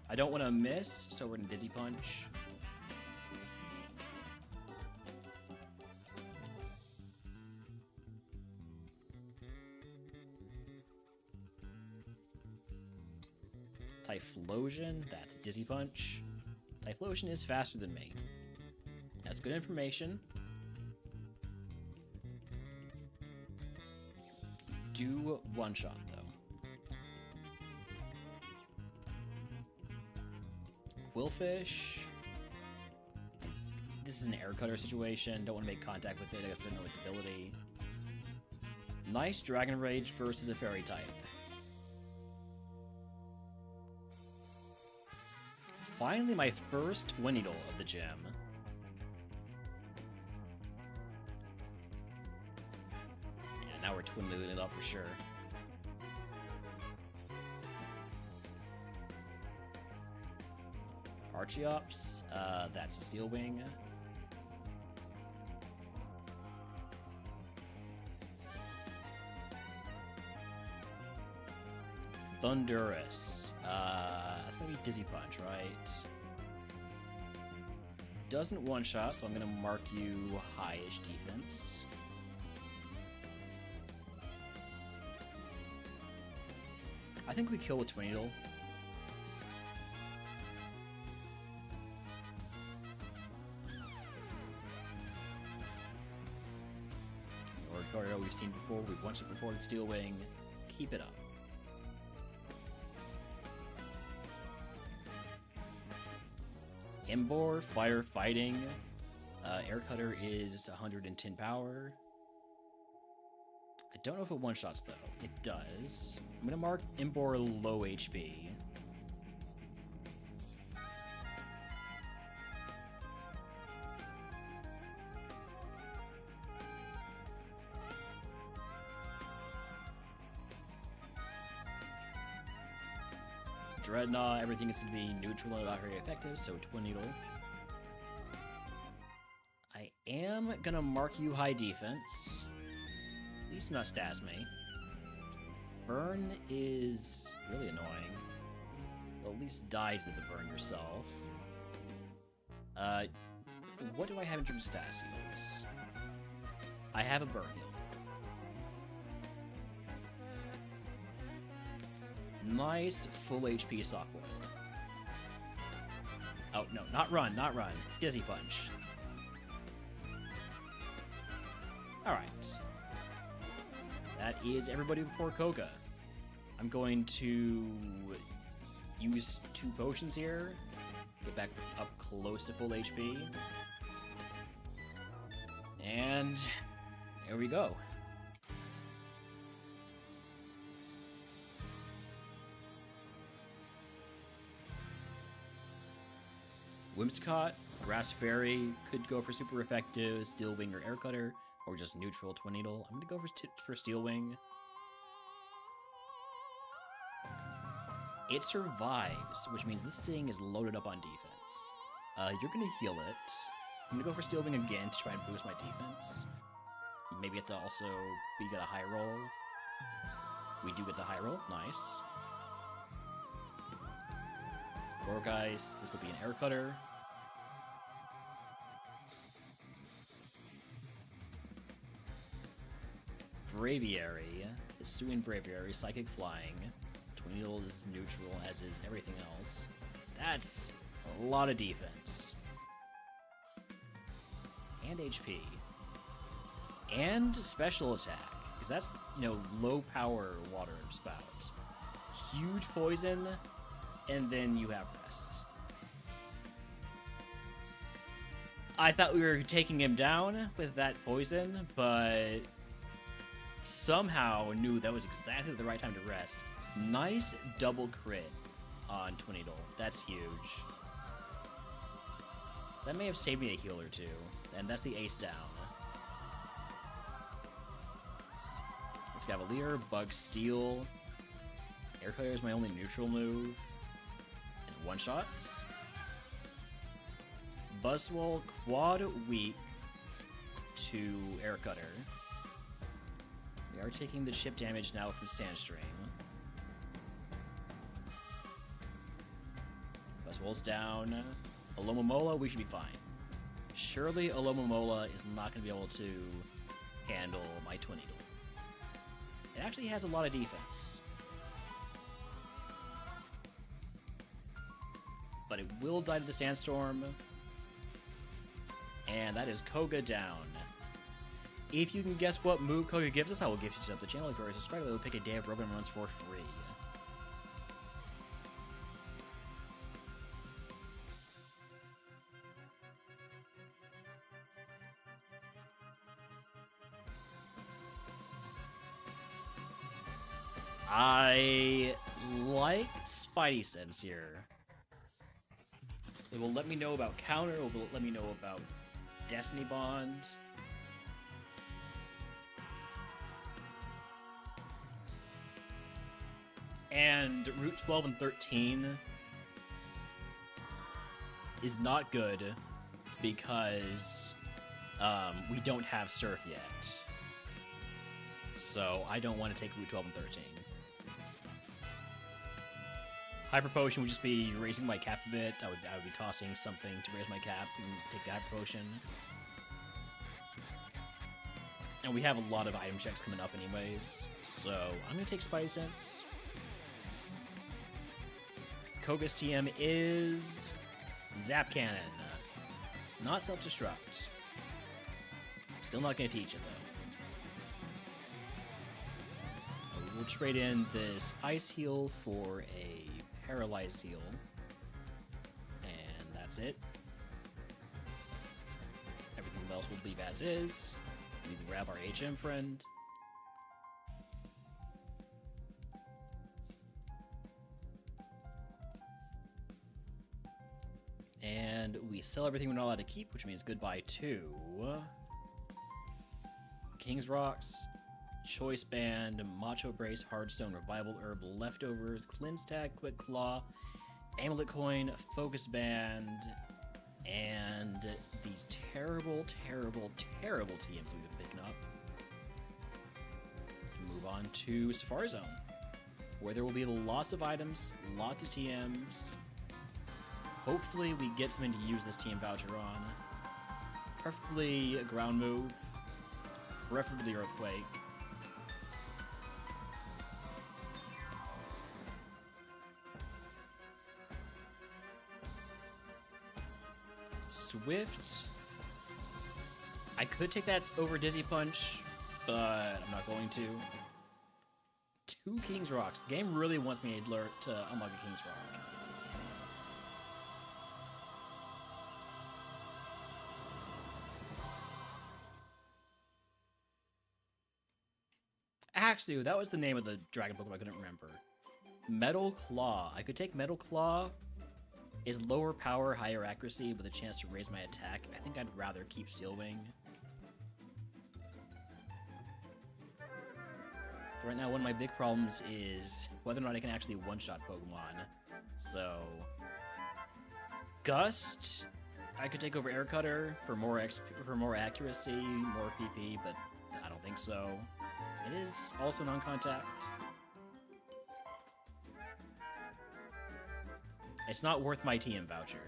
I don't want to miss, so we're going to Dizzy Punch. Typhlosion, that's Dizzy Punch. Typhlosion is faster than me. That's good information. Do one shot though. Quillfish. This is an air cutter situation. Don't want to make contact with it. I guess I don't know its ability. Nice Dragon Rage versus a fairy type. Finally, my first Wind Needle of the gym. Yeah, now we're Twin Needling it up for sure. Archeops, that's a Steel Wing. Thundurus. That's gonna be Dizzy Punch, right? Doesn't one-shot, so I'm gonna mark you high-ish defense. I think we kill with Twin Needle. Or we've seen before, we've one-shot before with Steel Wing. Keep it up. Embor, Firefighting. Air Cutter is 110 power. I don't know if it one-shots, though. It does. I'm going to mark Embor low HP. Dreadnought, everything is going to be neutral and not very effective, so Twin Needle. I am going to mark you high defense. At least not stas me. Burn is really annoying. You'll at least die to the burn yourself. What do I have in terms of stas heals? I have a burn heal. Nice full HP Sockboy. Oh, no, not run, not run. Dizzy punch. Alright. That is everybody before Koga. I'm going to use 2 potions here. Get back up close to full HP. And there we go. Whimsicott, Grass Fairy, could go for super effective, Steel Wing or Air Cutter, or just neutral Twin Needle. I'm gonna go for Steel Wing. It survives, which means this thing is loaded up on defense. You're gonna heal it. I'm gonna go for Steel Wing again to try and boost my defense. Maybe it's also, we get a high roll. We do get the high roll, nice. Gorgeist, this will be an Air Cutter. Braviary, Hisuian Braviary, Psychic Flying. Twin Needle is neutral, as is everything else. That's a lot of defense. And HP. And special attack, because that's, you know, low power water spout. Huge poison, and then you have rest. I thought we were taking him down with that poison, but somehow knew that was exactly the right time to rest. Nice double crit on Twin Needle. That's huge. That may have saved me a heal or two, and that's the ace down. Scavalier, Bug Steel. Air Cutter is my only neutral move. And one-shots. Buzzwole, quad weak to Air Cutter. We are taking the chip damage now from Sandstream. Buzzwole's down. Alomomola, we should be fine. Surely Alomomola is not going to be able to handle my Twin Needle. It actually has a lot of defense. But it will die to the Sandstorm. And that is Koga down. If you can guess what move Koga gives us, I will give you to the channel. If you're a subscriber, I will pick a day of RogueMon runs for free. I like Spidey Sense here. It will let me know about counter, it will let me know about Destiny Bond. And Route 12 and 13 is not good because we don't have Surf yet. So I don't want to take Route 12 and 13. Hyper Potion would just be raising my cap a bit. I would be tossing something to raise my cap and take the Hyper Potion. And we have a lot of item checks coming up anyways, so I'm going to take Spidey Sense. Koga's TM is Zap Cannon. Not Self-Destruct. Still not going to teach it though. We'll trade in this Ice Heal for a Paralyze Heal. And that's it. Everything else we'll leave as is. We can grab our HM friend. And we sell everything we're not allowed to keep, which means goodbye to King's Rocks, Choice Band, Macho Brace, Hardstone, Revival Herb, Leftovers, Cleanse Tag, Quick Claw, Amulet Coin, Focus Band, and these terrible, terrible, terrible TMs we've been picking up. Move on to Safari Zone, where there will be lots of items, lots of TMs. Hopefully we get something to use this TM voucher on. Preferably a ground move, preferably Earthquake. Swift. I could take that over Dizzy Punch, but I'm not going to. 2 King's Rocks. The game really wants me to unlock a King's Rock. Axew, that was the name of the dragon Pokemon I couldn't remember. Metal Claw. I could take Metal Claw. Is lower power, higher accuracy, with a chance to raise my attack. I think I'd rather keep Steel Wing. Right now, one of my big problems is whether or not I can actually one-shot Pokemon. So, Gust, I could take over Air Cutter for more accuracy, more PP, but I don't think so. It is also non-contact. It's not worth my TM voucher.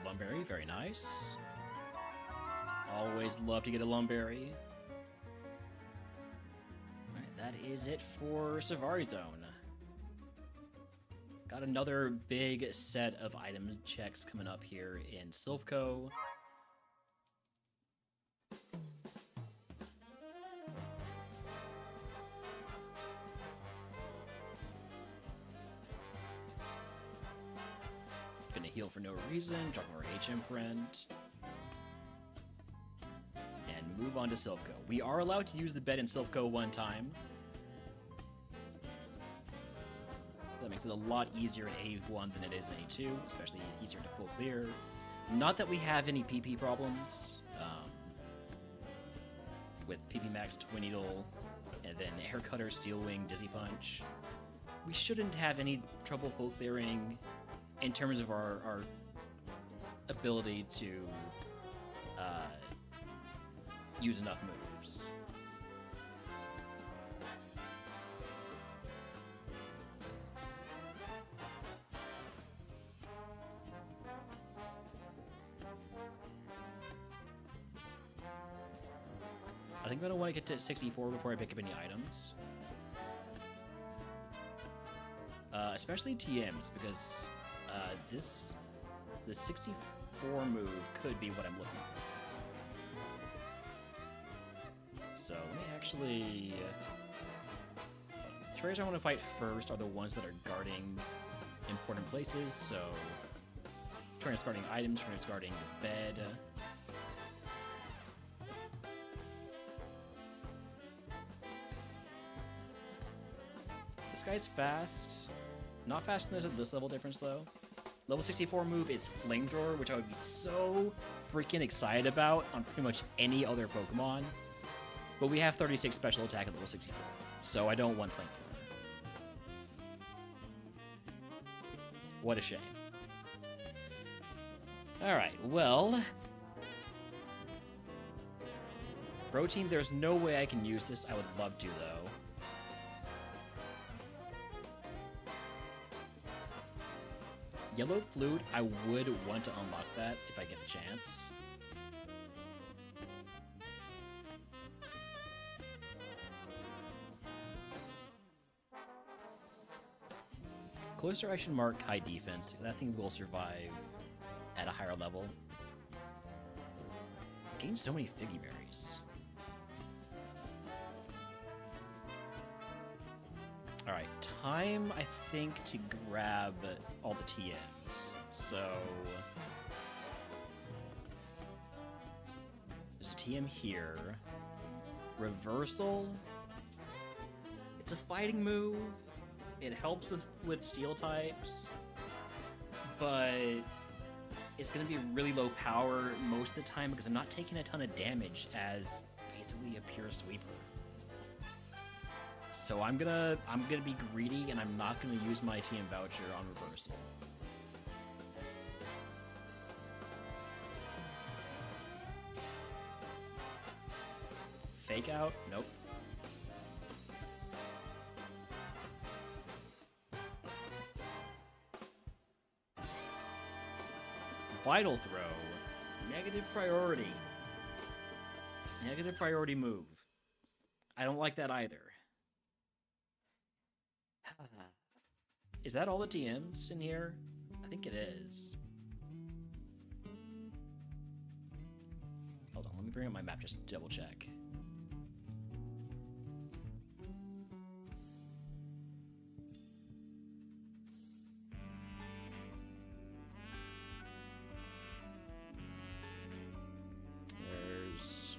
Lumberry, very nice. Always love to get a Lumberry. Alright, that is it for Savari Zone. Got another big set of item checks coming up here in Silphco. Gonna heal for no reason, drop our HM friend. And move on to Silphco. We are allowed to use the bed in Silphco one time. That makes it a lot easier in A1 than it is in A2, especially easier to full clear. Not that we have any PP problems. With PP Max, Twin Needle, and then Air Cutter, Steel Wing, Dizzy Punch. We shouldn't have any trouble full clearing in terms of our ability to use enough moves. I think I'm going to want to get to 64 before I pick up any items. Especially TMs, because the 64 move could be what I'm looking for. So let me actually... The trainers I want to fight first are the ones that are guarding important places, so... Trainers guarding items, trainers guarding the bed... This guy's fast. Not fast enough at this level difference, though. Level 64 move is Flamethrower, which I would be so freaking excited about on pretty much any other Pokemon. But we have 36 special attack at level 64, so I don't want Flamethrower. What a shame. Alright, well... Protein, there's no way I can use this. I would love to, though. Yellow Flute, I would want to unlock that if I get the chance. Cloister, I should mark high defense. That thing will survive at a higher level. Gained so many Figgy Berries. Alright, time, I think, to grab all the TMs. So... There's a TM here. Reversal. It's a fighting move. It helps with steel types. But... It's going to be really low power most of the time because I'm not taking a ton of damage as basically a pure sweeper. So I'm gonna be greedy and I'm not gonna use my TM voucher on reversal. Fake out? Nope. Vital Throw. Negative priority. Negative priority move. I don't like that either. Is that all the TMs in here? I think it is. Hold on, let me bring up my map just to double check. There's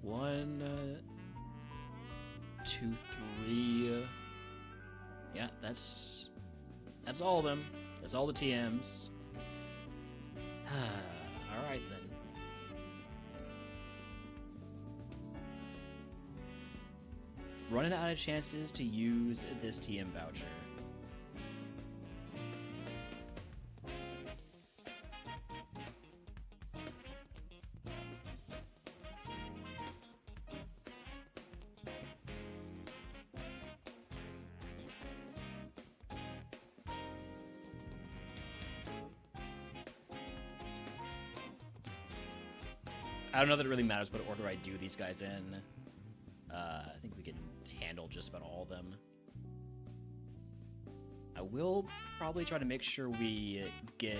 1, 2, 3. Yeah, that's all of them. That's all the TMs. All right then. Running out of chances to use this TM voucher. I don't know that it really matters what order I do these guys in. I think we can handle just about all of them. I will probably try to make sure we get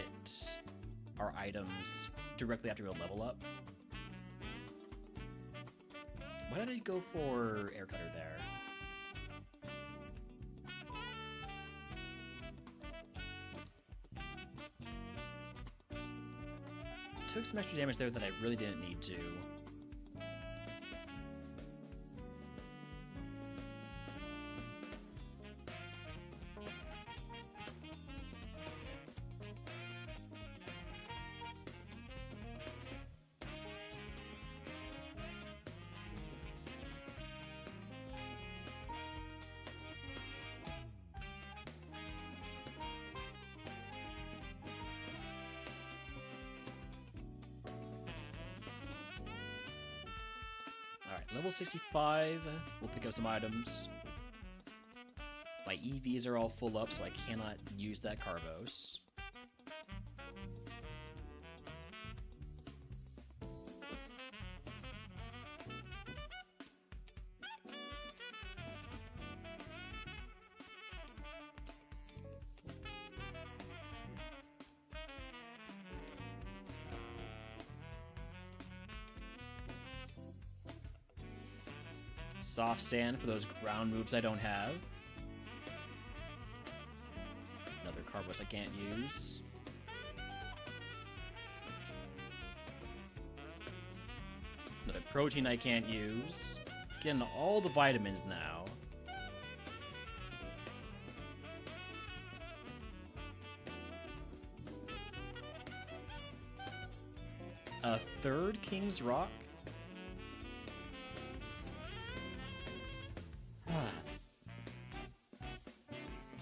our items directly after we level up. Why did I go for Air Cutter there? Took some extra damage there that I really didn't need to. Alright, level 65, we'll pick up some items. My EVs are all full up, so I cannot use that Carbos. Soft Sand for those ground moves I don't have. Another Carbos I can't use. Another protein I can't use. Getting all the vitamins now. A third King's Rock?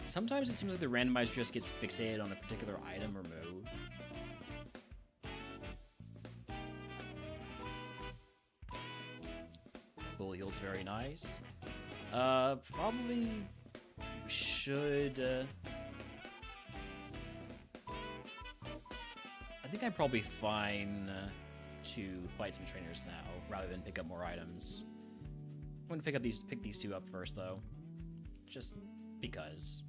Sometimes it seems like the randomizer just gets fixated on a particular item or move. Full heal's very nice. Probably should... I think I'm probably fine to fight some trainers now, rather than pick up more items. I'm gonna pick these two up first, though. Just because.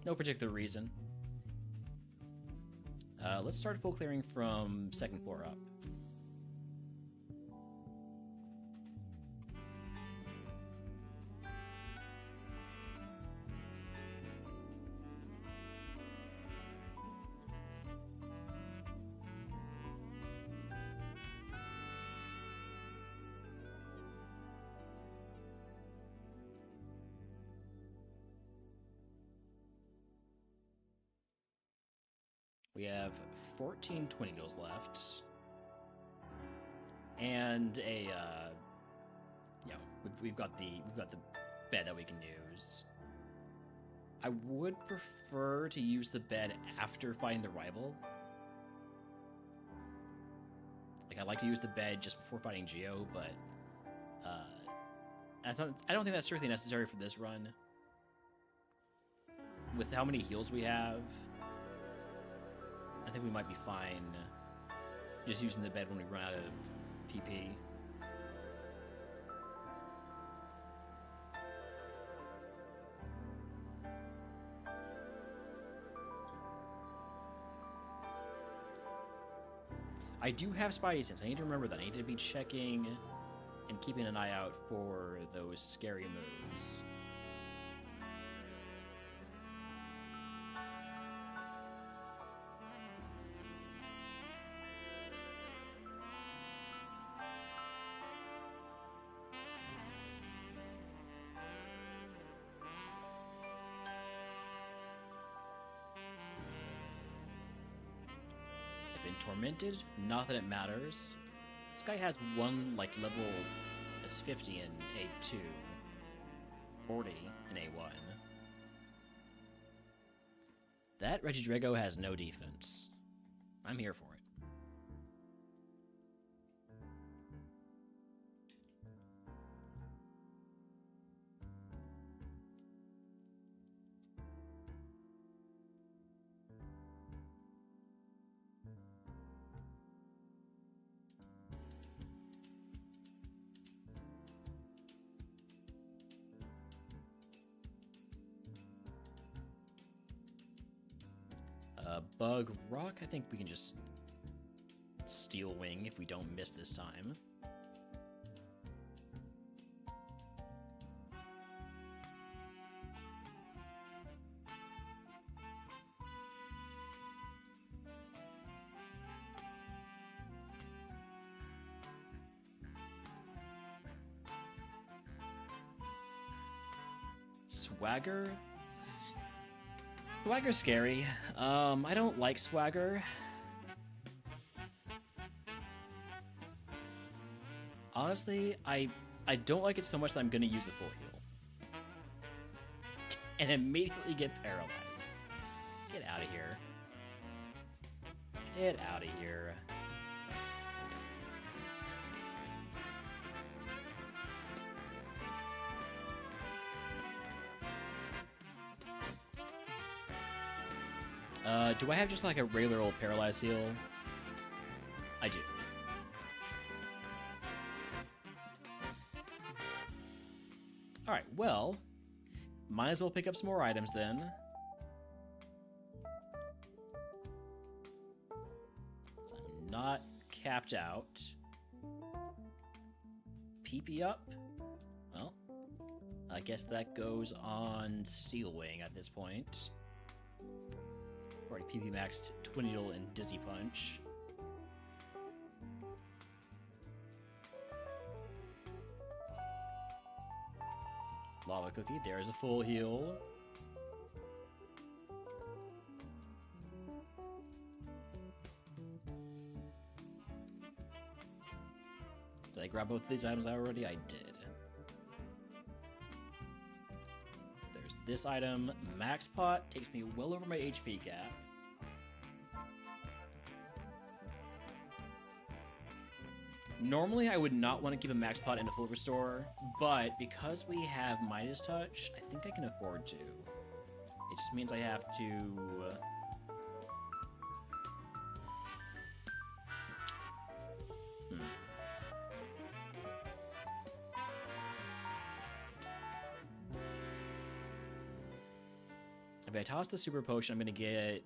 No particular reason. Let's start full clearing from second floor up. We have 14 20 needles left, and a we've got the bed that we can use. I would prefer to use the bed after fighting the rival. Like, I'd like to use the bed just before fighting Geo, but I don't think that's strictly necessary for this run. With how many heals we have. I think we might be fine just using the bed when we run out of PP. I do have Spidey sense. I need to remember that. I need to be checking and keeping an eye out for those scary moves. Tormented, not that it matters. This guy has one like level as 50 in A2, 40 in A1. That Regidrago has no defense. I'm here for it. Bug Rock, I think we can just Steel Wing if we don't miss this time. Swagger? Swagger's scary. I don't like Swagger. Honestly, I don't like it so much that I'm gonna use a full heal. And immediately get paralyzed. Get out of here. Get out of here. Do I have just like a regular old paralyzed heal? I do. Alright, well, might as well pick up some more items then. So I'm not capped out. PP up? Well, I guess that goes on Steel Wing at this point. Already PP maxed Twin Needle and Dizzy Punch. Lava Cookie, there's a full heal. Did I grab both of these items already? I did. There's this item. Max Pot takes me well over my HP cap. Normally, I would not want to keep a max pot in a full restore, but because we have Midas Touch, I think I can afford to. It just means I have to... If I toss the Super Potion, I'm going to get,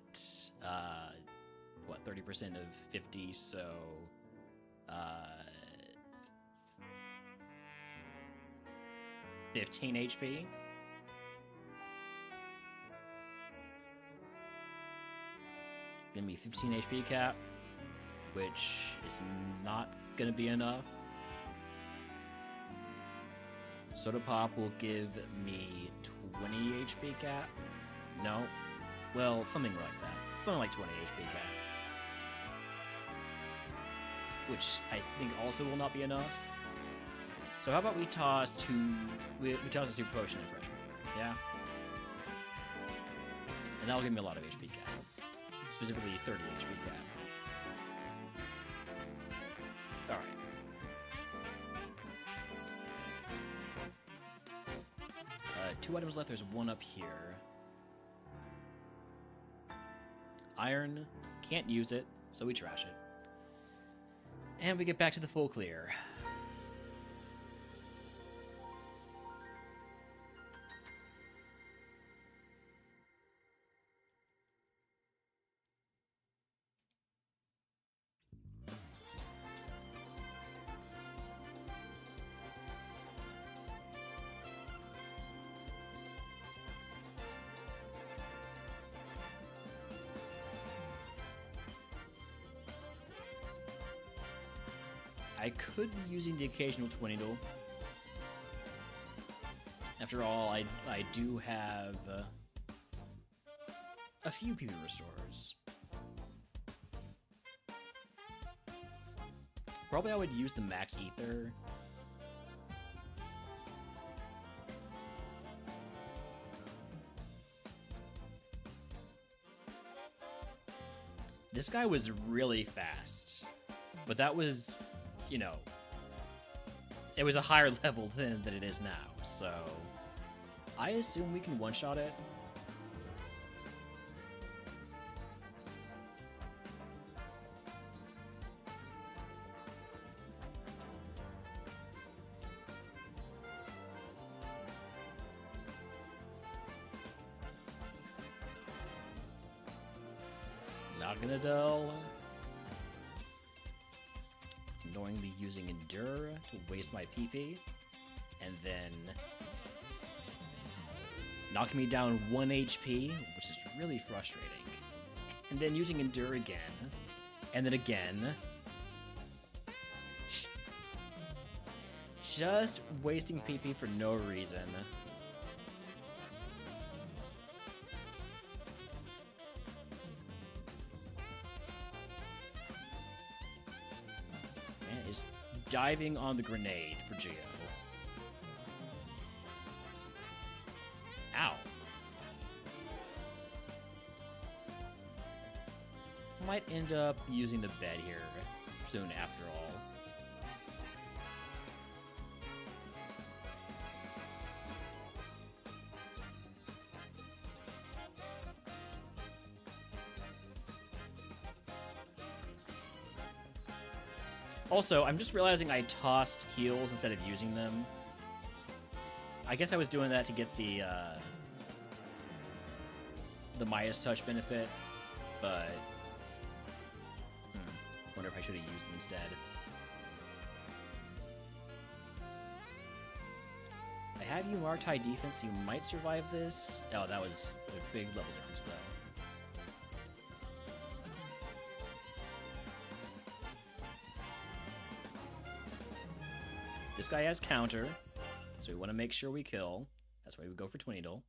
what, 30% of 50, so... 15 HP. Gonna be 15 HP cap, which is not gonna be enough. Soda Pop will give me 20 HP cap. No, well, something like that. Something like 20 HP cap. Which I think also will not be enough. So how about we toss we toss a Super Potion in Freshman, yeah? And that'll give me a lot of HP cap. Specifically 30 HP cap. Alright. Two items left, there's one up here. Iron, Can't use it, so we trash it. And we get back to the full clear. I could be using the occasional Twin Needle. After all, I do have a few PP restores. Probably I would use the Max Ether. This guy was really fast, but that was, you know, it was a higher level than it is now, so I assume we can one-shot it. Not gonna dull. Knowingly using Endure to waste my PP, and then knocking me down 1 HP, which is really frustrating. And then using Endure again, and then again. Just wasting PP for no reason. Is diving on the grenade for Geo. Ow. Might end up using the bed here soon after all. Also, I'm just realizing I tossed heals instead of using them. I guess I was doing that to get the Midas Touch benefit, but wonder if I should have used them instead. I have you marked high defense, so you might survive this. Oh, that was a big level difference, though. This guy has counter, so we want to make sure we kill. That's why we go for Twin Needle.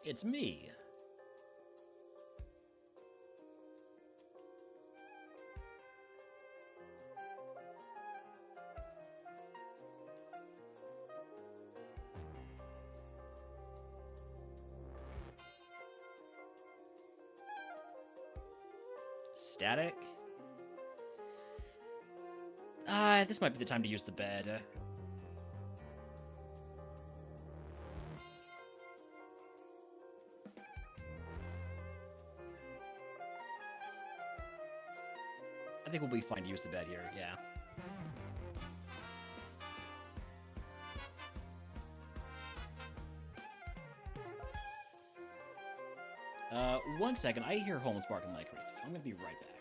It's me. Static? This might be the time to use the bed. I think we'll be fine to use the bed here, yeah. One second. I hear Holmes barking like crazy. I'm gonna be right back.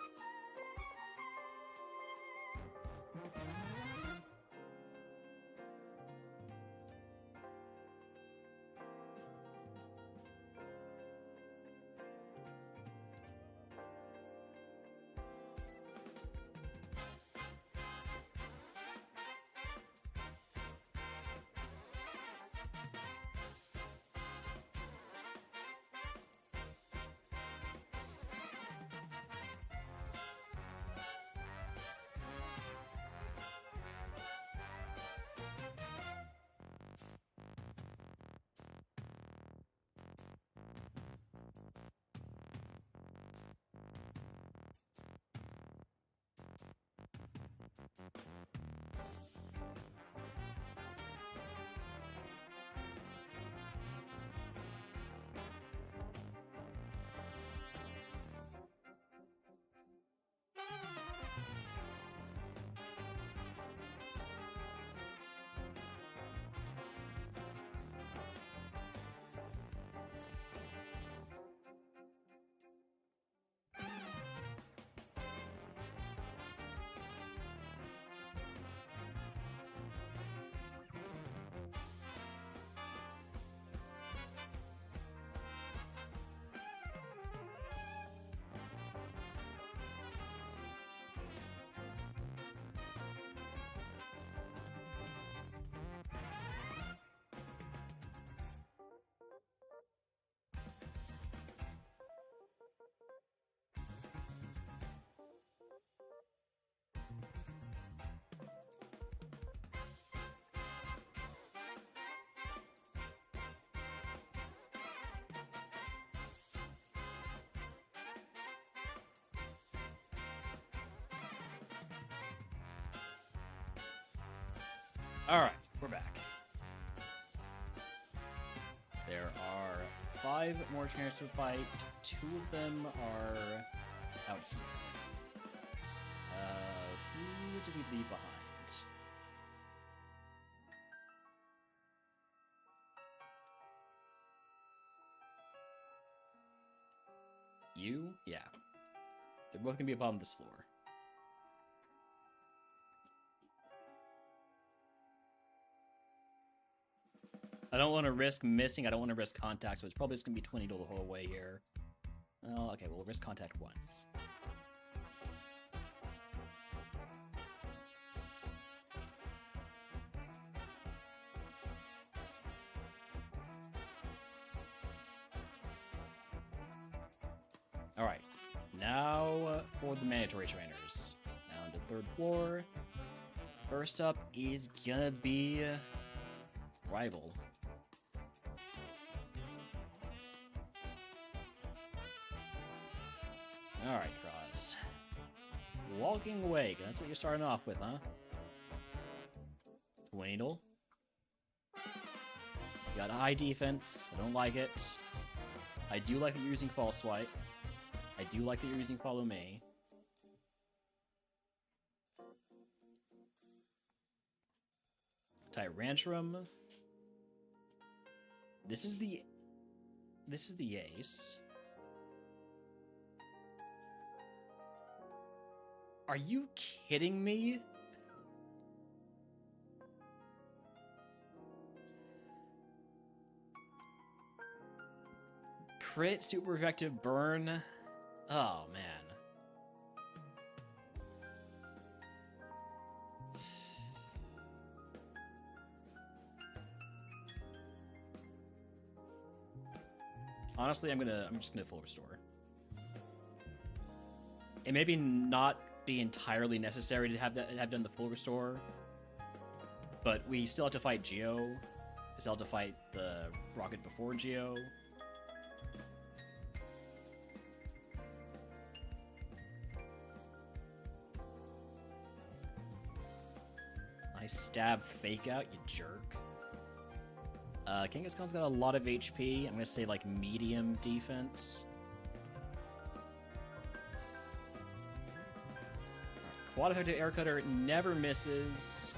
Alright, we're back. There are 5 more trainers to fight. 2 of them are out here. Who did we leave behind? You? Yeah. They're both gonna be upon this floor. I don't want to risk missing. I don't want to risk contact, so it's probably just going to be Twin Needle the whole way here. Well, okay, we'll risk contact once. Alright, now for the mandatory trainers. Down to 3rd floor. First up is gonna be Rival. Alright, Cross. Walking away, that's what you're starting off with, huh? Twin Needle. You got high defense, I don't like it. I do like that you're using False Swipe. I do like that you're using Follow Me. Tyrantrum. This is the ace. Are you kidding me? Crit, super effective burn. Oh, man. Honestly, I'm just gonna full restore. It may be not be entirely necessary to have done the full restore, but we still have to fight Geo. We still have to fight the rocket before Geo. Nice stab fake out, you jerk. Kangaskhan's got a lot of HP. I'm gonna say like medium defense. Quad effective air cutter never misses.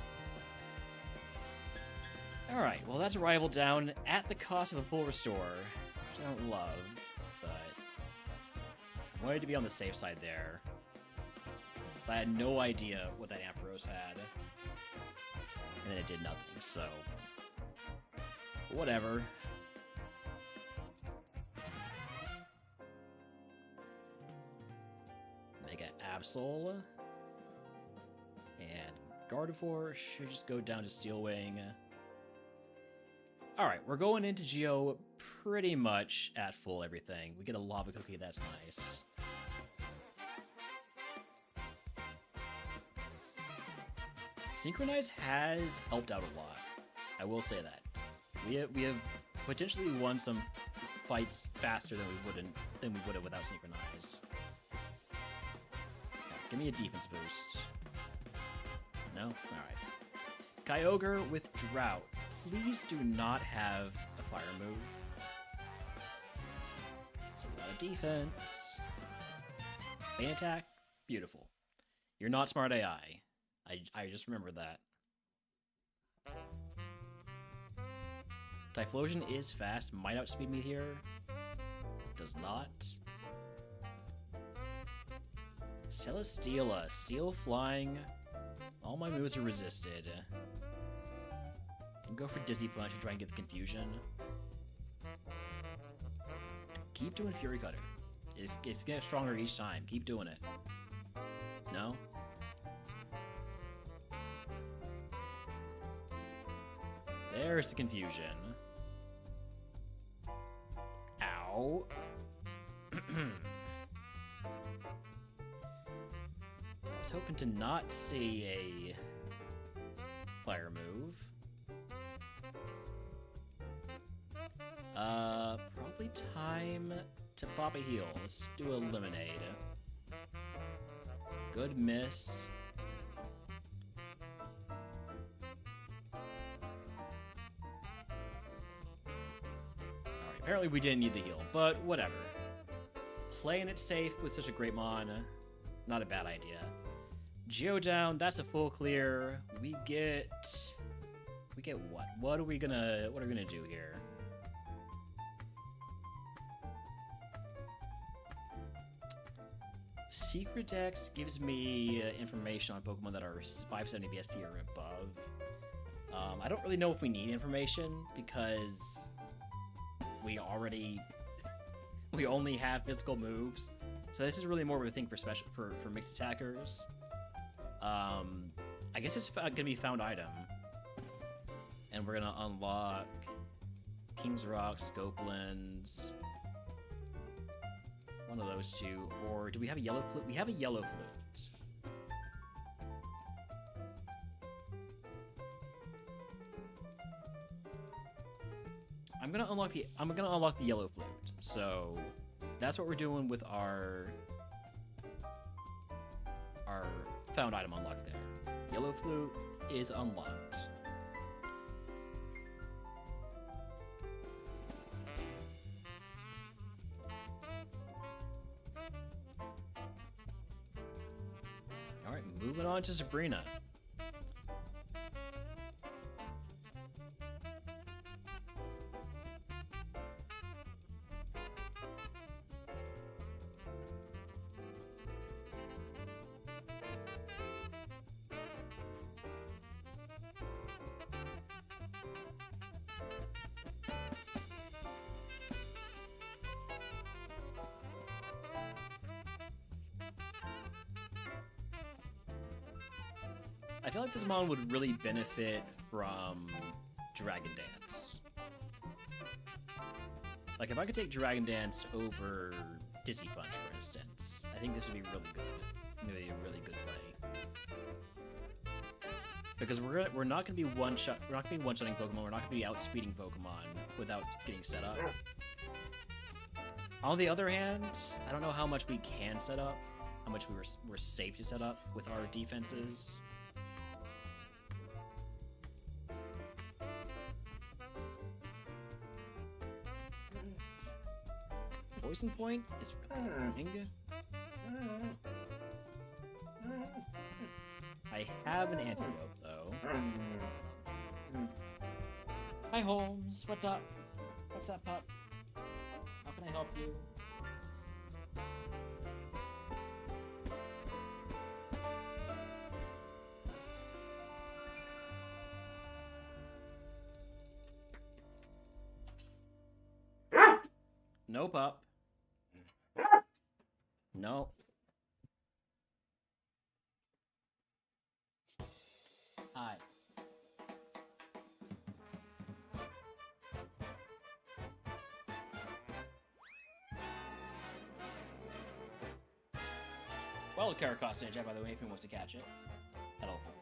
Alright, well that's a rival down at the cost of a full restore, which I don't love, but I wanted to be on the safe side there. I had no idea what that Ampharos had. And then it did nothing, so whatever. Mega Absol. And Gardevoir should just go down to Steel Wing. Alright, we're going into Geo pretty much at full everything. We get a Lava Cookie, that's nice. Synchronize has helped out a lot. I will say that. We have potentially won some fights faster than we would have without Synchronize. Give me a defense boost. No? Alright. Kyogre with Drought. Please do not have a fire move. It's a lot of defense. Bane attack? Beautiful. You're not smart AI. I just remember that. Typhlosion is fast, might outspeed me here. Does not. Celesteela, Steel Flying. All my moves are resisted. And go for Dizzy Punch to try and get the confusion. Keep doing Fury Cutter. It's getting stronger each time. Keep doing it. No? There's the confusion. Ow. I was hoping to not see a fire move. Probably time to pop a heal. Let's do a Lemonade. Good miss. Apparently we didn't need the heal, but whatever. Playing it safe with such a great mon, not a bad idea. Geo down, that's a full clear. We get what? What are we gonna do here? Secret Dex gives me information on Pokemon that are 570 BST or above. I don't really know if we need information because we only have physical moves, so this is really more of a thing for mixed attackers. I guess it's gonna be found item, and we're gonna unlock King's Rock, Scopelands, one of those two. Or do we have a yellow flute? We have a yellow flute. I'm gonna unlock the yellow flute. So that's what we're doing with our found item unlocked there. Yellow flute is unlocked. All right, moving on to Sabrina. I feel like this mon would really benefit from Dragon Dance. Like, if I could take Dragon Dance over Dizzy Punch, for instance, I think this would be really good. Maybe a really good play. Because we're not gonna be one-shotting Pokemon. We're not gonna be outspeeding Pokemon without getting set up. On the other hand, I don't know how much we can set up, how much we're safe to set up with our defenses. Poison Point is really annoying. I have an antidote, though. Hi, Holmes. What's up? What's up, pup? How can I help you? No, pup. No. Hi. Well, Caracost Ninja, by the way, if he wants to catch it. That'll hurt.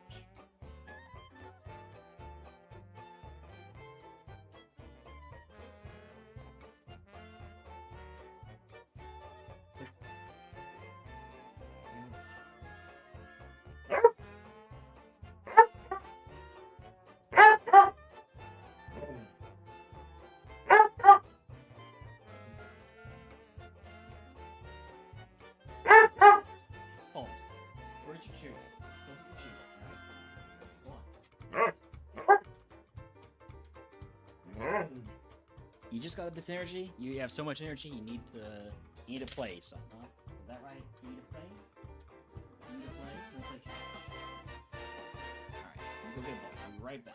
You just got this energy. You have so much energy. You need to play something. Huh? Is that right? You need to play. You need to play. You want to play trash? All right. Go get a ball. I'll be right back.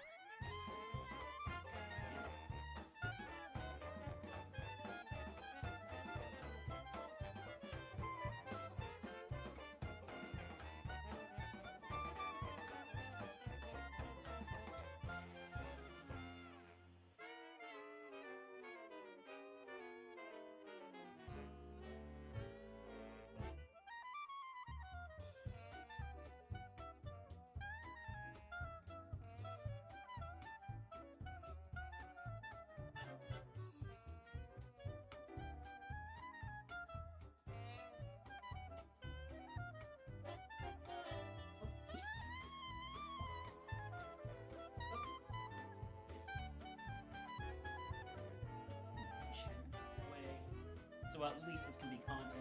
So at least this can be content.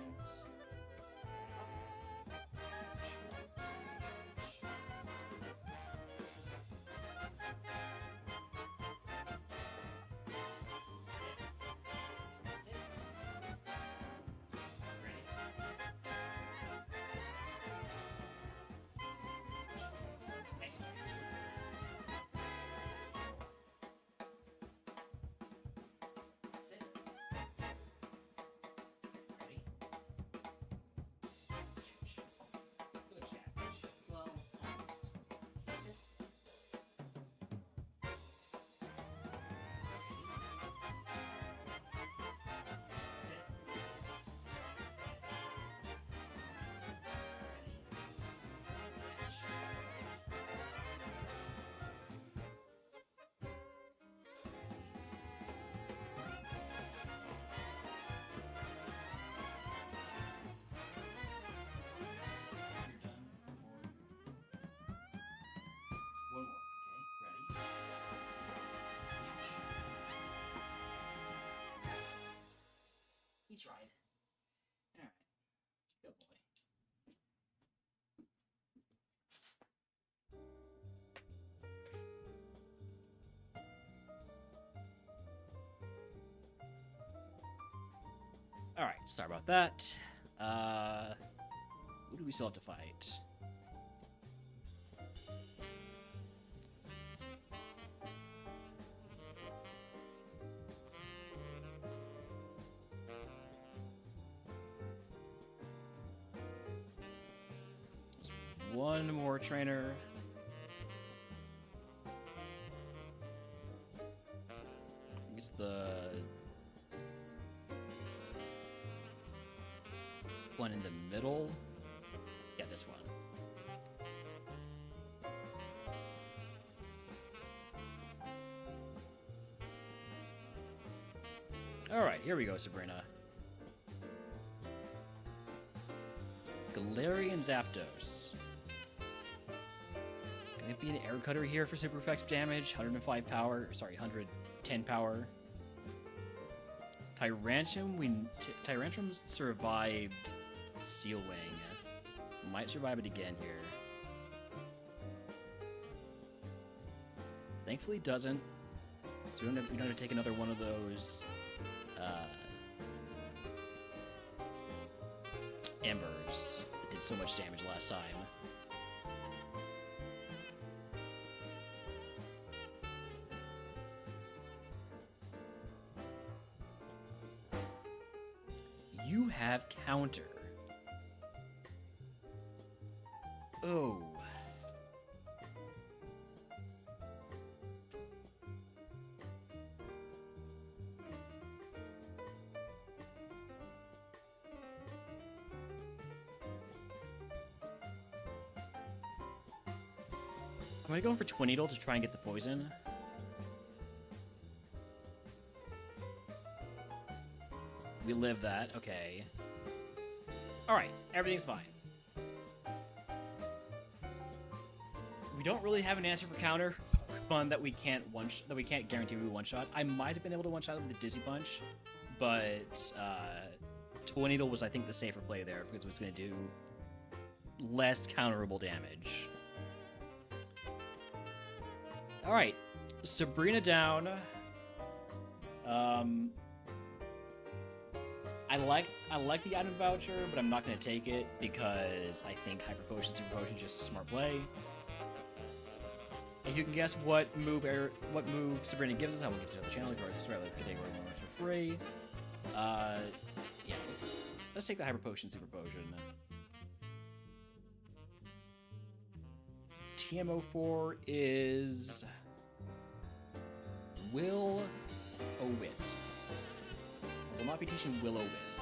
One more. Okay, ready? He tried. Alright. Good boy. Alright, sorry about that. Who do we still have to fight? One more trainer. I guess the one in the middle. Yeah, this one. Alright, here we go, Sabrina. Galarian Zapdos. Can it be an air cutter here for super effective damage? 105 power, sorry, 110 power. Tyrantrum survived Steel Wing. Might survive it again here. Thankfully doesn't. So we don't have to take another one of those Embers that did so much damage last time. You have counter. Oh. Am I going for Twin Needle to try and get the poison? We live that, okay. Alright, everything's fine. We don't really have an answer for counter Pokemon that we can't guarantee we one-shot. I might have been able to one-shot with the Dizzy Punch, but Twin Needle was, I think, the safer play there because it was going to do less counterable damage. Alright, Sabrina down. I like the item voucher, but I'm not going to take it because I think Hyper Potion, Super Potion is just a smart play. If you can guess what move Sabrina gives us, I will give it to the channel. It's right, like getting RogueMon for free. Yeah, let's take the Hyper Potion, Super Potion. TMO4 is Will-O-Wisp. I will not be teaching Will-O-Wisp.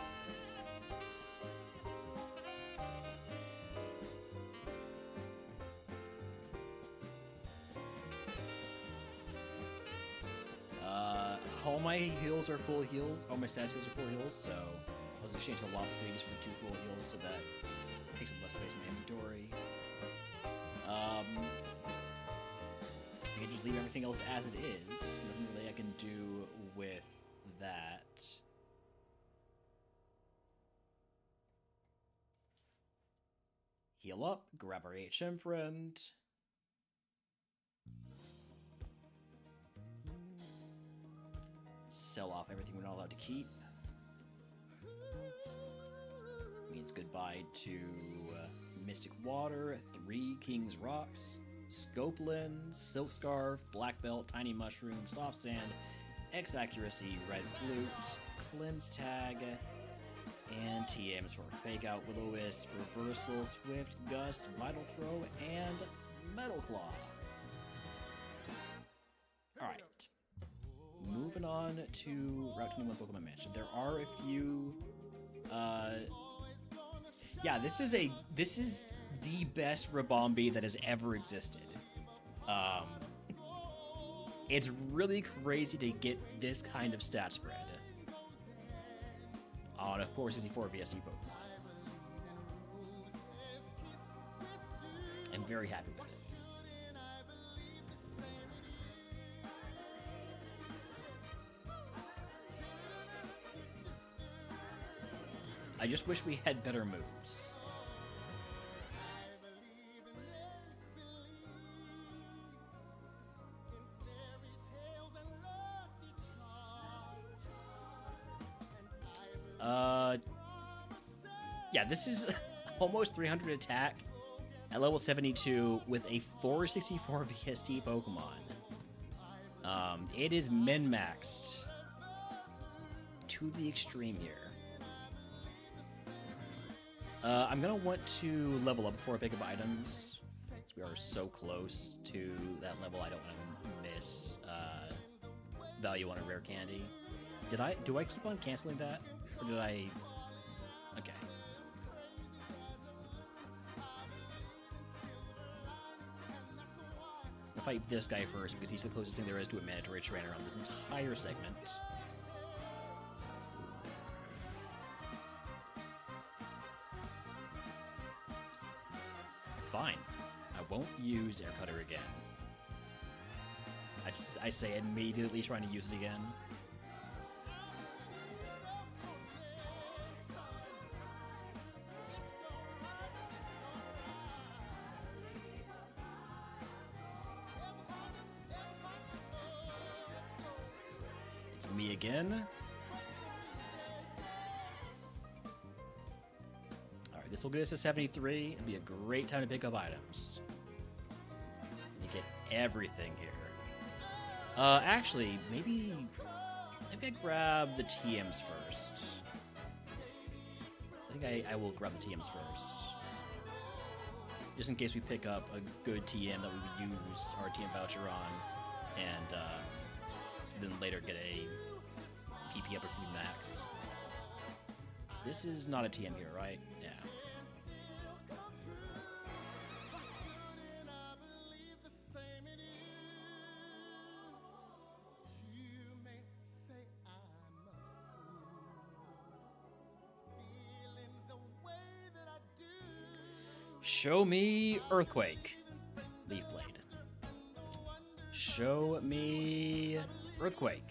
All my heals are full heals. All my stats heals are full heals, so I'll just exchange a lot of things for 2 full heals so that it takes up less space in my inventory. I can just leave everything else as it is. Nothing really I can do with that. Heal up, grab our HM friend. Sell off everything we're not allowed to keep. Means goodbye to Mystic Water, 3 King's Rocks, Scope Lens, Silk Scarf, Black Belt, Tiny Mushroom, Soft Sand, X Accuracy, Red Flute, Cleanse Tag, and TMs for Fake Out, Will-O-Wisp, Reversal, Swift, Gust, Vital Throw, and Metal Claw. Alright. Moving on to Route 21 Pokemon Mansion. There are a few... yeah, this is the best Rabombi that has ever existed. It's really crazy to get this kind of stat spread on a 464 VST Pokemon. I'm very happy with it. I just wish we had better moves. Yeah, this is almost 300 attack at level 72 with a 464 VST Pokemon. It is min-maxed to the extreme here. I'm gonna want to level up before I pick up items. Since we are so close to that level, I don't want to miss value on a rare candy. Do I keep on canceling that? Or did I... Okay. I'll fight this guy first because he's the closest thing there is to a mandatory trainer on this entire segment. Fine. I won't use Air Cutter again. I say immediately trying to use it again. It's me again. Alright, this will get us to 73. It'll be a great time to pick up items. You get everything here. Actually, maybe I grab the TMs first. I think I will grab the TMs first. Just in case we pick up a good TM that we would use our TM voucher on, and then later get a PP up or max. This is not a TM here, right? Yeah. Show me Earthquake. Leaf Blade. Show me Earthquake.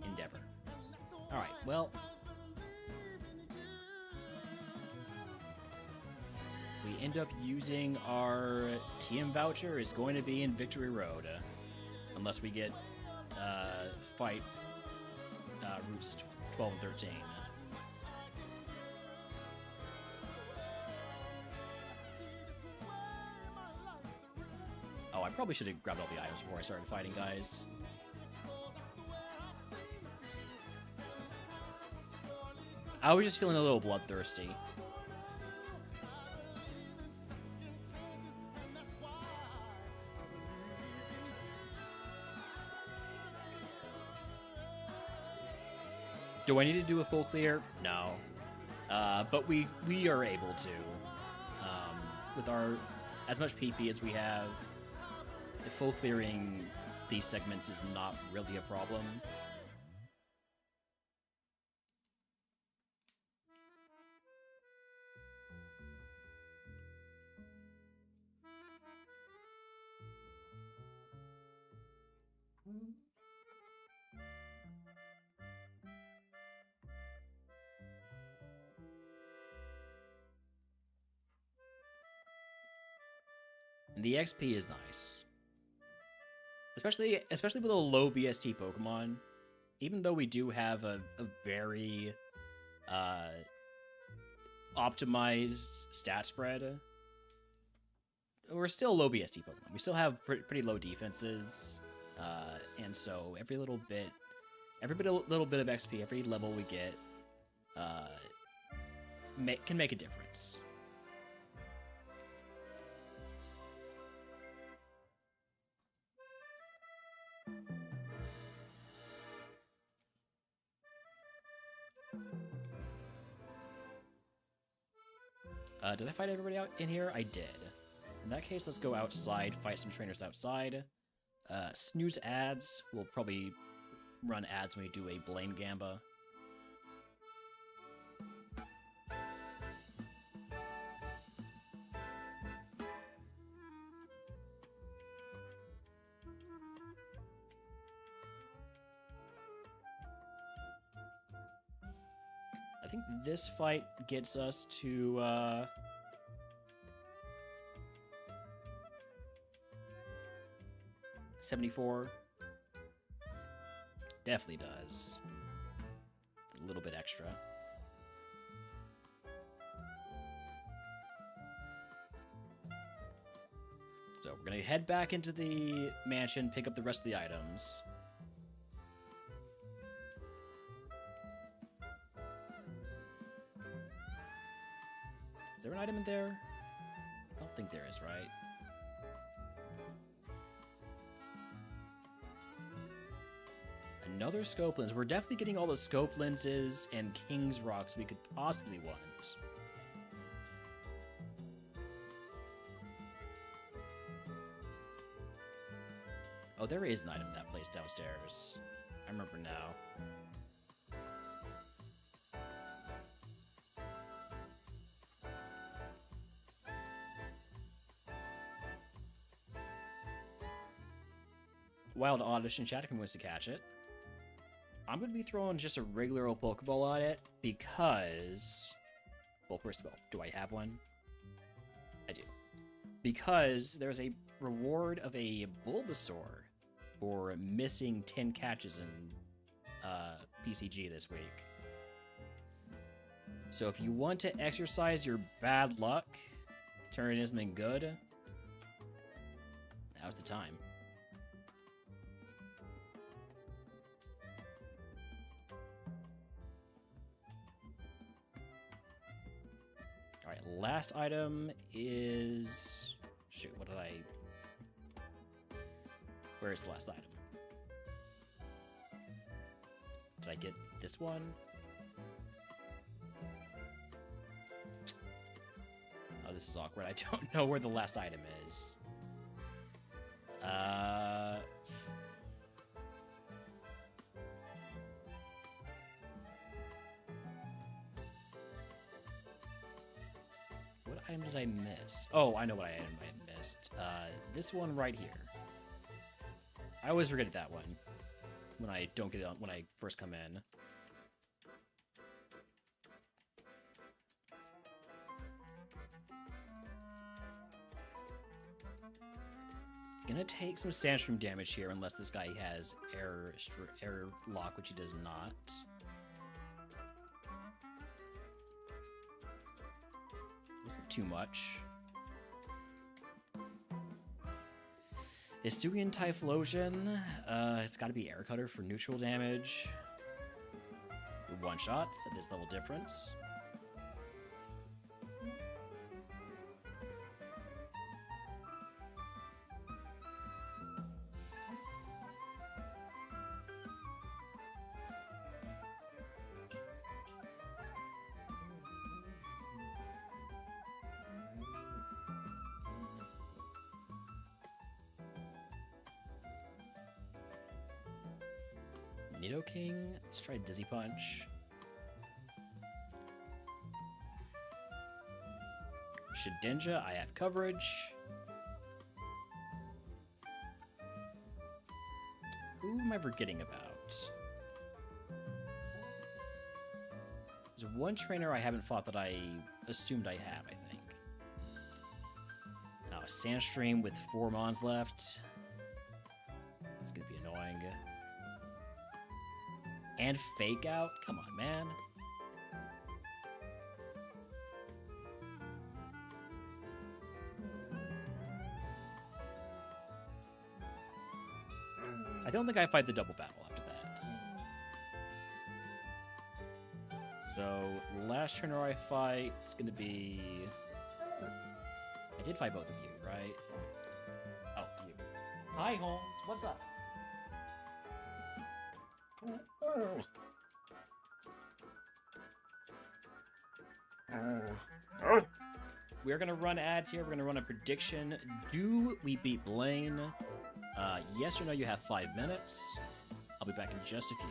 Endeavor. Alright, well. We end up using our TM voucher is going to be in Victory Road. Unless we get fight routes 12 and 13. Oh, I probably should have grabbed all the items before I started fighting, guys. I was just feeling a little bloodthirsty. Do I need to do a full clear? No. But we are able to. With our as much PP as we have, the full clearing these segments is not really a problem. And the XP is nice. Especially with a low BST Pokemon. Even though we do have a very optimized stat spread, we're still low BST Pokemon. We still have pretty low defenses, and so every little bit of XP, every level we get, can make a difference. Did I fight everybody out in here? I did. In that case, let's go outside, fight some trainers outside. Snooze ads. We'll probably run ads when we do a Blaine Gamba. I think this fight gets us to 74. Definitely does. A little bit extra. So we're gonna head back into the mansion, pick up the rest of the items. Is there an item in there? I don't think there is, right? Another scope lens. We're definitely getting all the scope lenses and King's Rocks we could possibly want. Oh, there is an item in that place downstairs. I remember now. Wild Audition chat if he wants to catch it. I'm going to be throwing just a regular old Pokeball at it because... Well, first of all, do I have one? I do. Because there's a reward of a Bulbasaur for missing 10 catches in PCG this week. So if you want to exercise your bad luck, turn it into something good, now's the time. Alright, last item is... Shoot, what did I... Where's the last item? Did I get this one? Oh, this is awkward. I don't know where the last item is. What item did I miss? Oh, I know what item I missed. This one right here. I always forget that one when I don't get it when I first come in. Gonna take some Sandstream damage here unless this guy has air lock, which he does not. Wasn't too much. Hisuian Typhlosion. It's got to be Air Cutter for neutral damage. One shots at this level difference. Nidoking, let's try Dizzy Punch. Shedinja, I have coverage. Who am I forgetting about? There's one trainer I haven't fought that I assumed I have, I think. No, Sandstream with 4 mons left. It's gonna be annoying. And Fake Out? Come on, man. I don't think I fight the double battle after that. So, last turn I fight, it's gonna be... I did fight both of you, right? Oh, you. Hi, Holmes. What's up? We're gonna run ads here. We're gonna run a prediction. Do we beat Blaine? Yes or no, you have 5 minutes. I'll be back in just a few.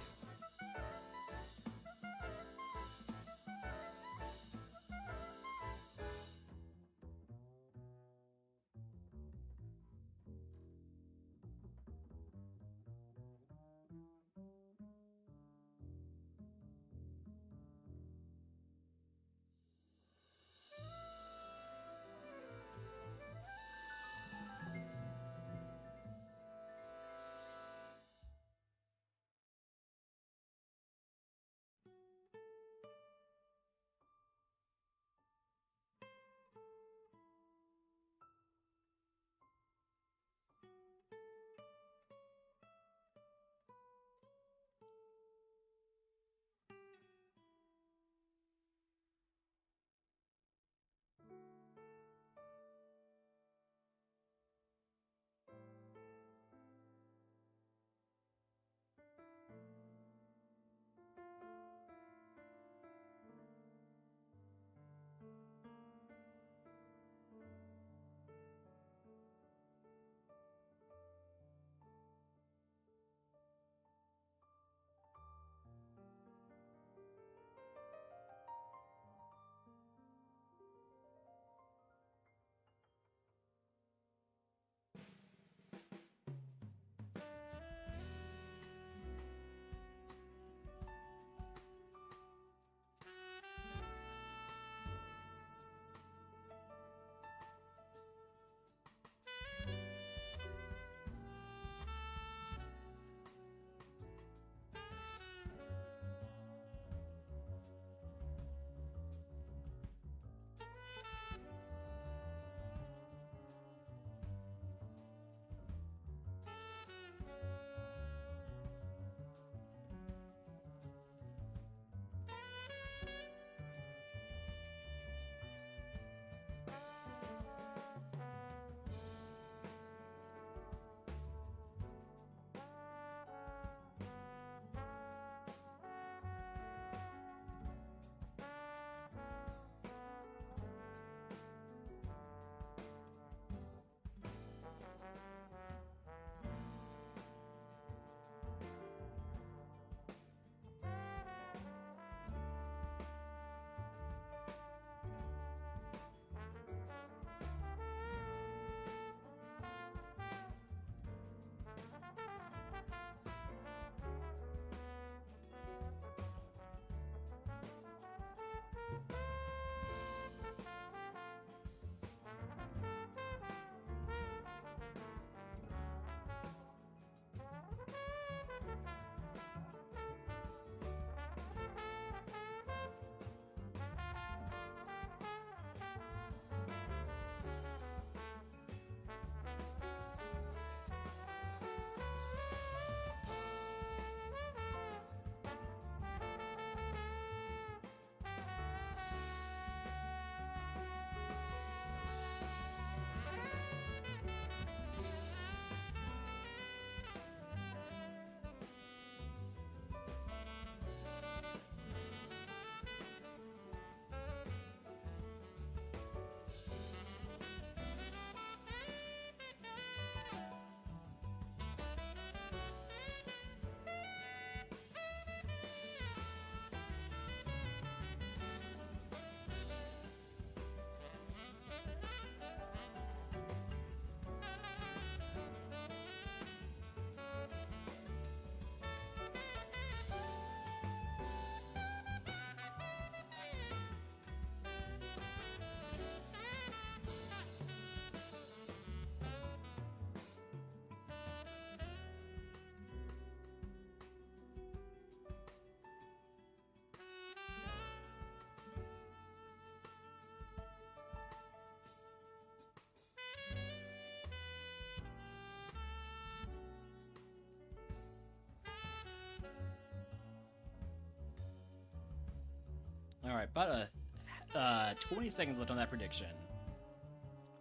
Alright, about 20 seconds left on that prediction.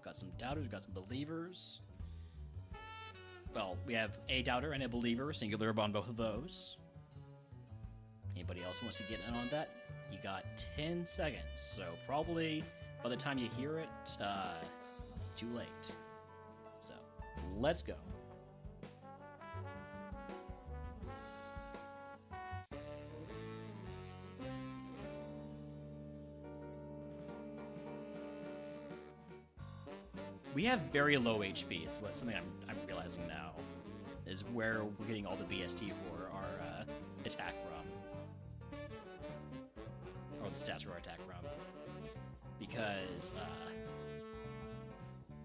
Got some doubters, got some believers. Well, we have a doubter and a believer, singular on both of those. Anybody else wants to get in on that? You got 10 seconds, so probably by the time you hear it, it's too late. So, let's go. We have very low HP. Is what something I'm realizing now is where we're getting all the BST for our attack from, or the stats for our attack from. Because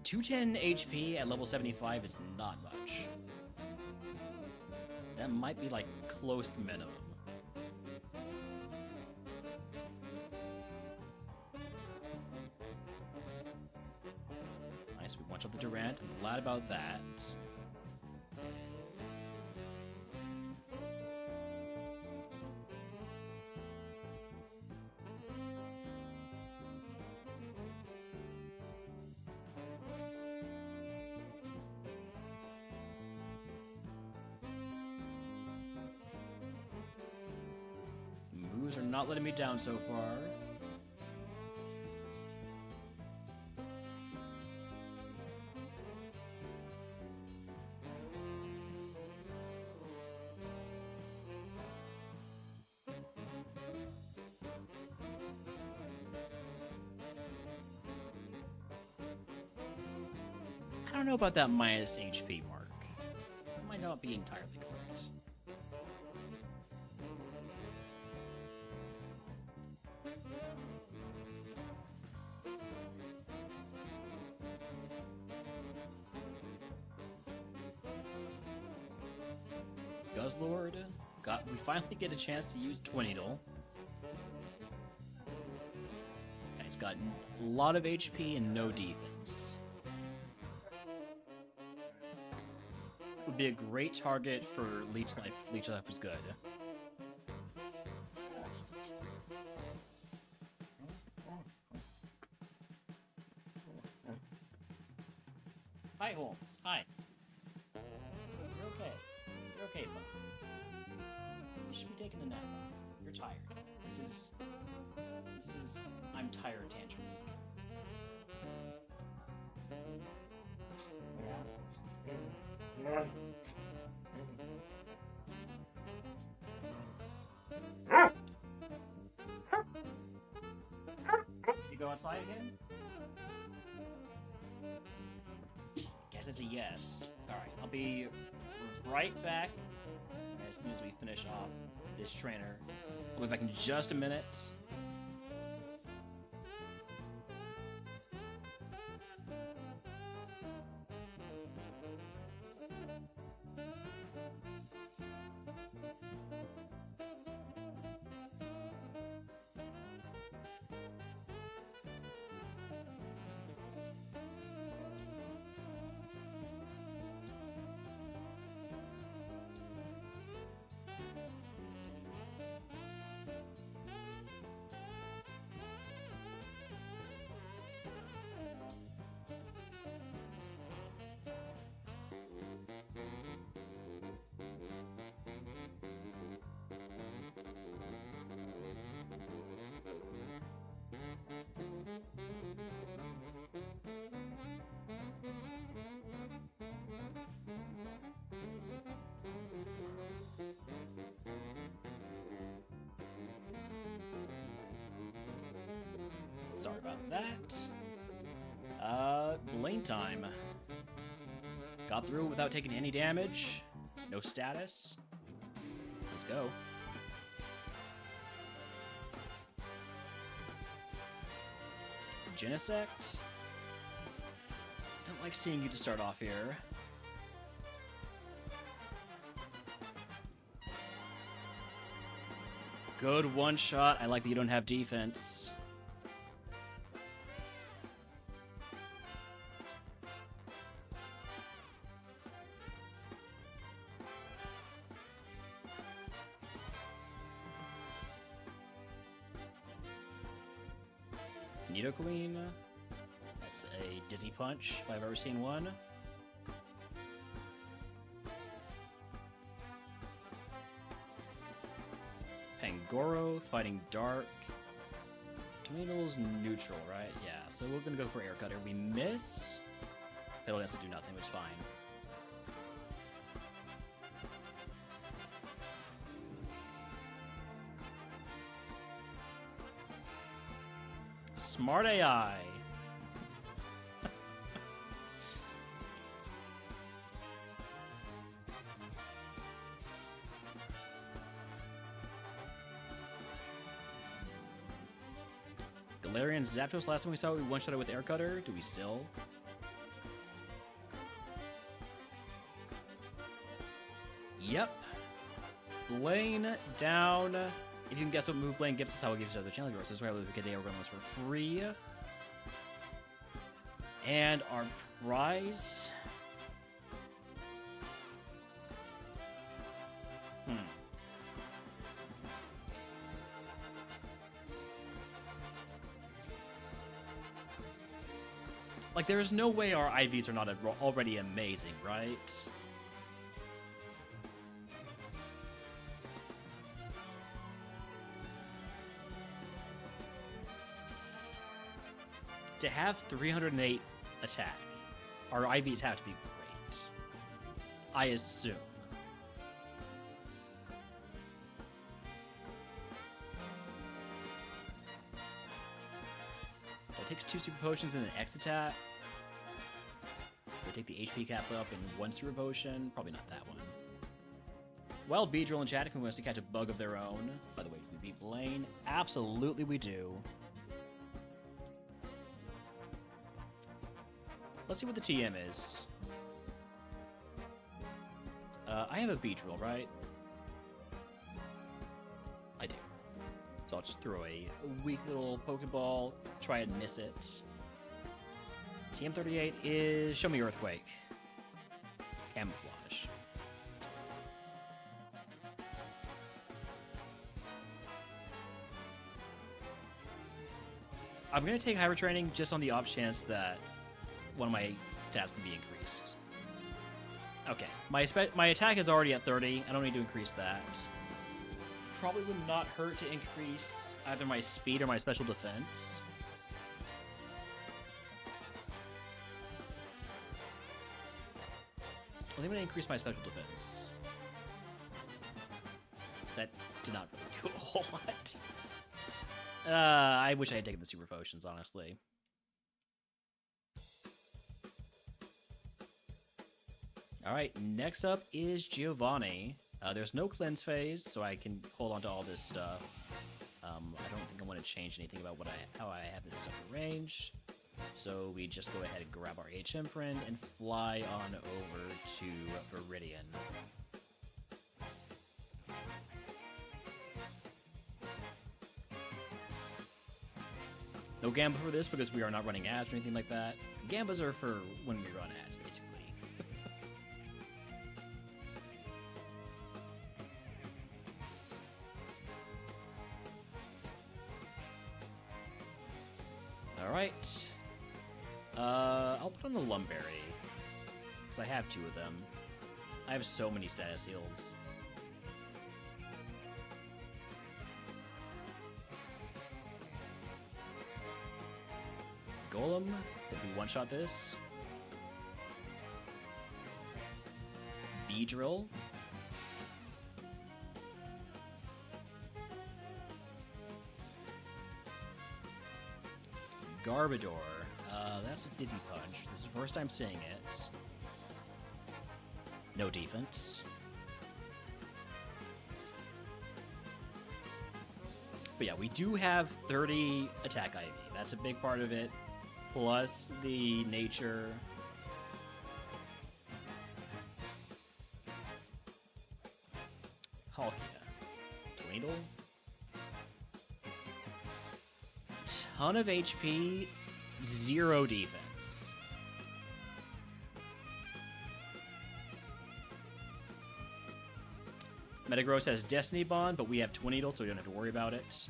210 HP at level 75 is not much. That might be like close to minimum. Nice, we watch out the Durant. I'm glad about that. Moves are not letting me down so far. I don't know about that minus HP mark. That might not be entirely correct. Guzzlord, we finally get a chance to use Twin Needle. And it's got a lot of HP and no defense. Would be a great target for Leech Life if Leech Life was good. Hi, Holmes. Hi. You're okay. You're okay, bud. You should be taking a nap. You're tired. This is I'm tired tantrum week. You go outside again? Guess it's a yes. Alright, I'll be right back as soon as we finish off this trainer. I'll be back in just a minute. Sorry about that. Lane time. Got through without taking any damage. No status. Let's go. Genesect. Don't like seeing you to start off here. Good one shot. I like that you don't have defense. Nidoqueen. That's a Dizzy Punch, if I've ever seen one. Pangoro, Fighting Dark. Tornado's neutral, right? Yeah, so we're gonna go for Air Cutter. We miss. It'll also do nothing, which is fine. Smart AI. Galarian Zapdos, last time we saw it, we one-shot it with Air Cutter. Do we still? Yep. Blaine down. If you can guess what move Blaine gives us, how it gives us other challenge rewards. This is why we get the Airgun for free. And our prize. Like, there is no way our IVs are not already amazing, right? To have 308 attack, our IVs have to be great. I assume. It takes 2 super potions and an X attack. They take the HP cap up in 1 super potion. Probably not that one. Wild Beedrill and chat if we want us to catch a bug of their own. By the way, do we beat Blaine? Absolutely we do. Let's see what the TM is. I have a Beedrill, right? I do. So I'll just throw a weak little Pokeball, try and miss it. TM38 is Show Me Earthquake. Camouflage. I'm going to take Hyper Training just on the off chance that one of my stats can be increased. Okay, my attack is already at 30. I don't need to increase that. Probably would not hurt to increase either my speed or my special defense. I think I'm going to increase my special defense. That did not really do a whole lot. I wish I had taken the super potions, honestly. Alright, next up is Giovanni. There's no cleanse phase, so I can hold on to all this stuff. I don't think I want to change anything about how I have this stuff arranged. So we just go ahead and grab our HM friend and fly on over to Viridian. No Gamba for this because we are not running ads or anything like that. Gambas are for when we run ads, basically. Alright. I'll put on the Lumberry. Because I have 2 of them. I have so many status heals. Golem, if we one-shot this. Beedrill. Garbodor. That's a Dizzy Punch. This is the first time seeing it. No defense. But yeah, we do have 30 attack IV. That's a big part of it. Plus the nature. Palkia. Tornado. Ton of HP, 0 defense. Metagross has Destiny Bond, but we have Tornado, so we don't have to worry about it.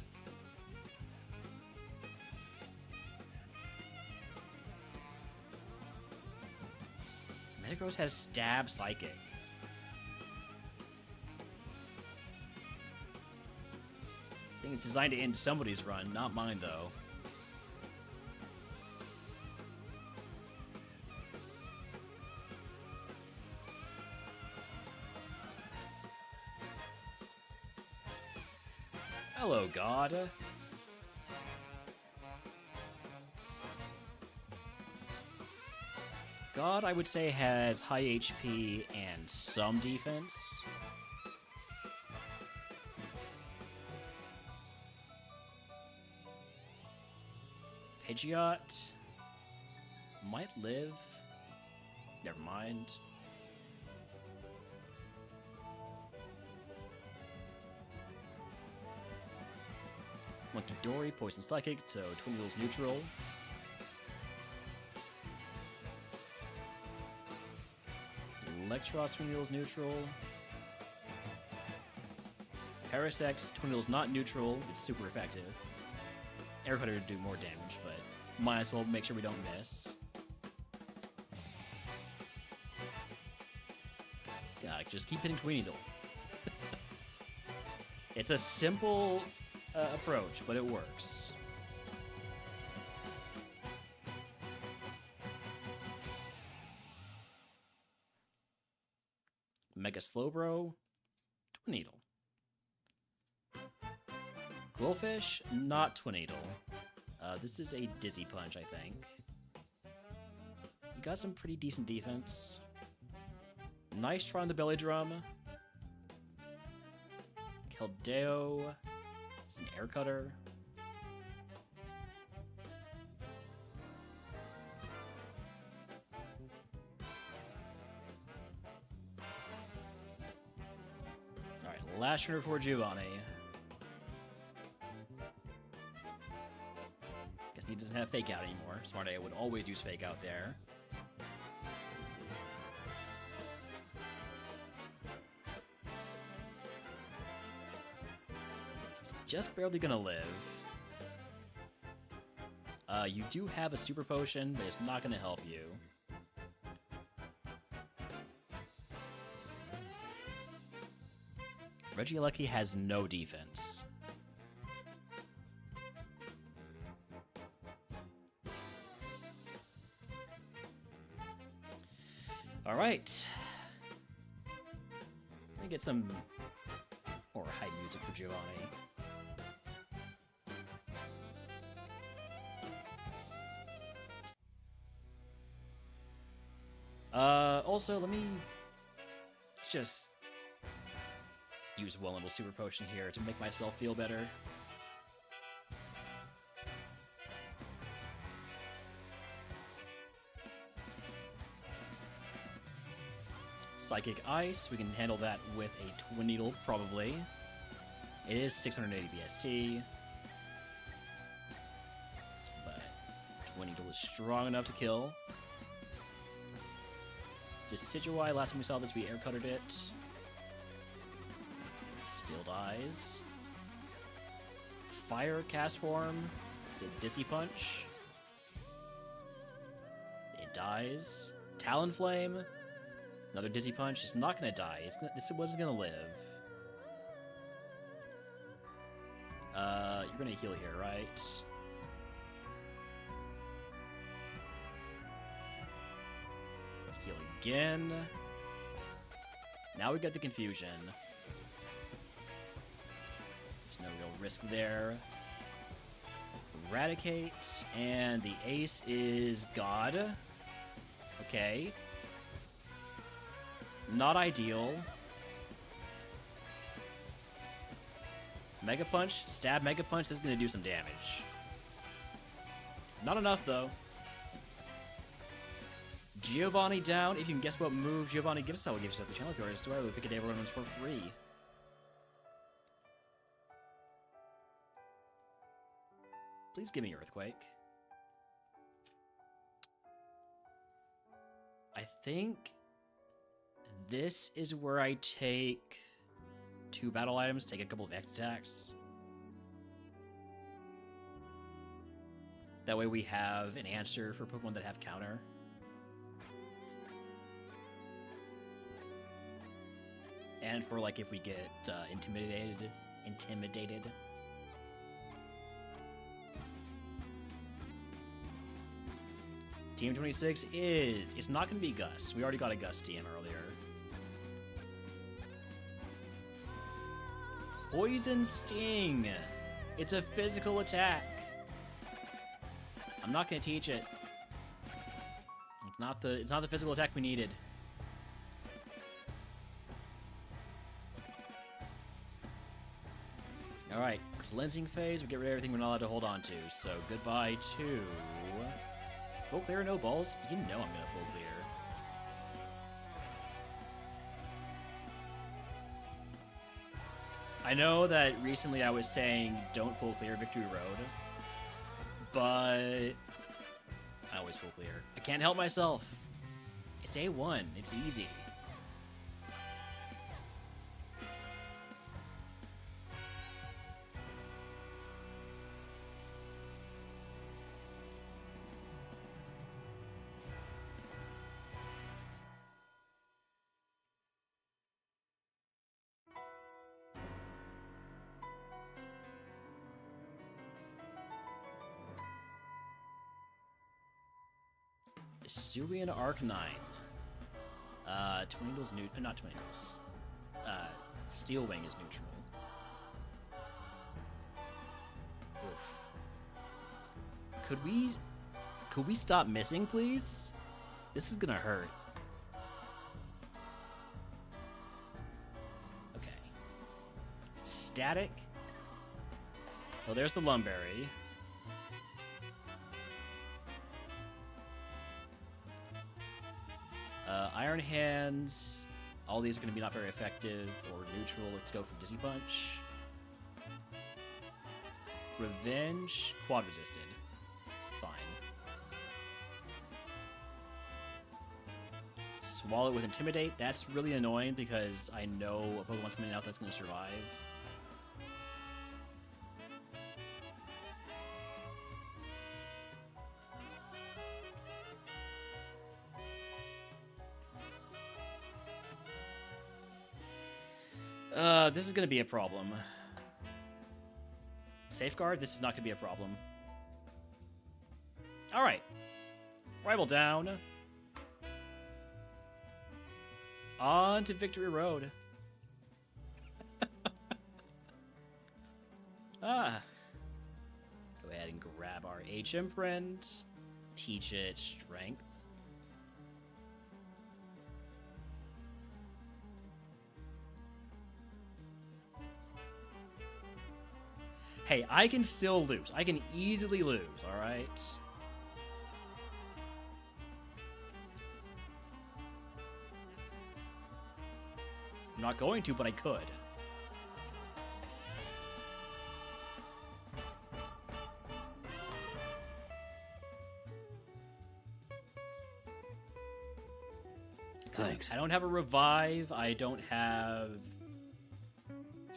Metagross has Stab Psychic. This thing is designed to end somebody's run, not mine though. Hello, God. God, I would say, has high HP and some defense. Pidgeot might live. Never mind. Monkey Dory, Poison Psychic, so Twin Wheel's neutral. Electros, Twin Wheel's neutral. Parasect, Twin Wheel's not neutral, it's super effective. Air Cutter would do more damage, but might as well make sure we don't miss. Yeah, just keep hitting Tweedle. It's a simple approach, but it works. Mega Slowbro, Tweedle. Quillfish, not Tweedle. This is a Dizzy Punch, I think. You got some pretty decent defense. Nice try on the Belly Drum. Keldeo. It's an Air Cutter. Alright, last turn for Giovanni. Guess he doesn't have Fake Out anymore. Smart A would always use Fake Out there. Just barely gonna live. You do have a super potion, but it's not gonna help you. Regieleki has no defense. All right. Let me get some more hype music for Giovanni. Also, let me just use one little super potion here to make myself feel better. Psychic Ice, we can handle that with a Twin Needle, probably. It is 680 BST. But Twin Needle is strong enough to kill. Decidueye, last time we saw this, we air cuttered it. Still dies. Fire Cast Form. It's a Dizzy Punch. It dies. Talonflame. Another Dizzy Punch. It's not going to die. This one's going to live. You're going to heal here, right? Heal again. Now we got the confusion. There's no real risk there. Eradicate, and the ace is God. Okay. Not ideal. Mega Punch, stab Mega Punch, this is going to do some damage. Not enough, though. Giovanni down. If you can guess what move Giovanni gives us, I will give yourself the channel. If you already store, we'll pick a day everyone runs for free. Please give me Earthquake. I think this is where I take 2 battle items, take a couple of X attacks. That way we have an answer for Pokemon that have counter. And for like if we get intimidated. Team 26 it's not going to be Gus. We already got a Gus team earlier. Poison Sting. It's a physical attack. I'm not going to teach it. It's not the physical attack we needed. All right, cleansing phase. We get rid of everything we're not allowed to hold on to. So goodbye to full clear, no balls. You know I'm gonna full clear. I know that recently I was saying don't full clear Victory Road, but I always full clear. I can't help myself. It's A1. It's easy. Syrian Arcanine. Twingle's not Twingle's. Steel Wing is neutral. Oof. Could we stop missing, please? This is gonna hurt. Okay. Static. Well, there's the Lumberry. Iron Hands. All these are going to be not very effective or neutral. Let's go for Dizzy Punch. Revenge. Quad resisted. It's fine. Swallow with Intimidate. That's really annoying because I know a Pokemon's coming out that's going to survive. This is going to be a problem. Safeguard, this is not going to be a problem. Alright. Rival down. On to Victory Road. Go ahead and grab our HM friend. Teach it Strength. Hey, I can still lose. I can easily lose, alright? I'm not going to, but I could. Thanks. I don't have a revive. I don't have,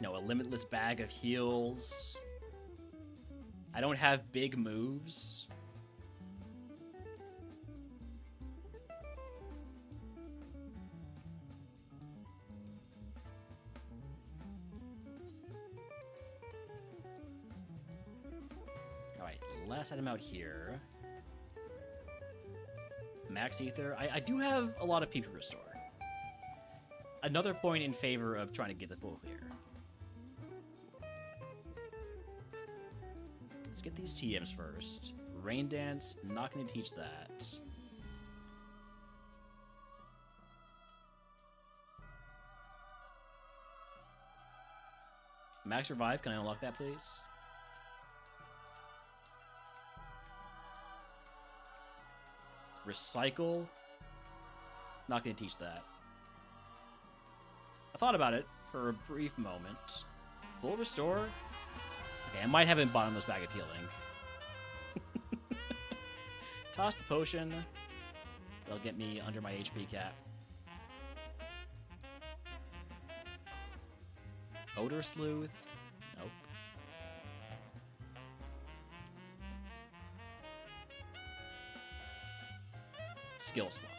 a limitless bag of heals. I don't have big moves. Alright, last item out here. Max Ether. I do have a lot of PP Restore. Another point in favor of trying to get the full clear. Let's get these TMs first. Rain Dance, not going to teach that. Max Revive, can I unlock that, please? Recycle, not going to teach that. I thought about it for a brief moment. Full Restore? Okay, I might have a bottomless bag of healing. Toss the potion. That'll get me under my HP cap. Odor Sleuth? Nope. Skill Swap.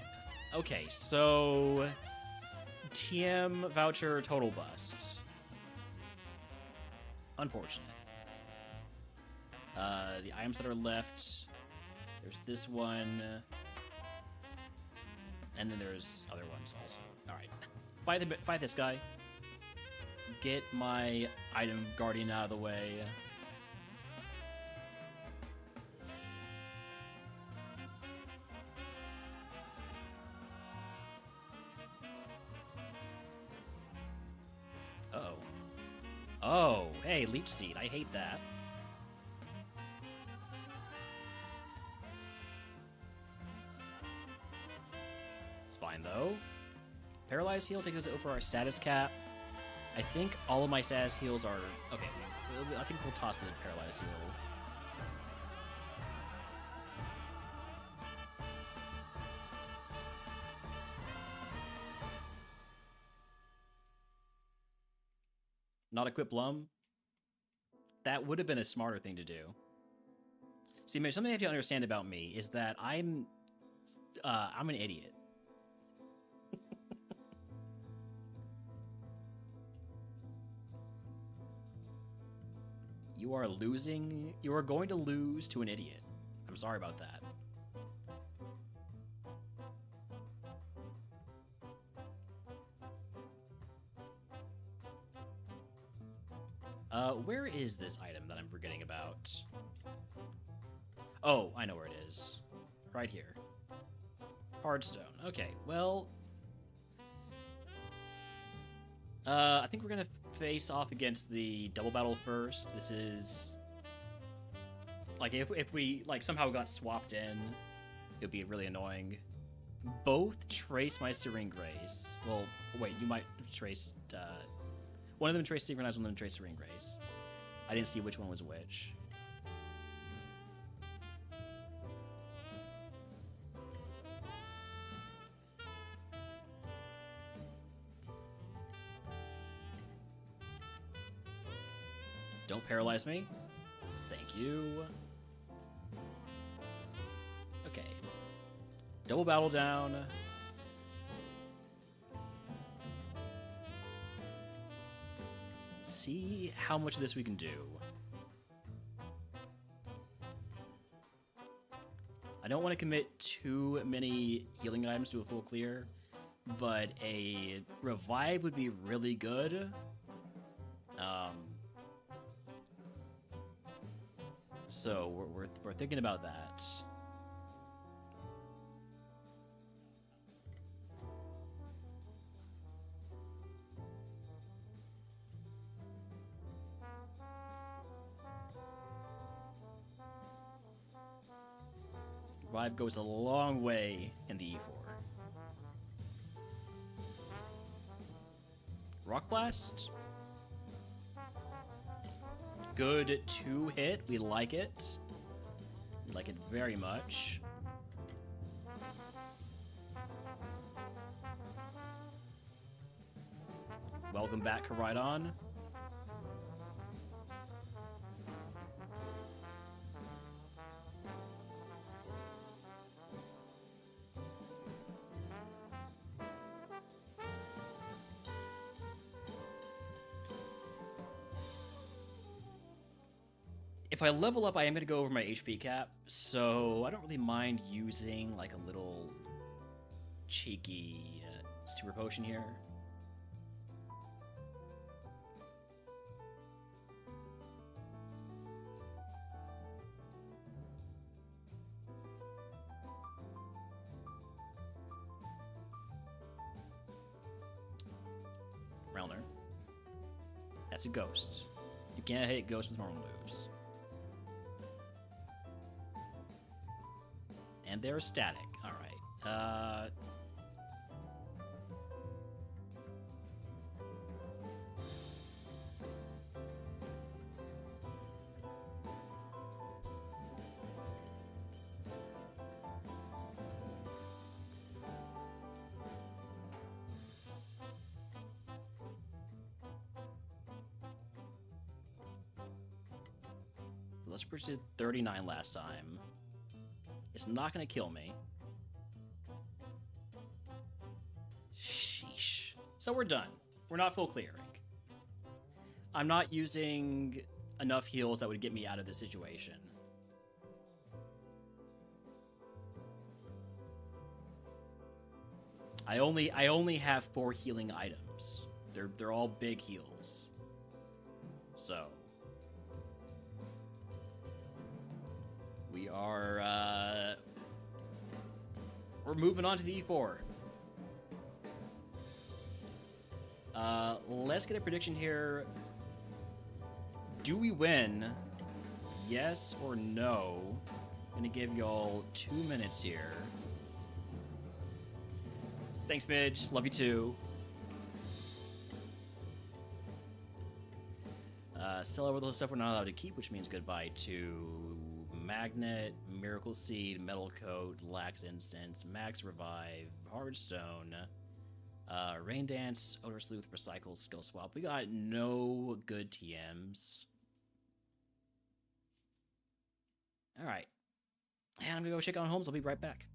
Okay, so TM voucher total bust. Unfortunate. The items that are left, there's this one, and then there's other ones also. All right, fight this guy. Get my item guardian out of the way. Uh-oh. Oh, hey, leech seed. I hate that. It's fine, though. Paralyzed heal takes us over our status cap. I think all of my status heals are... Okay, I think we'll toss the paralyzed heal. Not equip Lum? That would have been a smarter thing to do. See, something you have to understand about me is that I'm an idiot. You are losing. You are going to lose to an idiot. I'm sorry about that. Where is this item that I'm forgetting about? Oh, I know where it is. Right here. Hardstone. Okay, well... I think we're gonna face off against the double battle first. This is... Like, if we, like, somehow got swapped in, it would be really annoying. Both trace my Serene Grace. Well, wait, you might trace, one of them traced Synchronize, one of them traced Serene Grace. I didn't see which one was which. Don't paralyze me. Thank you. Okay. Double battle down. See how much of this we can do. I don't want to commit too many healing items to a full clear, but a revive would be really good. So we're thinking about that. Revive goes a long way in the E4. Rock Blast. Good 2-hit. We like it. We like it very much. Welcome back, Koraidon. If I level up, I am going to go over my HP cap, so I don't really mind using like a little cheeky super potion here. Realner. That's a ghost. You can't hit ghosts with normal moves. And they're static. All right. Let's proceed 39 last time. It's not going to kill me. Sheesh. So we're done. We're not full clearing. I'm not using enough heals that would get me out of this situation. I only have 4 healing items. They're all big heals. So we are we're moving on to the E4. Let's get a prediction here. Do we win? Yes or no? I'm gonna give y'all 2 minutes here. Thanks, Midge. Love you too. Sell over those stuff we're not allowed to keep, which means goodbye to Magnet, Miracle Seed, Metal Coat, Lax Incense, Max Revive, Hardstone, Rain Dance, Odor Sleuth, Recycle, Skill Swap. We got no good TMs. Alright. And I'm gonna go check on Holmes. I'll be right back.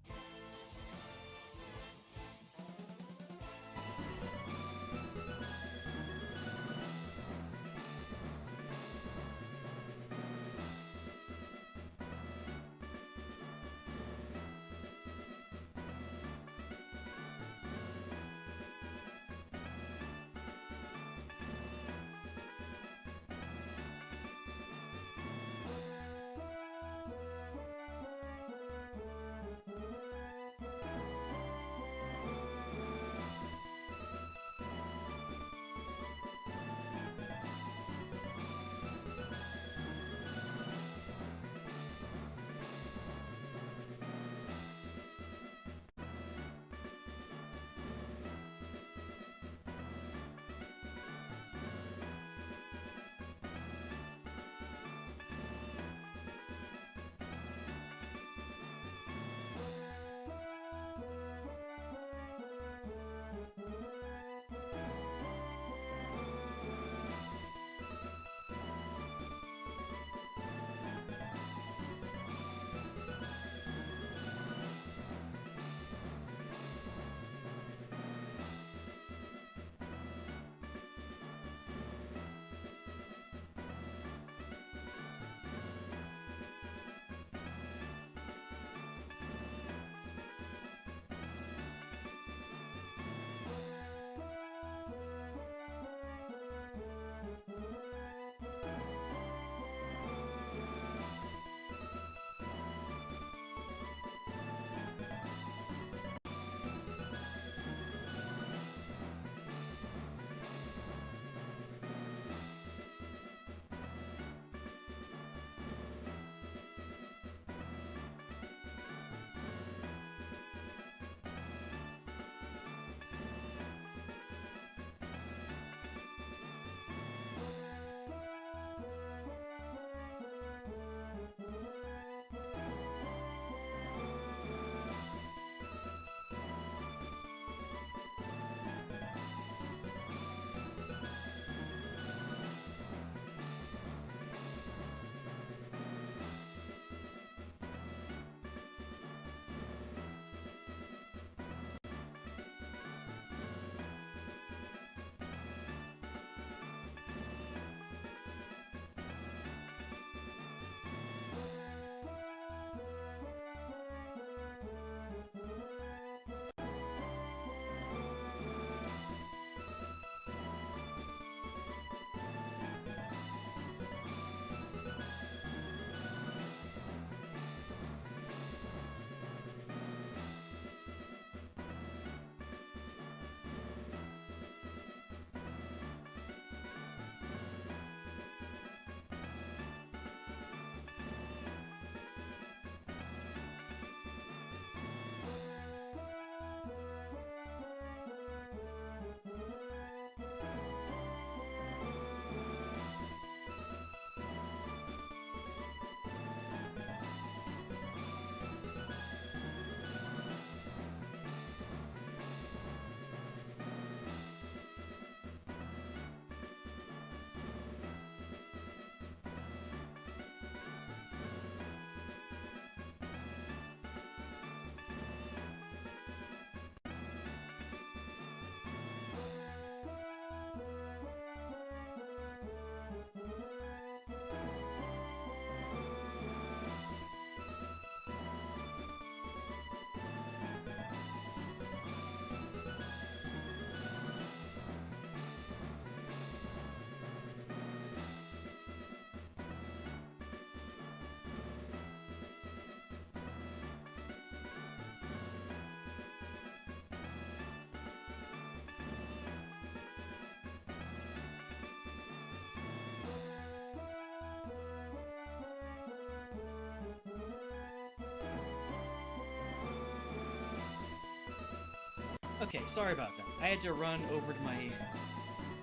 Okay, sorry about that. I had to run over to my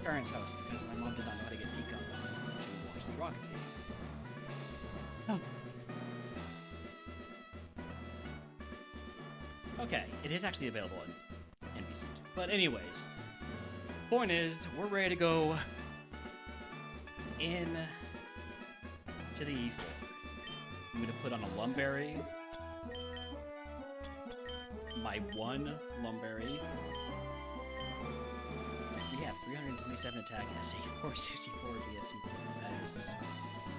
parents' house because my mom did not know how to get Pico to watch the Rockets game. Oh. Okay, it is actually available on NBC. But anyways, point is, we're ready to go in to the E4. I'm gonna put on a Lumberry. My one Lumberry. We have 327 attack, SC 464 BSC. That is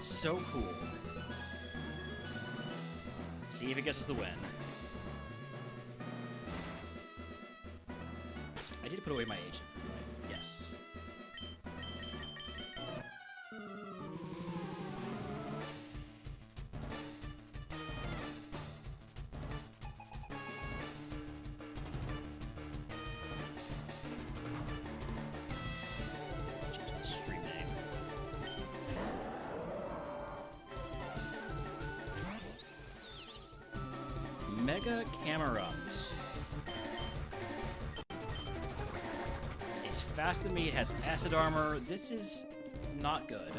so cool. See if it gets us the win. I did put away my agent, right? Yes. Change the stream name. Mega Camerupt. It's faster than me, it has acid armor. This is not good.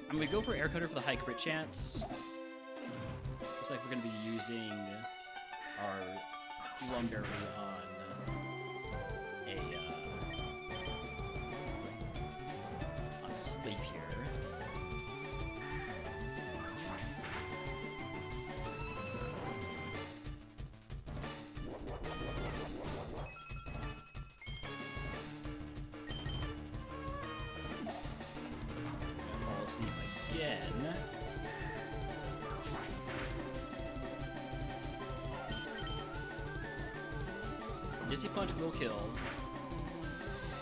I'm gonna go for Air Cutter for the high crit chance. Looks like we're gonna be using our Lumberry on sleep here. Fall asleep again. Dizzy Punch will kill.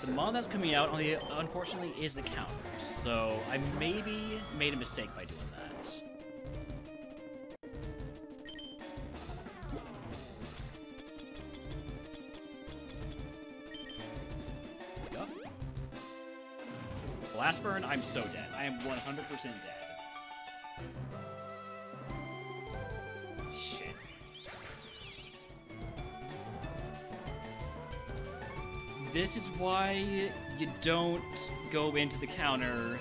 The mon that's coming out, unfortunately, is the counter. So I maybe made a mistake by doing that. Go. Blast Burn, I'm so dead. I am 100% dead. Shit. This is why you don't go into the counter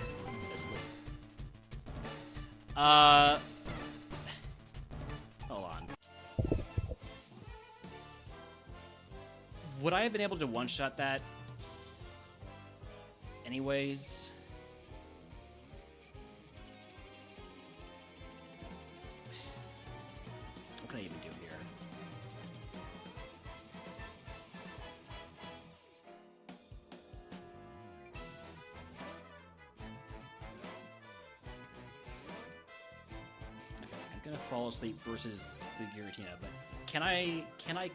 asleep. Hold on. Would I have been able to one-shot that anyways? What can I even do here? Okay, I'm gonna fall asleep versus the Giratina, but can I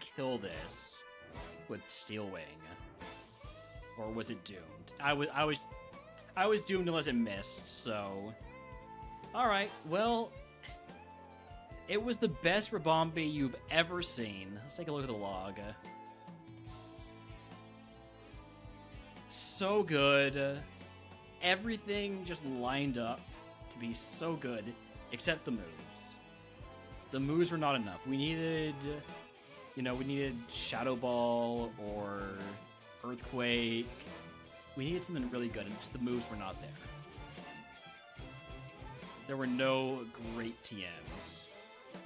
kill this with Steel Wing? Or was it doomed? I was doomed unless it missed, so. Alright, well, it was the best Rabombi you've ever seen. Let's take a look at the log. So good. Everything just lined up to be so good, except the moves. The moves were not enough. We needed, we needed Shadow Ball or Earthquake. We needed something really good, and just the moves were not there. There were no great TMs.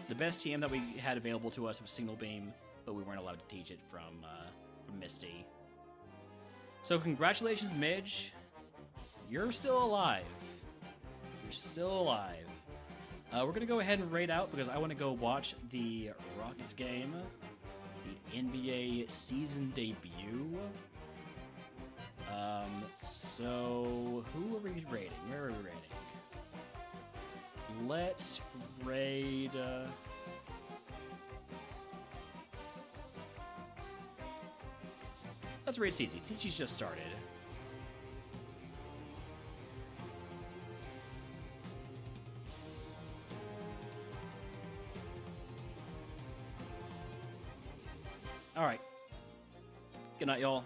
The best TM that we had available to us was Signal Beam, but we weren't allowed to teach it from Misty. So congratulations, Midge. You're still alive. You're still alive. We're going to go ahead and raid out because I want to go watch the Rockets game. The NBA season debut. So who are we raiding? Where are we raiding? Let's raid... Let's raid Cici. Cici's just started. Alright. Good night, y'all.